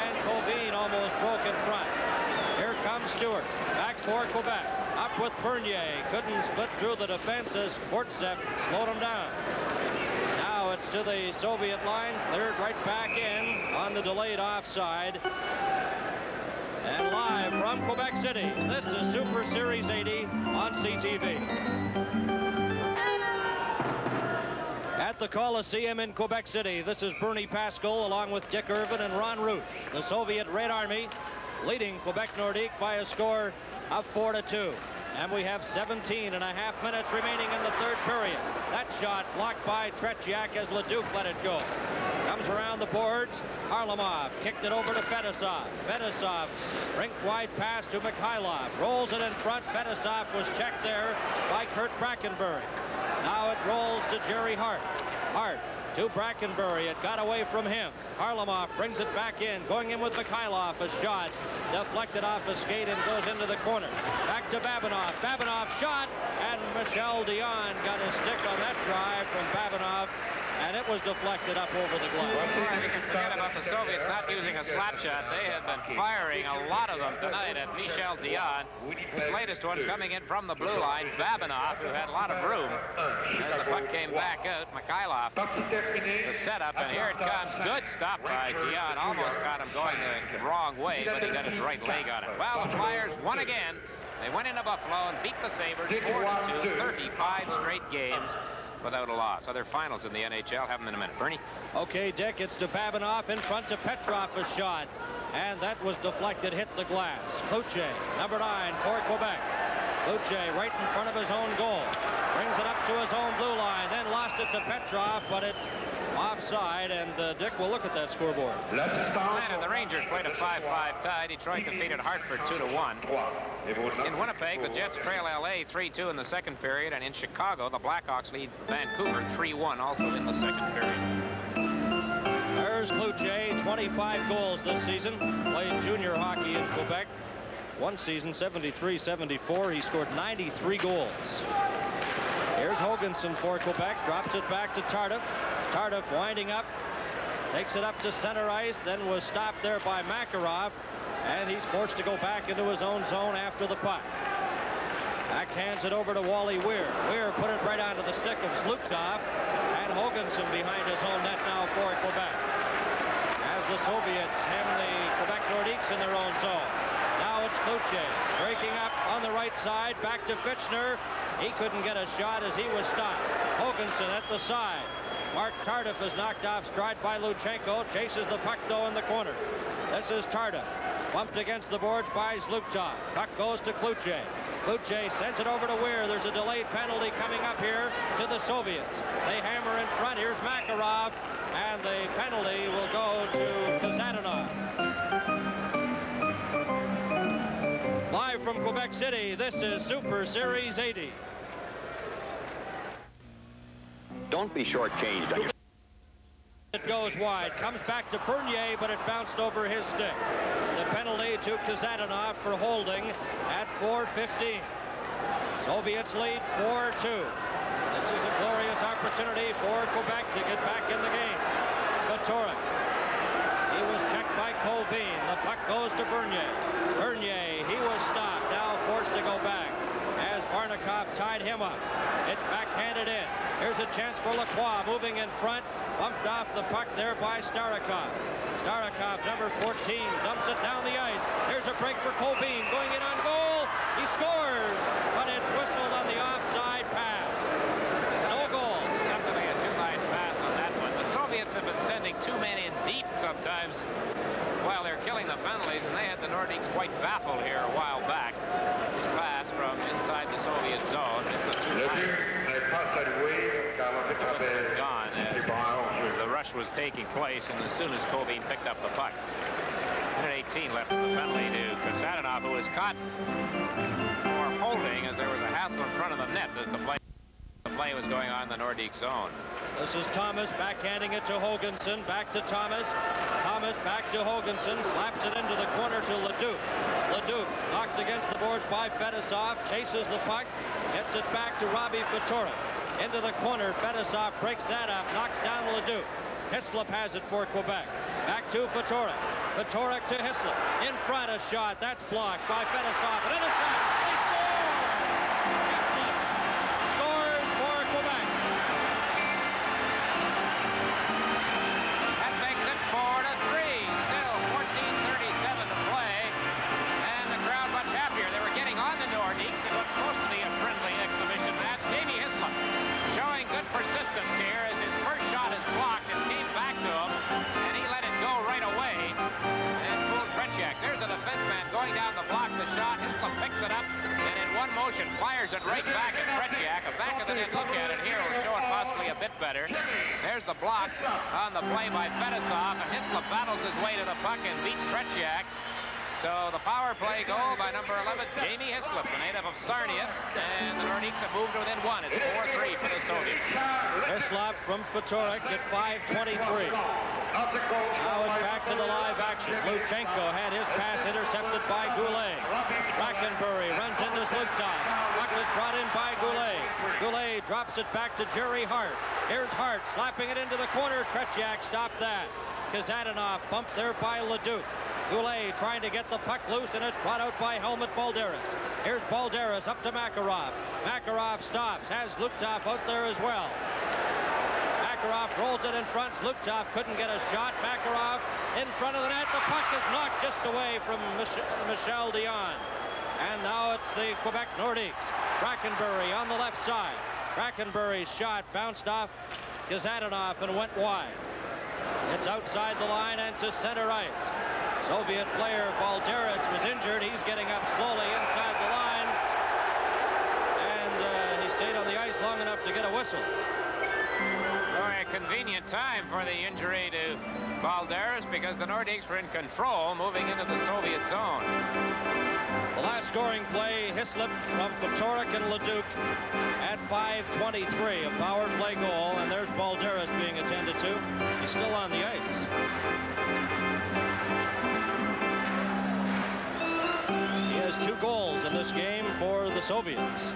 And Covine almost broke in front. Here comes Stewart. Back for Quebec. Up with Bernier. Couldn't split through the defense as Sportsev slowed him down. Now it's to the Soviet line. Cleared right back in on the delayed offside. And live from Quebec City, this is Super Series 80 on CTV. At the Coliseum in Quebec City, this is Bernie Pascal along with Dick Irvin and Ron Rouche. The Soviet Red Army leading Quebec Nordique by a score of 4-2. And we have 17.5 minutes remaining in the third period. That shot blocked by Tretiak as Leduc let it go. Comes around the boards. Harlamov kicked it over to Fetisov. Fetisov, rink wide pass to Mikhailov. Rolls it in front. Fetisov was checked there by Kurt Brackenbury. Now it rolls to Jerry Hart. Hart to Brackenbury. It got away from him. Harlamov brings it back in. Going in with Mikhailov. A shot deflected off a skate and goes into the corner. Back to Babinov. Babinov shot, and Michel Dion got a stick on that drive from Babinov, and it was deflected up over the glove. Well, we can forget about the Soviets not using a slap shot. They have been firing a lot of them tonight at Michel Dion. This latest one coming in from the blue line, Babinov, who had a lot of room. As the puck came back out, Mikhailov, the setup, and here it comes. Good stop by Dion. Almost caught him going the wrong way, but he got his right leg on it. Well, the Flyers won again. They went into Buffalo and beat the Sabres 4-2, 35 straight games without a loss. Other finals in the NHL. Have them in a minute. Bernie? Okay, Dick, it's to Babinov in front to Petrov, a shot. And that was deflected, hit the glass. Cloutier, number 9 for Quebec. Cloutier right in front of his own goal. Brings it up to his own blue line, then lost it to Petrov, but it's offside, and Dick will look at that scoreboard. And the Rangers played a 5-5 tie. Detroit defeated Hartford 2-1. In Winnipeg, the Jets trail LA 3-2 in the second period, and in Chicago, the Blackhawks lead Vancouver 3-1 also in the second period. There's Cloutier, 25 goals this season. Played junior hockey in Quebec. One season, 73-74. He scored 93 goals. Here's Hoganson for Quebec. Drops it back to Tardif. Tardif winding up. Takes it up to center ice. Then was stopped there by Makarov. And he's forced to go back into his own zone after the puck. Backhands it over to Wally Weir. Weir put it right onto the stick of Zluktov. And Hoganson behind his own net now for Quebec. As the Soviets hem the Quebec Nordiques in their own zone. Now it's Cloutier breaking up on the right side. Back to Fitchner. He couldn't get a shot as he was stopped. Hoganson at the side. Mark Tardif is knocked off stride by Luchenko. Chases the puck though in the corner. This is Tardif. Bumped against the boards by Zluktov. Puck goes to Cloutier. Cloutier sends it over to Weir. There's a delayed penalty coming up here to the Soviets. They hammer in front. Here's Makarov. And the penalty will go to Kazadanov. Live from Quebec City, this is Super Series 80. Don't be shortchanged on your... It goes wide, comes back to Bernier, but it bounced over his stick. The penalty to Kazadanov for holding at 4:15. Soviets lead 4-2. This is a glorious opportunity for Quebec to get back in the game. Vatorik. He was checked by Covine. The puck goes to Bernier. Bernier, he was stopped, now forced to go back as Varnikoff tied him up. It's backhanded in. Here's a chance for Lacroix moving in front. Bumped off the puck there by Starikov. Starikov, number 14, dumps it down the ice. Here's a break for Covine, going in on goal. He scores, but it's whistled on the offside pass. No goal. Definitely a two-line pass on that one. The Soviets have been sending two men in deep sometimes while they're killing the penalties, and they had the Nordiques quite baffled here a while back. This pass from inside the Soviet zone. It's a two-line. Gone as the rush was taking place, and as soon as Kovin picked up the puck. 1:18 left of the penalty to Kasatonov, who was caught for holding as there was a hassle in front of the net as the play was going on in the Nordik's zone. This is Thomas backhanding it to Hoganson. Back to Thomas. Thomas back to Hoganson. Slaps it into the corner to Leduc. Leduc knocked against the boards by Fetisov. Chases the puck. Gets it back to Robbie Fedoruk. Into the corner. Fetisov breaks that up. Knocks down Leduc. Hislop has it for Quebec. Back to Fedoruk. Fedoruk to Hislop. In front, a shot. That's blocked by Fetisov. And in a shot. They score! Hislop scores for Quebec. That makes it 4-3. Still 14:37 to play. And the crowd much happier. They were getting on the Nordik's in what's supposed to be a friendly exhibition match. Jamie Hislop showing good persistence here as his first shot is blocked and came back to him, and he let it go right away and fooled Tretiak. There's the defenseman going down the block, the shot. Hislop picks it up and in one motion fires it right back at Tretiak. A back of the net look at it here will show it possibly a bit better. There's the block on the play by Fetisov, and Hislop battles his way to the puck and beats Tretiak. So the power play goal by number 11, Jamie Hislop, the native of Sarnia, and the Nordik's have moved within one. It's 4-3 for the Soviets. Hislop from Fedoruk at 5:23. Now it's back to the live action. Luchenko had his pass intercepted by Goulet. Brackenbury runs into Zlutov. Puck is brought in by Goulet. Goulet drops it back to Jerry Hart. Here's Hart slapping it into the corner. Tretiak stopped that. Kasatonov bumped there by Leduc. Goulet trying to get the puck loose, and it's brought out by Helmut Balderas. Here's Balderas up to Makarov. Makarov stops, has Zlutov out there as well. Makarov rolls it in front. Zlutov couldn't get a shot. Makarov in front of the net. The puck is knocked just away from Michel Dion. And now it's the Quebec Nordiques. Brackenbury on the left side. Brackenbury's shot bounced off Kasatonov and went wide. It's outside the line and to center ice. Soviet player Balderas was injured. He's getting up slowly inside the line. And he stayed on the ice long enough to get a whistle. Very convenient time for the injury to Balderas because the Nordiques were in control moving into the Soviet zone. The last scoring play, Hislop from Fedoruk and Leduc at 5:23, a power play goal, and there's Balderas being attended to. He's still on the ice. He has 2 goals in this game for the Soviets.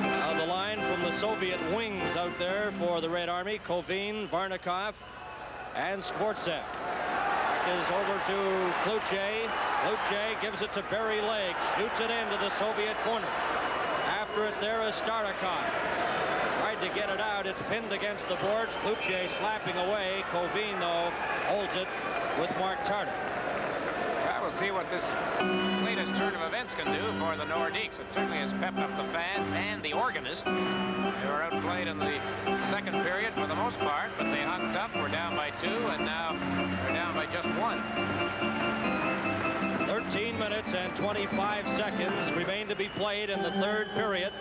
Now the line from the Soviet wings out there for the Red Army, Kovin, Varnikov, and Skvortsev. Is over to Cloutier. Cloutier gives it to Barry Legg. Shoots it into the Soviet corner. After it there is Starikov. Tried to get it out. It's pinned against the boards. Cloutier slapping away. Kovin, though, holds it with Mark Tarter. We'll see what this latest turn of events can do for the Nordiques. It certainly has pepped up the fans and the organist. They were outplayed in the second period for the most part, but they hung tough. We're down by 2, and now they're down by just 1. 13 minutes and 25 seconds remain to be played in the third period.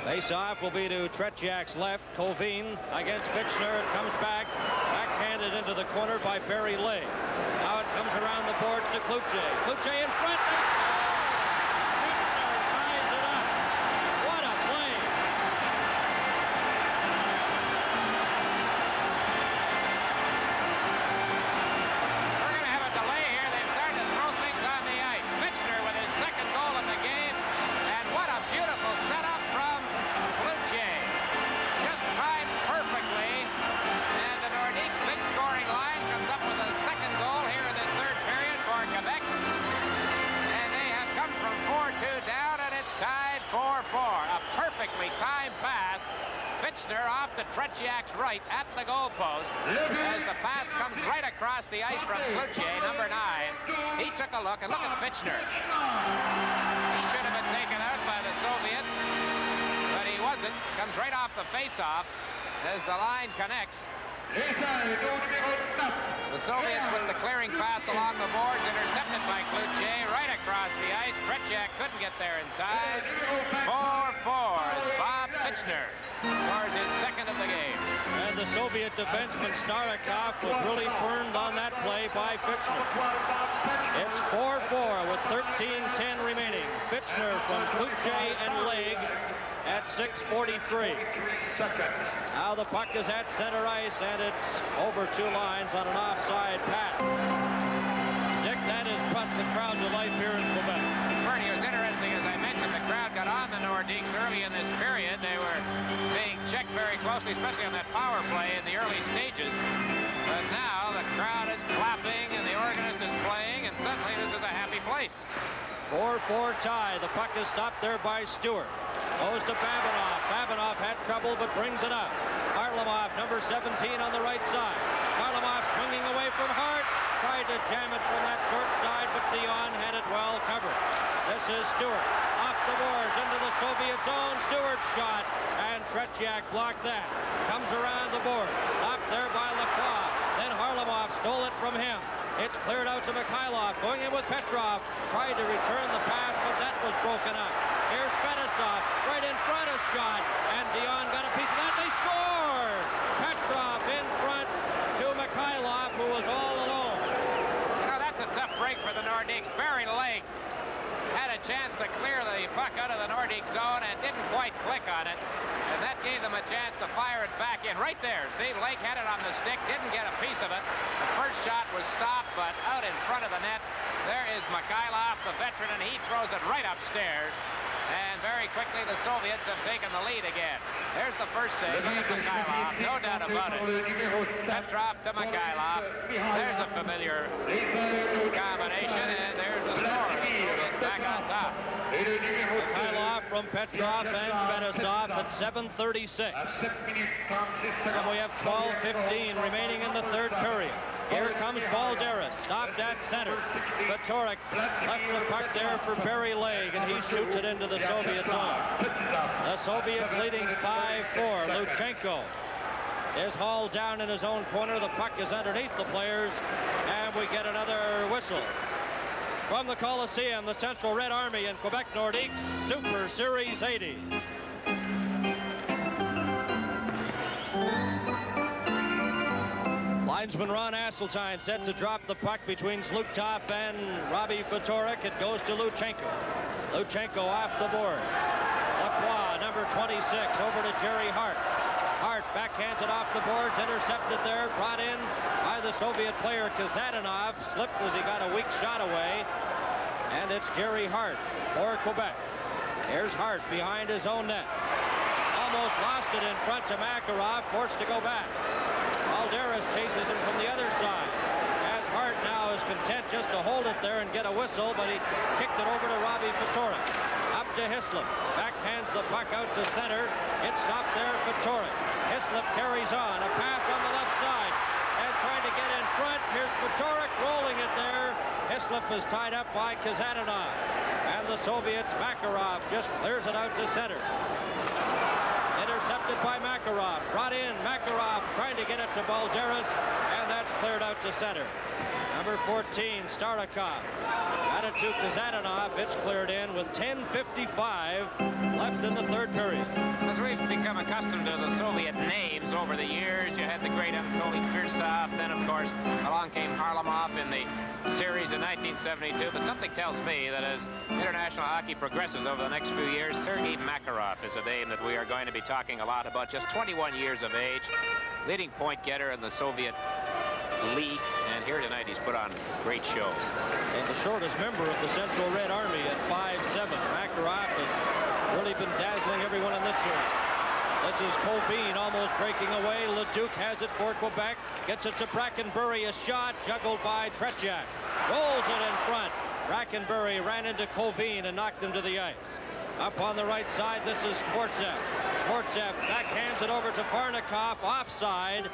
Face-off will be to Tretiak's left. Kovin against Fitchner. It comes back. Backhanded into the corner by Barry Legg. Now it comes around the boards to Cloutier. Cloutier in front. Fitchner ties it up. What a play. We're going to have a delay here. They've started to throw things on the ice. Fitchner with his second goal of the game. And what a beautiful setup from Cloutier. Just timed perfectly. And the Nordiques' big scoring line comes up with a second goal here in this third period for Quebec. And they have come from 4-2 down, and it's tied 4-4. A perfectly timed pass. Fitchner off to Tretiak's right at the goalpost as the pass comes right across the ice from Cloutier, number 9. He took a look, and look at Fitchner. He should have been taken out by the Soviets, but he wasn't. Comes right off the face-off as the line connects. The Soviets with the clearing pass along the boards, intercepted by Cloutier right across the ice. Tretiak couldn't get there in time. 4-4 as Bob Fitchner scores his second of the game. And the Soviet defenseman Starikov was really burned on that play by Fitchner. It's 4-4 with 13:10 remaining. Fitchner from Kuche and leg at 6:43. Now the puck is at center ice, and it's over 2 lines on an offside pass. Dick, that has brought the crowd to life here in Quebec. Bernie, it was interesting, as I mentioned, the crowd got on the Nordiks early in this period. They were being checked very closely, especially on that power play in the early stages. But now the crowd is clapping and the organist is playing, and suddenly this is a happy place. 4-4 tie. The puck is stopped there by Stewart. Goes to Babinoff. Babinoff had trouble but brings it up. Harlamov, number 17 on the right side. Harlamov swinging away from Hart. Tried to jam it from that short side, but Dion had it well covered. This is Stewart. Off the boards into the Soviet zone. Stewart's shot, and Tretiak blocked that. Comes around the board. Stopped there by Lacroix. Then Harlamov stole it from him. It's cleared out to Mikhailov. Going in with Petrov. Tried to return the pass, but that was broken up. Here's Fetisov. Right in front, a shot. And Dion got a piece of that. They scored! Petrov in front to Mikhailov, who was all alone. Now that's a tough break for the Nordiks. Barry Lake had a chance to clear the puck out of the Nordic zone and didn't quite click on it. And that gave them a chance to fire it back in. Right there, see, Lake had it on the stick, didn't get a piece of it. The first shot was stopped, but out in front of the net. There is Mikhailov, the veteran, and he throws it right upstairs. And very quickly, the Soviets have taken the lead again. There's the first save of Mikhailov, no doubt about it. Petrov to Mikhailov. There's a familiar combination, and there's the score. The Soviets back on top. Mikhailov from Petrov and Fetisov at 7:36. And we have 12:15 remaining in the third period. Here comes Balderas, stopped at center. Vitorik left the puck there for Barry Legg, and he shoots it into the Soviet zone. The Soviets leading 5-4. Luchenko is hauled down in his own corner. The puck is underneath the players, and we get another whistle. From the Coliseum, the Central Red Army and Quebec Nordiques, Super Series 80. Linesman Ron Asseltine set to drop the puck between Zluktov and Robbie Fatorik. It goes to Luchenko. Luchenko off the boards. Lacroix, number 26, over to Jerry Hart. Hart backhands it off the boards, intercepted there, brought in by the Soviet player Kazadanov. Slipped as he got a weak shot away. And it's Jerry Hart for Quebec. Here's Hart behind his own net. Almost lost it in front to Makarov, forced to go back. Balderas chases him from the other side. As Hart now is content just to hold it there and get a whistle, but he kicked it over to Robbie Fatorik. Up to Hislop. Backhands the puck out to center. It's stopped there, Fatorik. Hislop carries on. A pass on the left side. And trying to get in front. Here's Fatorik rolling it there. Hislop is tied up by Kazadanov. And the Soviets, Makarov, just clears it out to center. Intercepted by Makarov. Brought in, Makarov trying to get it to Balderas, and that's cleared out to center. Number 14, Starikov. Got it to Kazadanov. It's cleared in with 10:55 left in the third period. As we've become accustomed to the Soviet names over the years, you had the great Anatoly Firsov, then of course along came Harlamov in the series in 1972, but something tells me that as international hockey progresses over the next few years, Sergei Makarov is a name that we are going to be talking a lot about. Just 21 years of age, leading point getter in the Soviet League, and here tonight he's put on a great show. And the shortest member of the Central Red Army at 5'7". Makarov has really been dazzling everyone in this series. This is Colvin almost breaking away. Leduc has it for Quebec. Gets it to Brackenbury. A shot juggled by Tretiak. Rolls it in front. Brackenbury ran into Colvin and knocked him to the ice. Up on the right side, this is Sportsev. Sportsev backhands it over to Varnikov, offside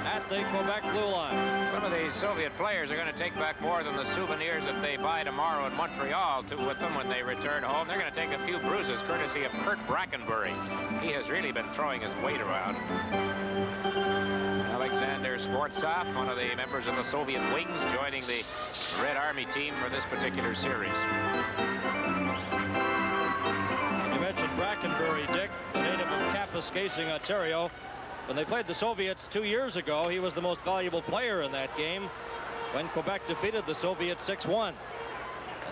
at the Quebec blue line. Some of these Soviet players are going to take back more than the souvenirs that they buy tomorrow in Montreal with them when they return home. They're going to take a few bruises courtesy of Kurt Brackenbury. He has really been throwing his weight around. Alexander Sportsov, one of the members of the Soviet wings, joining the Red Army team for this particular series. You mentioned Brackenbury, Dick, the native of Kapuskasing, Ontario. When they played the Soviets 2 years ago, he was the most valuable player in that game when Quebec defeated the Soviets 6-1.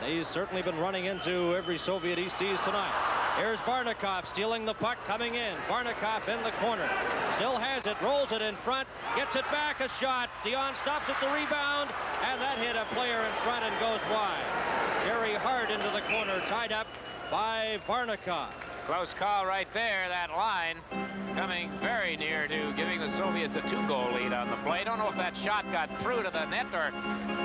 And he's certainly been running into every Soviet he sees tonight. Here's Varnikov stealing the puck, coming in. Varnikov in the corner. Still has it, rolls it in front, gets it back, a shot. Dion stops at the rebound, and that hit a player in front and goes wide. Jerry Hart into the corner, tied up by Varnikov. Close call right there, that line coming very near to giving the Soviets a 2-goal lead on the play. Don't know if that shot got through to the net or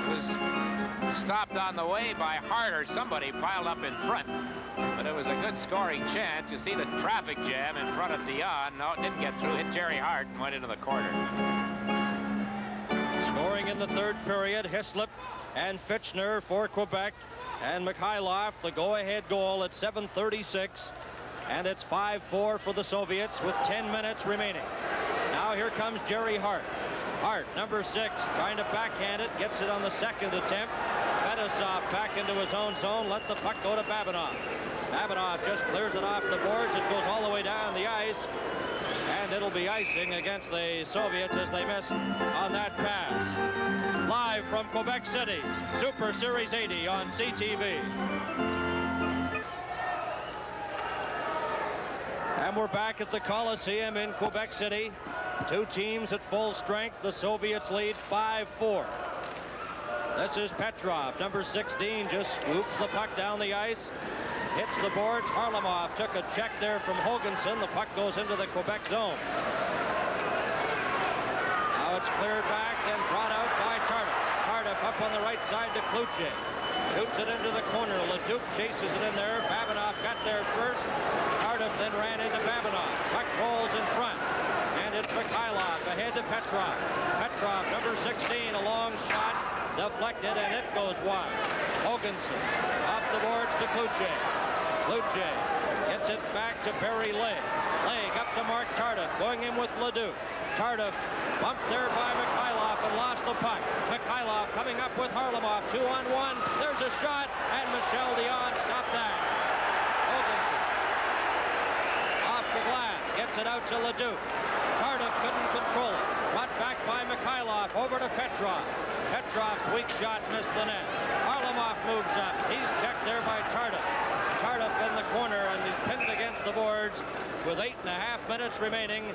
was stopped on the way by Hart or somebody piled up in front. But it was a good scoring chance. You see the traffic jam in front of Dion. No, it didn't get through. Hit Jerry Hart and went into the corner. Scoring in the third period, Hislop and Fitchner for Quebec. And Mikhailov, the go-ahead goal at 7:36. And it's 5-4 for the Soviets with 10 minutes remaining. Now here comes Jerry Hart. Hart, number 6, trying to backhand it, gets it on the second attempt. Fetisov back into his own zone, let the puck go to Babinov. Babinov just clears it off the boards. It goes all the way down the ice. And it'll be icing against the Soviets as they miss on that pass. Live from Quebec City, Super Series 80 on CTV. And we're back at the Coliseum in Quebec City. Two teams at full strength. The Soviets lead 5-4. This is Petrov, number 16, just scoops the puck down the ice. Hits the boards. Harlamov took a check there from Hoganson. The puck goes into the Quebec zone. Now it's cleared back and brought out by Tardif. Tardif up on the right side to Cloutier. Shoots it into the corner. Leduc chases it in there. Babinov got there first. Tardif then ran into Babinov. Puck rolls in front. And it's Mikhailov ahead to Petrov. Petrov, number 16, a long shot. Deflected, and it goes wide. Hoganson off the boards to Cloutier. Cloutier gets it back to Barry Legg. Legg up to Mark Tardif, going in with Leduc. Tardif bumped there by Mikhailov and lost the puck. Mikhailov coming up with Harlamov, 2-on-1. There's a shot, and Michel Dion stopped that. Hoganson off the glass, gets it out to Leduc. Tardif couldn't control it. Brought back by Mikhailov, over to Petrov. Petrov's weak shot missed the net. Harlamov moves up. He's checked there by Tardif. Tardif in the corner, and he's pinned against the boards with 8.5 minutes remaining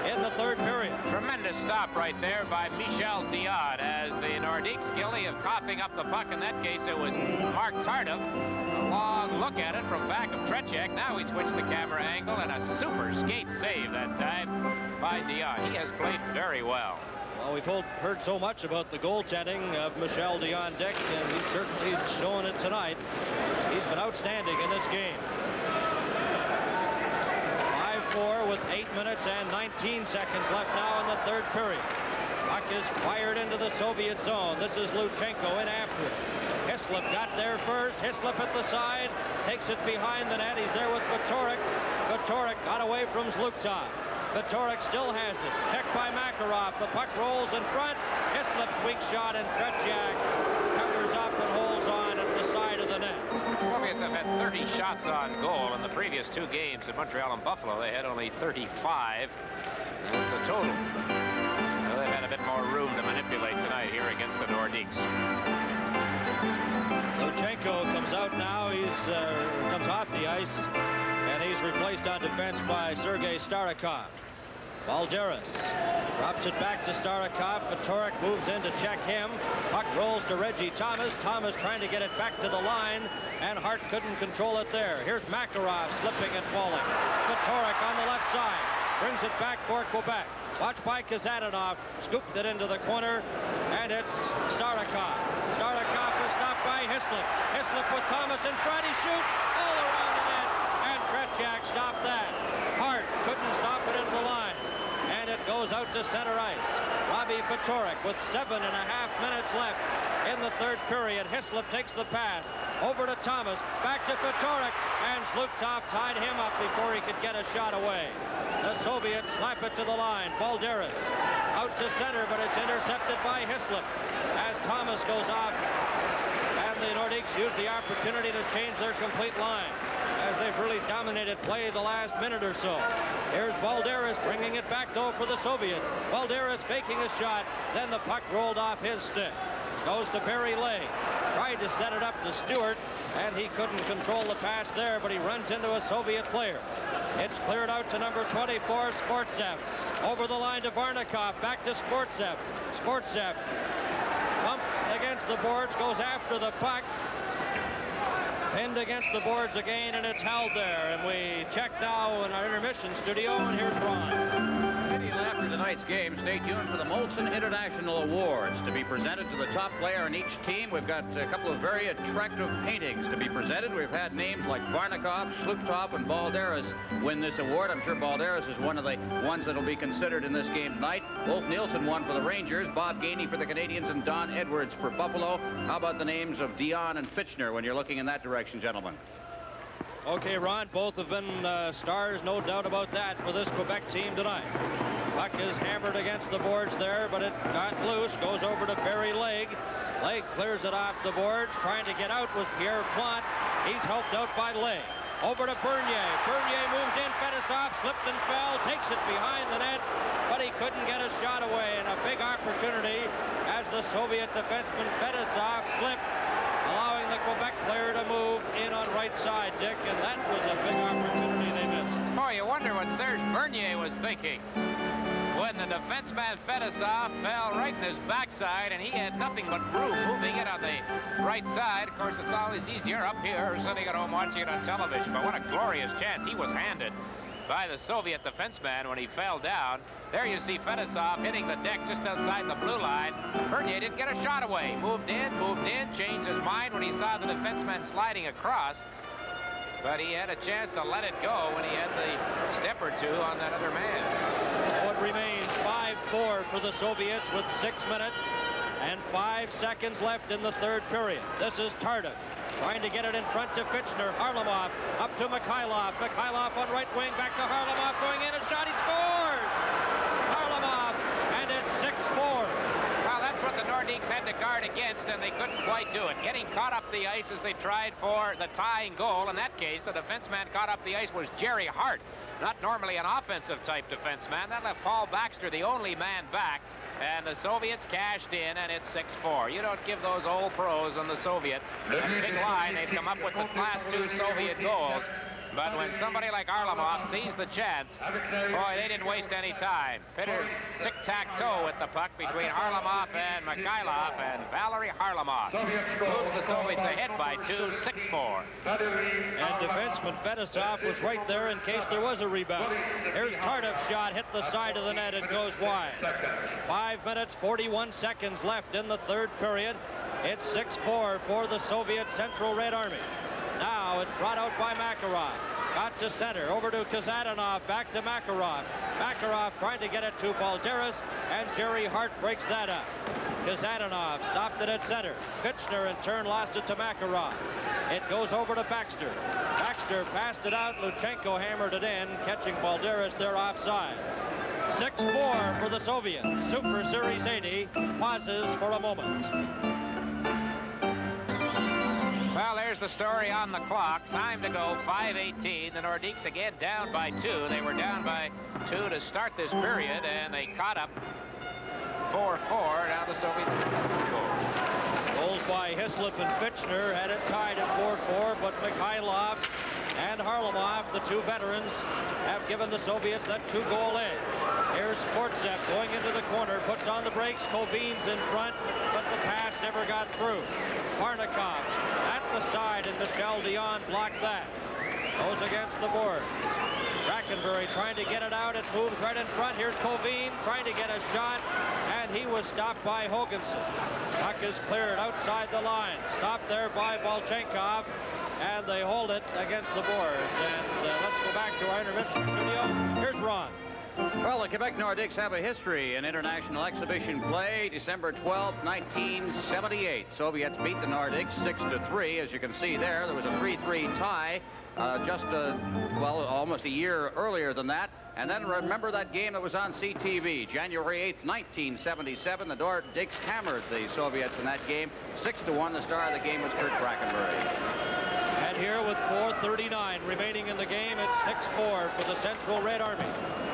in the third period. Tremendous stop right there by Michel Dion as the Nordik's guilty of coughing up the puck. In that case, it was Mark Tardif. A long look at it from back of Tretiak. Now he switched the camera angle, and a super skate save that time by Dion. He has played very well. Well, we've heard so much about the goaltending of Michel Dion Dick, and he's certainly shown it tonight. He's been outstanding in this game. 5-4 with 8 minutes and 19 seconds left now in the third period. Puck is fired into the Soviet zone. This is Luchenko in after it. Hislop got there first. Hislop at the side, takes it behind the net. He's there with Vitorik. Vitorik got away from Zluktov. Vitorik still has it. Checked by Makarov. The puck rolls in front. Hislop's weak shot, and Tretiak covers up and holds on at the side of the net. Soviets have had 30 shots on goal in the previous 2 games in Montreal and Buffalo. They had only 35. That's a total. So they've had a bit more room to manipulate tonight here against the Nordik's. Luchenko comes out now. He's comes off the ice, and he's replaced on defense by Sergei Starikov. Balderas drops it back to Starikov. Vitorik moves in to check him. Puck rolls to Reggie Thomas. Thomas trying to get it back to the line, and Hart couldn't control it there. Here's Makarov slipping and falling. Vitorik on the left side brings it back for Quebec. Watched by Kazadanov, scooped it into the corner, and it's Starikov. Starikov is stopped by Hislop. Hislop with Thomas in front. He shoots all around the net, and Tretiak stopped that. Hart couldn't stop it into the line, and it goes out to center ice. Bobby Vitorik with 7.5 minutes left in the third period. Hislop takes the pass over to Thomas, back to Vitorik, and Zluktov tied him up before he could get a shot away. The Soviets slap it to the line. Balderas out to center, but it's intercepted by Hislop as Thomas goes off, and the Nordiques use the opportunity to change their complete line. as they've really dominated play the last minute or so. Here's Balderas bringing it back, though, for the Soviets. Balderas faking a shot, then the puck rolled off his stick. Goes to Barry Legg. Tried to set it up to Stewart, and he couldn't control the pass there, but he runs into a Soviet player. It's cleared out to number 24, Sportsev. Over the line to Varnikov, back to Sportsev. Sportsev bumped against the boards, goes after the puck. Pinned against the boards again, and it's held there. And we check now in our intermission studio, and here's Ron. After tonight's game, stay tuned for the Molson International Awards to be presented to the top player in each team. We've got a couple of very attractive paintings to be presented. We've had names like Varnikov, Shluptov, and Balderas win this award. I'm sure Balderas is one of the ones that will be considered in this game tonight. Wolf Nielsen won for the Rangers, Bob Gainey for the Canadians, and Don Edwards for Buffalo. How about the names of Dion and Fitchner when you're looking in that direction, gentlemen? Okay, Ron, both have been stars, no doubt about that, for this Quebec team tonight. Puck is hammered against the boards there, but it got loose, goes over to Barry Legg. Legg clears it off the boards, trying to get out was Pierre Plante. He's helped out by Legg. Over to Bernier. Bernier moves in, Fedosov slipped and fell, takes it behind the net, but he couldn't get a shot away, and a big opportunity as the Soviet defenseman Fedosov slipped, allowing the Quebec player to move in on right side, Dick, and that was a big opportunity they missed. Oh, you wonder what Serge Bernier was thinking when the defenseman Fedosov fell right in his backside, and he had nothing but room moving it on the right side. Of course, it's always easier up here sitting at home watching it on television, but what a glorious chance he was handed by the Soviet defenseman when he fell down. There you see Fedosov hitting the deck just outside the blue line. Bernier didn't get a shot away. Moved in, changed his mind when he saw the defenseman sliding across. But he had a chance to let it go when he had the step or two on that other man. So it remains 5-4 for the Soviets with 6 minutes and 5 seconds left in the third period. This is Tardif trying to get it in front to Fitchner. Harlamov up to Mikhailov. Mikhailov on right wing, back to Harlamov, going in, a shot, he scores! Harlamov, and it's 6-4. Well, that's what the Nordik's had to guard against, and they couldn't quite do it. Getting caught up the ice as they tried for the tying goal. In that case, the defenseman caught up the ice was Jerry Hart, not normally an offensive type defenseman. That left Paul Baxter the only man back. And the Soviets cashed in, and it's 6-4. You don't give those old pros on the Soviet a big line. They'd come up with the Class 2 Soviet goals. But when somebody like Harlamov sees the chance, boy, they didn't waste any time. Pitter tic-tac-toe with the puck between Harlamov and Mikhailov, and Valery Harlamov moves the Soviets ahead by 2, 6-4. And defenseman Fedosov was right there in case there was a rebound. Here's Tardif's shot, hit the side of the net and goes wide. 5 minutes, 41 seconds left in the third period. It's 6-4 for the Soviet Central Red Army. Now it's brought out by Makarov. Got to center, over to Kazadanov, back to Makarov. Makarov trying to get it to Balderas, and Jerry Hart breaks that up. Kazadanov stopped it at center. Fitchner in turn lost it to Makarov. It goes over to Baxter. Baxter passed it out. Luchenko hammered it in, catching Balderas there offside. 6-4 for the Soviets. Super Series 80 pauses for a moment. Well, there's the story on the clock. Time to go, 5:18. The Nordiques again down by 2. They were down by 2 to start this period, and they caught up 4-4. Now the Soviets score. Goals by Hislop and Fitchner had it tied at 4-4, but Mikhailov and Harlamov, the two veterans, have given the Soviets that 2-goal edge. Here's Sportsev going into the corner, puts on the brakes. Kovin's in front, but the pass never got through. Varnikov at the side, and Michel Dion blocked that. Goes against the boards. Brackenbury trying to get it out. It moves right in front. Here's Kovin trying to get a shot, and he was stopped by Hoganson. Puck is cleared outside the line. Stopped there by Balchenkov, and they hold it against the boards. And let's go back to our intermission studio. Here's Ron. Well, the Quebec Nordiques have a history in international exhibition play. December 12, 1978. Soviets beat the Nordiques 6-3. As you can see there, there was a 3-3 tie well, almost a year earlier than that. And then remember that game that was on CTV, January 8th, 1977. The Nordiques hammered the Soviets in that game, 6-1. The star of the game was Kurt Brackenbury. And And here with 4:39 remaining in the game, it's 6-4 for the Central Red Army.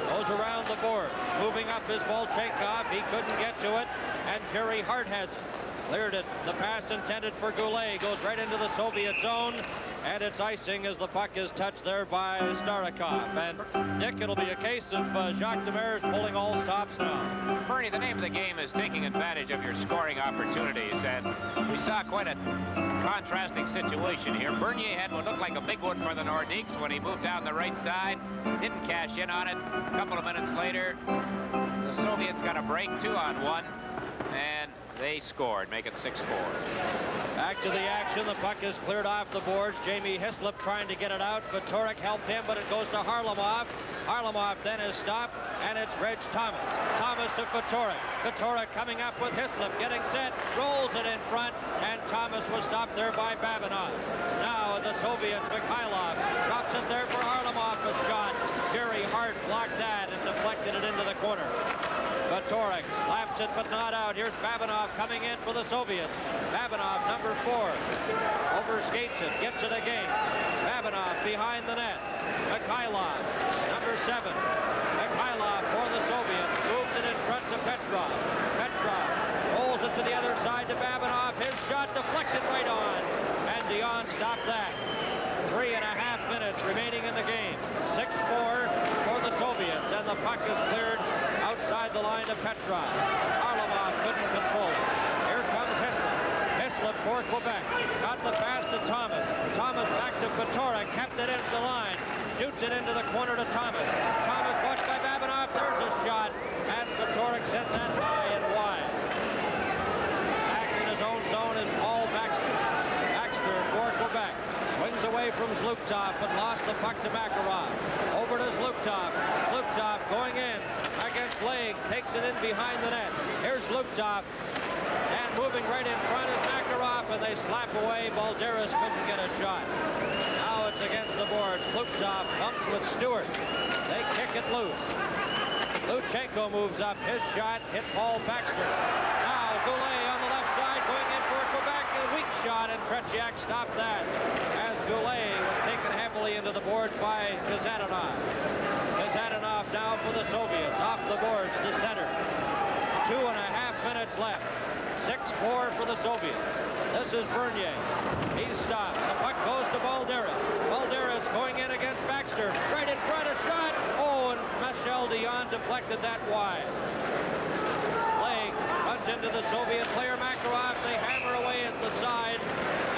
Goes around the board. Moving up is Volchenkov. He couldn't get to it. And Jerry Hart has it. Cleared it. The pass intended for Goulet goes right into the Soviet zone. And it's icing as the puck is touched there by Starikov. And Dick, it'll be a case of Jacques Demers pulling all stops now. Bernie, the name of the game is taking advantage of your scoring opportunities. And we saw quite a contrasting situation here. Bernier had what looked like a big one for the Nordicks when he moved down the right side. Didn't cash in on it. A couple of minutes later, the Soviets got a break, 2-on-1. And they scored, make it 6-4. Back to the action. The puck is cleared off the boards. Jamie Hislop trying to get it out. Vitorik helped him, but it goes to Harlamov. Harlamov then is stopped, and it's Reg Thomas. Thomas to Vitorik. Vitorik coming up with Hislop, getting set, rolls it in front, and Thomas was stopped there by Babinov. Now the Soviets, Mikhailov drops it there for Harlamov, a shot. Jerry Hart blocked that and deflected it into the corner. Vitorik slaps it, but not out. Here's Babinov coming in for the Soviets. Babinov, number 4, overskates it, gets it again. Babinov behind the net. Mikhailov, number 7. Mikhailov for the Soviets. Moved it in front to Petrov. Petrov rolls it to the other side to Babinov. His shot deflected right on. And Dion stopped that. 3.5 minutes remaining in the game. 6-4 for the Soviets. And the puck is cleared outside the line to Petrov. Harlamov couldn't control it. Here comes Hislop. Hislop for Quebec. Got the pass to Thomas. Thomas back to Vitorik. Kept it into the line. Shoots it into the corner to Thomas. Thomas watched by Babinov. There's a shot. And Vitorik sent that high and wide. Back in his own zone is Paul Baxter. Baxter for Quebec. Swings away from Zlukov, but lost the puck to Makarov. Over to Zlukov. Zlukov going in against Leg. Takes it in behind the net. Here's Zlukov. And moving right in front is Makarov, and they slap away. Balderas couldn't get a shot. Now it's against the boards. Zlukov bumps with Stewart. They kick it loose. Luchenko moves up. His shot hit Paul Baxter. Now Goulet on the left side going in for Quebec. A weak shot, and Tretiak stopped that as Goulet was taken heavily into the boards by Kazadanov. Kazadanov now for the Soviets. Off the boards to center. 2.5 minutes left. 6-4 for the Soviets. This is Bernier. He's stopped. The puck goes to Balderas. Balderas going in against Baxter. Right in front, a shot. Oh, and Michel Dion deflected that wide. Leg runs into the Soviet player Makarov. They hammer away at the side,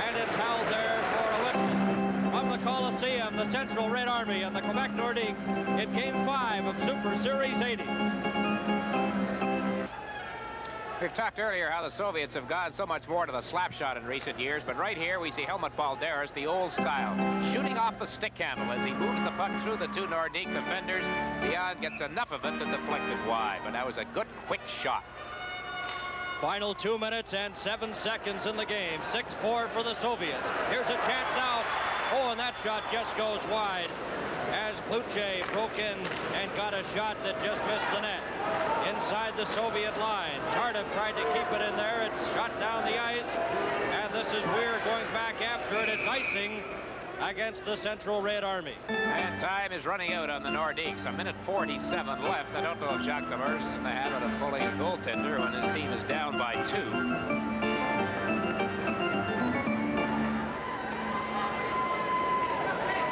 and it's held there for a whistle. From the Coliseum, the Central Red Army and the Quebec Nordique in Game 5 of Super Series 80. We've talked earlier how the Soviets have gone so much more to the slap shot in recent years, but right here we see Helmut Balderas, the old style, shooting off the stick handle as he moves the puck through the 2 Nordique defenders. Dion gets enough of it to deflect it wide, but that was a good, quick shot. Final 2 minutes and 7 seconds in the game. 6-4 for the Soviets. Here's a chance now. Oh, and that shot just goes wide as Kluche broke in and got a shot that just missed the net. Inside the Soviet line. Tardif tried to keep it in there. It's shot down the ice. And this is Weir going back after it. It's icing against the Central Red Army. And time is running out on the Nordiques. 1:47 left. I don't know if Jacques Demers is in the habit of pulling a goaltender when his team is down by 2.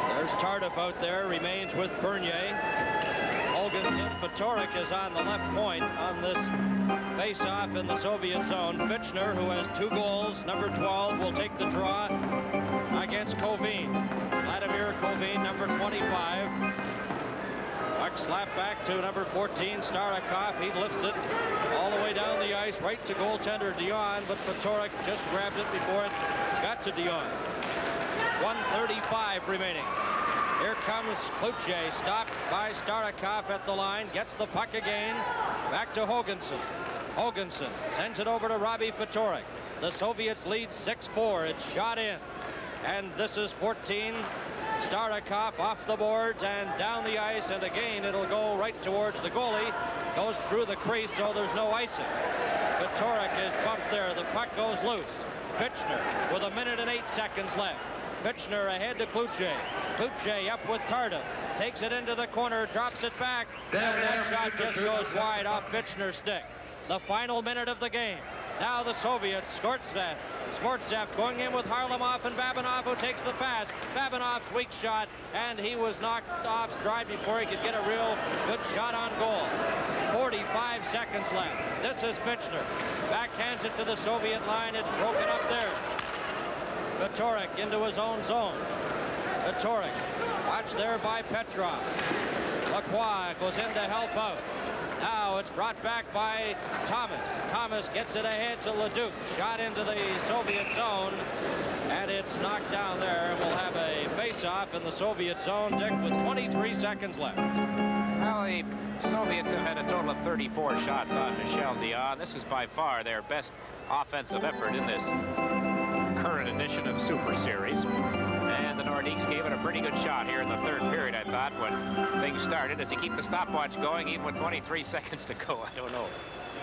There's Tardif out there, remains with Bernier. Holgensen, Vitorik is on the left point on this face-off in the Soviet zone. Fitchner, who has 2 goals, number 12, will take the draw against Kovin. Vladimir Kovin, number 25. Puck slapped back to number 14, Starikov. He lifts it all the way down the ice, right to goaltender Dion, but Vitorik just grabbed it before it got to Dion. 1:35 remaining. Here comes Kluche, stopped by Starikov at the line, gets the puck again, back to Holgensen. Holgensen sends it over to Robbie Vitorik. The Soviets lead 6-4. It's shot in. And this is 14. Starikov off the boards and down the ice, and again it'll go right towards the goalie. Goes through the crease, so there's no icing. Vitorik is bumped there. The puck goes loose. Fitchner with 1 minute and 8 seconds left. Fitchner ahead to Cloutier. Cloutier up with Tardif. Takes it into the corner, drops it back, and that shot just goes wide off Fitchner's stick. The final minute of the game. Now the Soviets, Skvortsov going in with Harlamov and Babinov, who takes the pass. Babinov's weak shot, and he was knocked off stride before he could get a real good shot on goal. 45 seconds left. This is Fitchner. Backhands it to the Soviet line. It's broken up there. Vitorik into his own zone. Vitorik, watched there by Petrov. Lacroix goes in to help out. Now it's brought back by Thomas. Thomas gets it ahead to Leduc. Shot into the Soviet zone, and it's knocked down there. We'll have a face-off in the Soviet zone, Dick, with 23 seconds left. Well, the Soviets have had a total of 34 shots on Michel Dion. This is by far their best offensive effort in this current edition of Super Series. And the Nordik's gave it a pretty good shot here in the third period, I thought, when things started. Does he keep the stopwatch going even with 23 seconds to go? I don't know.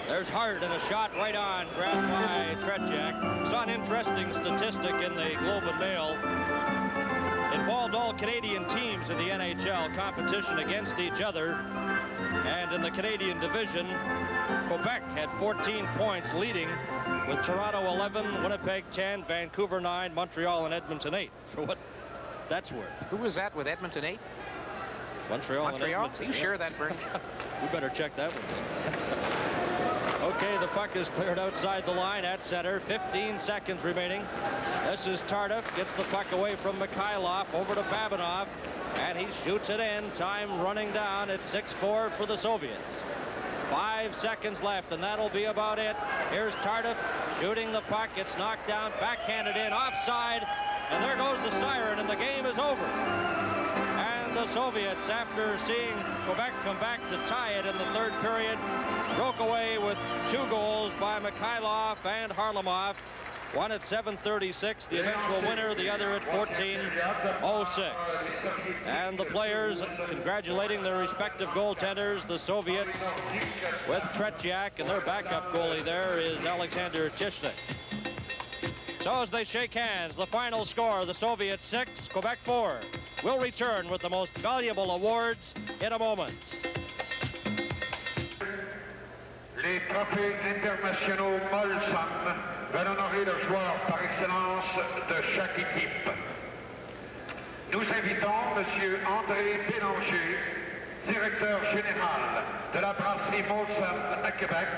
There's Hart and a shot right on, grabbed by Tretiak. Saw an interesting statistic in the Globe and Mail. Involved all Canadian teams in the NHL competition against each other. And in the Canadian division, Quebec had 14 points leading, with Toronto 11, Winnipeg 10, Vancouver 9, Montreal and Edmonton 8, for what that's worth. Who was that with Edmonton 8? Montreal and Edmonton. Are you sure that, Bernie? We better check that one. Okay, the puck is cleared outside the line at center. 15 seconds remaining. This is Tardif, gets the puck away from Mikhailov, over to Babinov, and he shoots it in. Time running down. It's 6-4 for the Soviets. 5 seconds left, and that'll be about it. Here's Tardif shooting the puck. It's knocked down, backhanded in, offside, and there goes the siren, and the game is over. And the Soviets, after seeing Quebec come back to tie it in the third period, broke away with 2 goals by Mikhailov and Harlamov. One at 7:36, the eventual winner, the other at 14:06. And the players congratulating their respective goaltenders, the Soviets with Tretiak, and their backup goalie there is Alexander Tishnik. So as they shake hands, the final score, the Soviets 6, Quebec 4. We'll return with the most valuable awards in a moment. Les trophées internationaux Molson veulent honorer le joueur par excellence de chaque équipe. Nous invitons M. André Bélanger, directeur général de la brasserie Molson à Québec,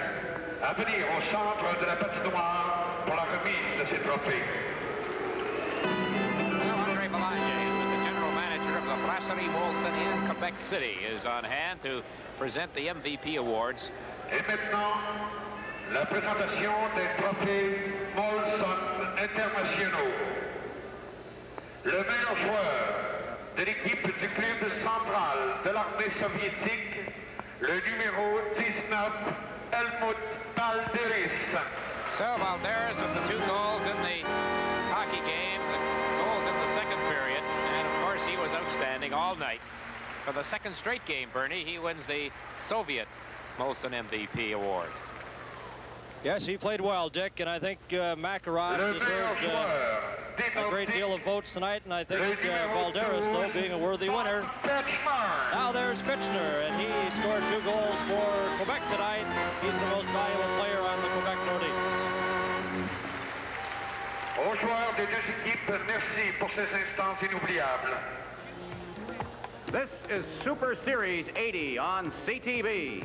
à venir au centre de la patinoire pour la remise de ces trophées. André Bélanger, the general manager of the brasserie Molson in Quebec City, is on hand to present the MVP awards. Et maintenant, la présentation des trophées Molson internationaux. Le meilleur joueur de l'équipe du club central de l'armée soviétique, le numéro 19, Helmut Balderis. So Balderis with the 2 goals in the hockey game, the goals in the second period, and of course he was outstanding all night. For the second straight game, Bernie, he wins the Soviet Molson MVP award. Yes, he played well, Dick, and I think Makarov deserved a great deal of votes tonight, and I think Balderis, though, being a worthy winner. Now there's Fitchner, and he scored 2 goals for Quebec tonight. He's the most valuable player on the Quebec Nordiques. Aux joueurs des deux équipes, merci pour ces instants inoubliables. This is Super Series 80 on CTV.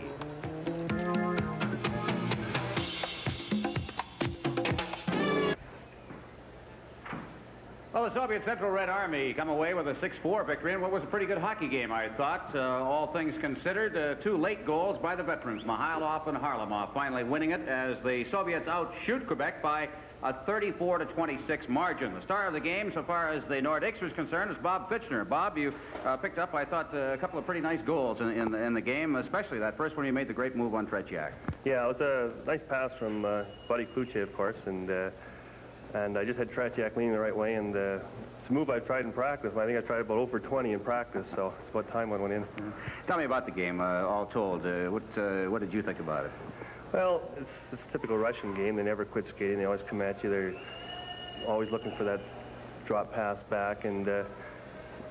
Well, the Soviet Central Red Army come away with a 6-4 victory in what was a pretty good hockey game, I thought. All things considered, 2 late goals by the veterans, Mikhailov and Harlamov, finally winning it as the Soviets outshoot Quebec by a 34-26 margin. The star of the game, so far as the Nordic's was concerned, was Bob Fitchner. Bob, you picked up, I thought, a couple of pretty nice goals in the game, especially that first one you made the great move on Tretiak. Yeah, it was a nice pass from Buddy Cloutier, of course, and I just had Tretiak leaning the right way, and it's a move I've tried in practice, and I think I tried about 0 for 20 in practice, so it's about time one went in. Tell me about the game, all told. What did you think about it? Well, it's a typical Russian game. They never quit skating. They always come at you. They're always looking for that drop pass back, and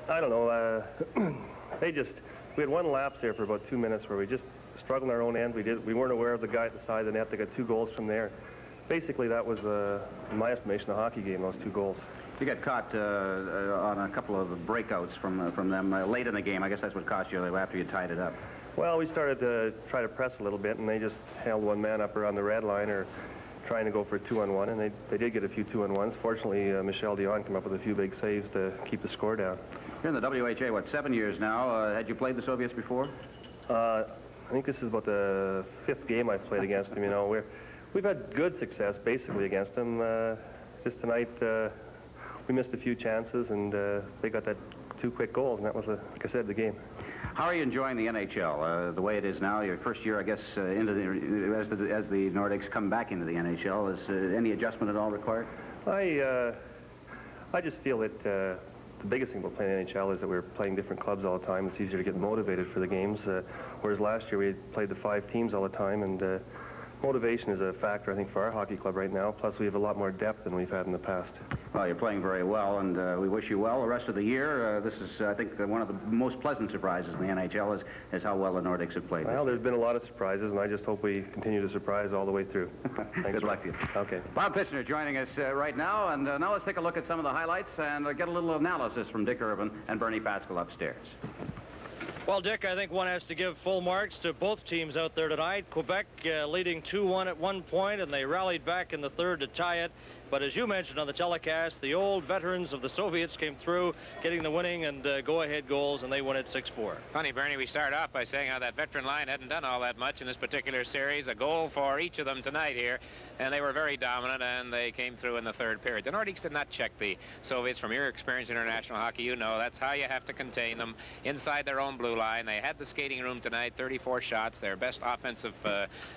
I don't know, we had one lapse there for about 2 minutes where we just struggled in our own end. We weren't aware of the guy at the side of the net. They got 2 goals from there. Basically, that was, in my estimation, a hockey game, those 2 goals. You got caught on a couple of breakouts from them late in the game. I guess that's what cost you after you tied it up. Well, we started to try to press a little bit, and they just held one man up around the red line or trying to go for a 2-on-1, and they did get a few 2-on-1s. Fortunately, Michel Dion came up with a few big saves to keep the score down. You're in the WHA, what, 7 years now? Had you played the Soviets before? I think this is about the 5th game I've played against them. You know, we've had good success basically against them. Just tonight, we missed a few chances, and they got that 2 quick goals, and that was, like I said, the game. How are you enjoying the NHL? The way it is now, your first year, I guess, as the Nordics come back into the NHL, is any adjustment at all required? I just feel that the biggest thing about playing the NHL is that we're playing different clubs all the time. It's easier to get motivated for the games, whereas last year we played the 5 teams all the time, and motivation is a factor, I think, for our hockey club right now. Plus, we have a lot more depth than we've had in the past. Well, you're playing very well, and we wish you well the rest of the year. This is, I think, one of the most pleasant surprises in the NHL is how well the Nordics have played. Well, there's been a lot of surprises, and I just hope we continue to surprise all the way through. Thanks. Good luck to you. Okay. Bob Fitchner joining us right now, and now let's take a look at some of the highlights and get a little analysis from Dick Irvin and Bernie Pascal upstairs. Well, Dick, I think one has to give full marks to both teams out there tonight. Quebec leading 2-1 at one point, and they rallied back in the third to tie it. But as you mentioned on the telecast, the old veterans of the Soviets came through, getting the winning and go-ahead goals, and they won it 6-4. Funny, Bernie, we start off by saying how that veteran line hadn't done all that much in this particular series. A goal for each of them tonight here, and they were very dominant, and they came through in the third period. The Nordics did not check the Soviets. From your experience in international hockey, you know that's how you have to contain them inside their own blue line. They had the skating room tonight, 34 shots, their best offensive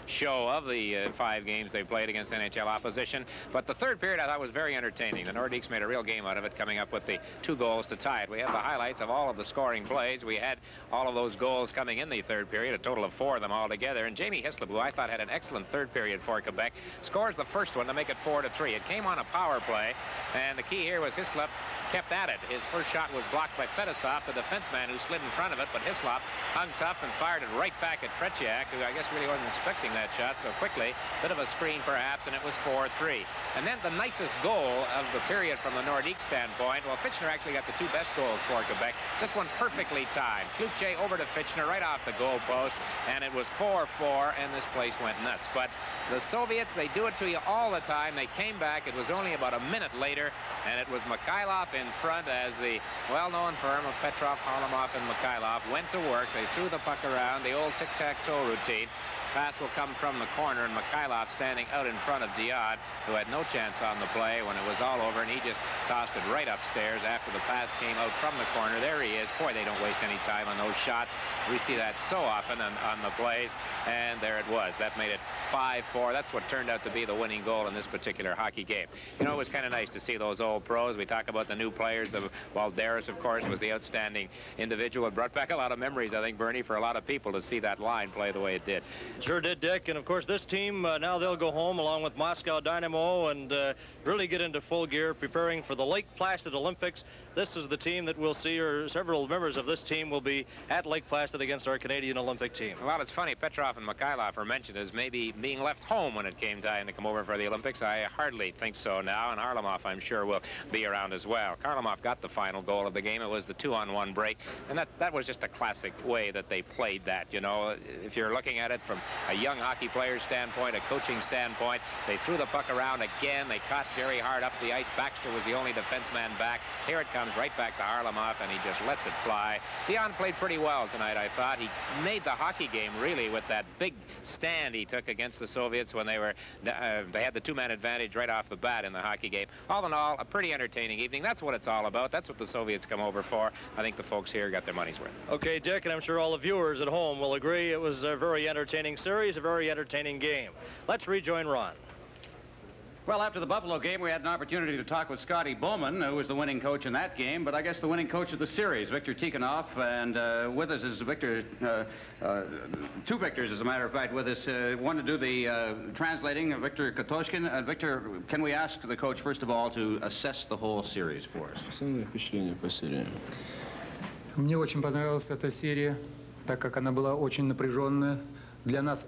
show of the 5 games they played against NHL opposition. But the third period I thought was very entertaining. The Nordiques made a real game out of it, coming up with the 2 goals to tie it. We have the highlights of all of the scoring plays. We had all of those goals coming in the third period, a total of 4 of them altogether. And Jamie Hislop, who I thought had an excellent third period for Quebec, scores the first one to make it 4-3. It came on a power play, and the key here was Hislop kept at it. His first shot was blocked by Fedosov, the defenseman who slid in front of it, but Hislop hung tough and fired it right back at Tretiak, who I guess really wasn't expecting that shot so quickly. Bit of a screen perhaps, and it was 4-3. And then the nicest goal of the period from the Nordique standpoint, well, Fitchner actually got the 2 best goals for Quebec. This one perfectly timed. Cloutier over to Fitchner right off the goal post, and it was 4-4, and this place went nuts. But the Soviets, they do it to you all the time. They came back. It was only about a minute later, and it was Mikhailov in front as the well-known firm of Petrov, Harlamov, and Mikhailov went to work. They threw the puck around, the old tic-tac-toe routine. Pass will come from the corner, and Mikhailov standing out in front of Dion, who had no chance on the play when it was all over, and he just tossed it right upstairs after the pass came out from the corner. There he is. Boy, they don't waste any time on those shots. We see that so often on the plays, and there it was. That made it 5-4. That's what turned out to be the winning goal in this particular hockey game. You know, it was kind of nice to see those old pros. We talk about the new players. The Balderas, of course, was the outstanding individual. It brought back a lot of memories, I think, Bernie, for a lot of people to see that line play the way it did. Sure did, Dick. And of course this team, now they'll go home along with Moscow Dynamo and really get into full gear preparing for the Lake Placid Olympics. This is the team that we'll see, or several members of this team will be at Lake Placid against our Canadian Olympic team. Well, it's funny, Petrov and Mikhailov are mentioned as maybe being left home when it came time to come over for the Olympics. I hardly think so now, and Harlamov, I'm sure, will be around as well. Harlamov got the final goal of the game. It was the 2-on-1 break, and that was just a classic way that they played that. You know, if you're looking at it from a young hockey player's standpoint, a coaching standpoint, they threw the puck around again. They caught very hard up the ice. Baxter was the only defenseman back. Here it comes right back to Harlamov, and he just lets it fly. Dion played pretty well tonight, I thought. He made the hockey game, really, with that big stand he took against the Soviets when they had the 2-man advantage right off the bat in the hockey game. All in all, a pretty entertaining evening. That's what it's all about. That's what the Soviets come over for. I think the folks here got their money's worth. Okay, Dick, and I'm sure all the viewers at home will agree it was a very entertaining series, a very entertaining game. Let's rejoin Ron. Well, after the Buffalo game, we had an opportunity to talk with Scotty Bowman, who was the winning coach in that game, but I guess the winning coach of the series, Victor Tikhonov, and with us is Victor, two Victors, as a matter of fact, with us. One to do the translating, Victor Kotoshkin. Victor, can we ask the coach, first of all, to assess the whole series for us? Основные впечатления по серии. Мне очень понравилась эта серия, так как она была очень напряженная. Для нас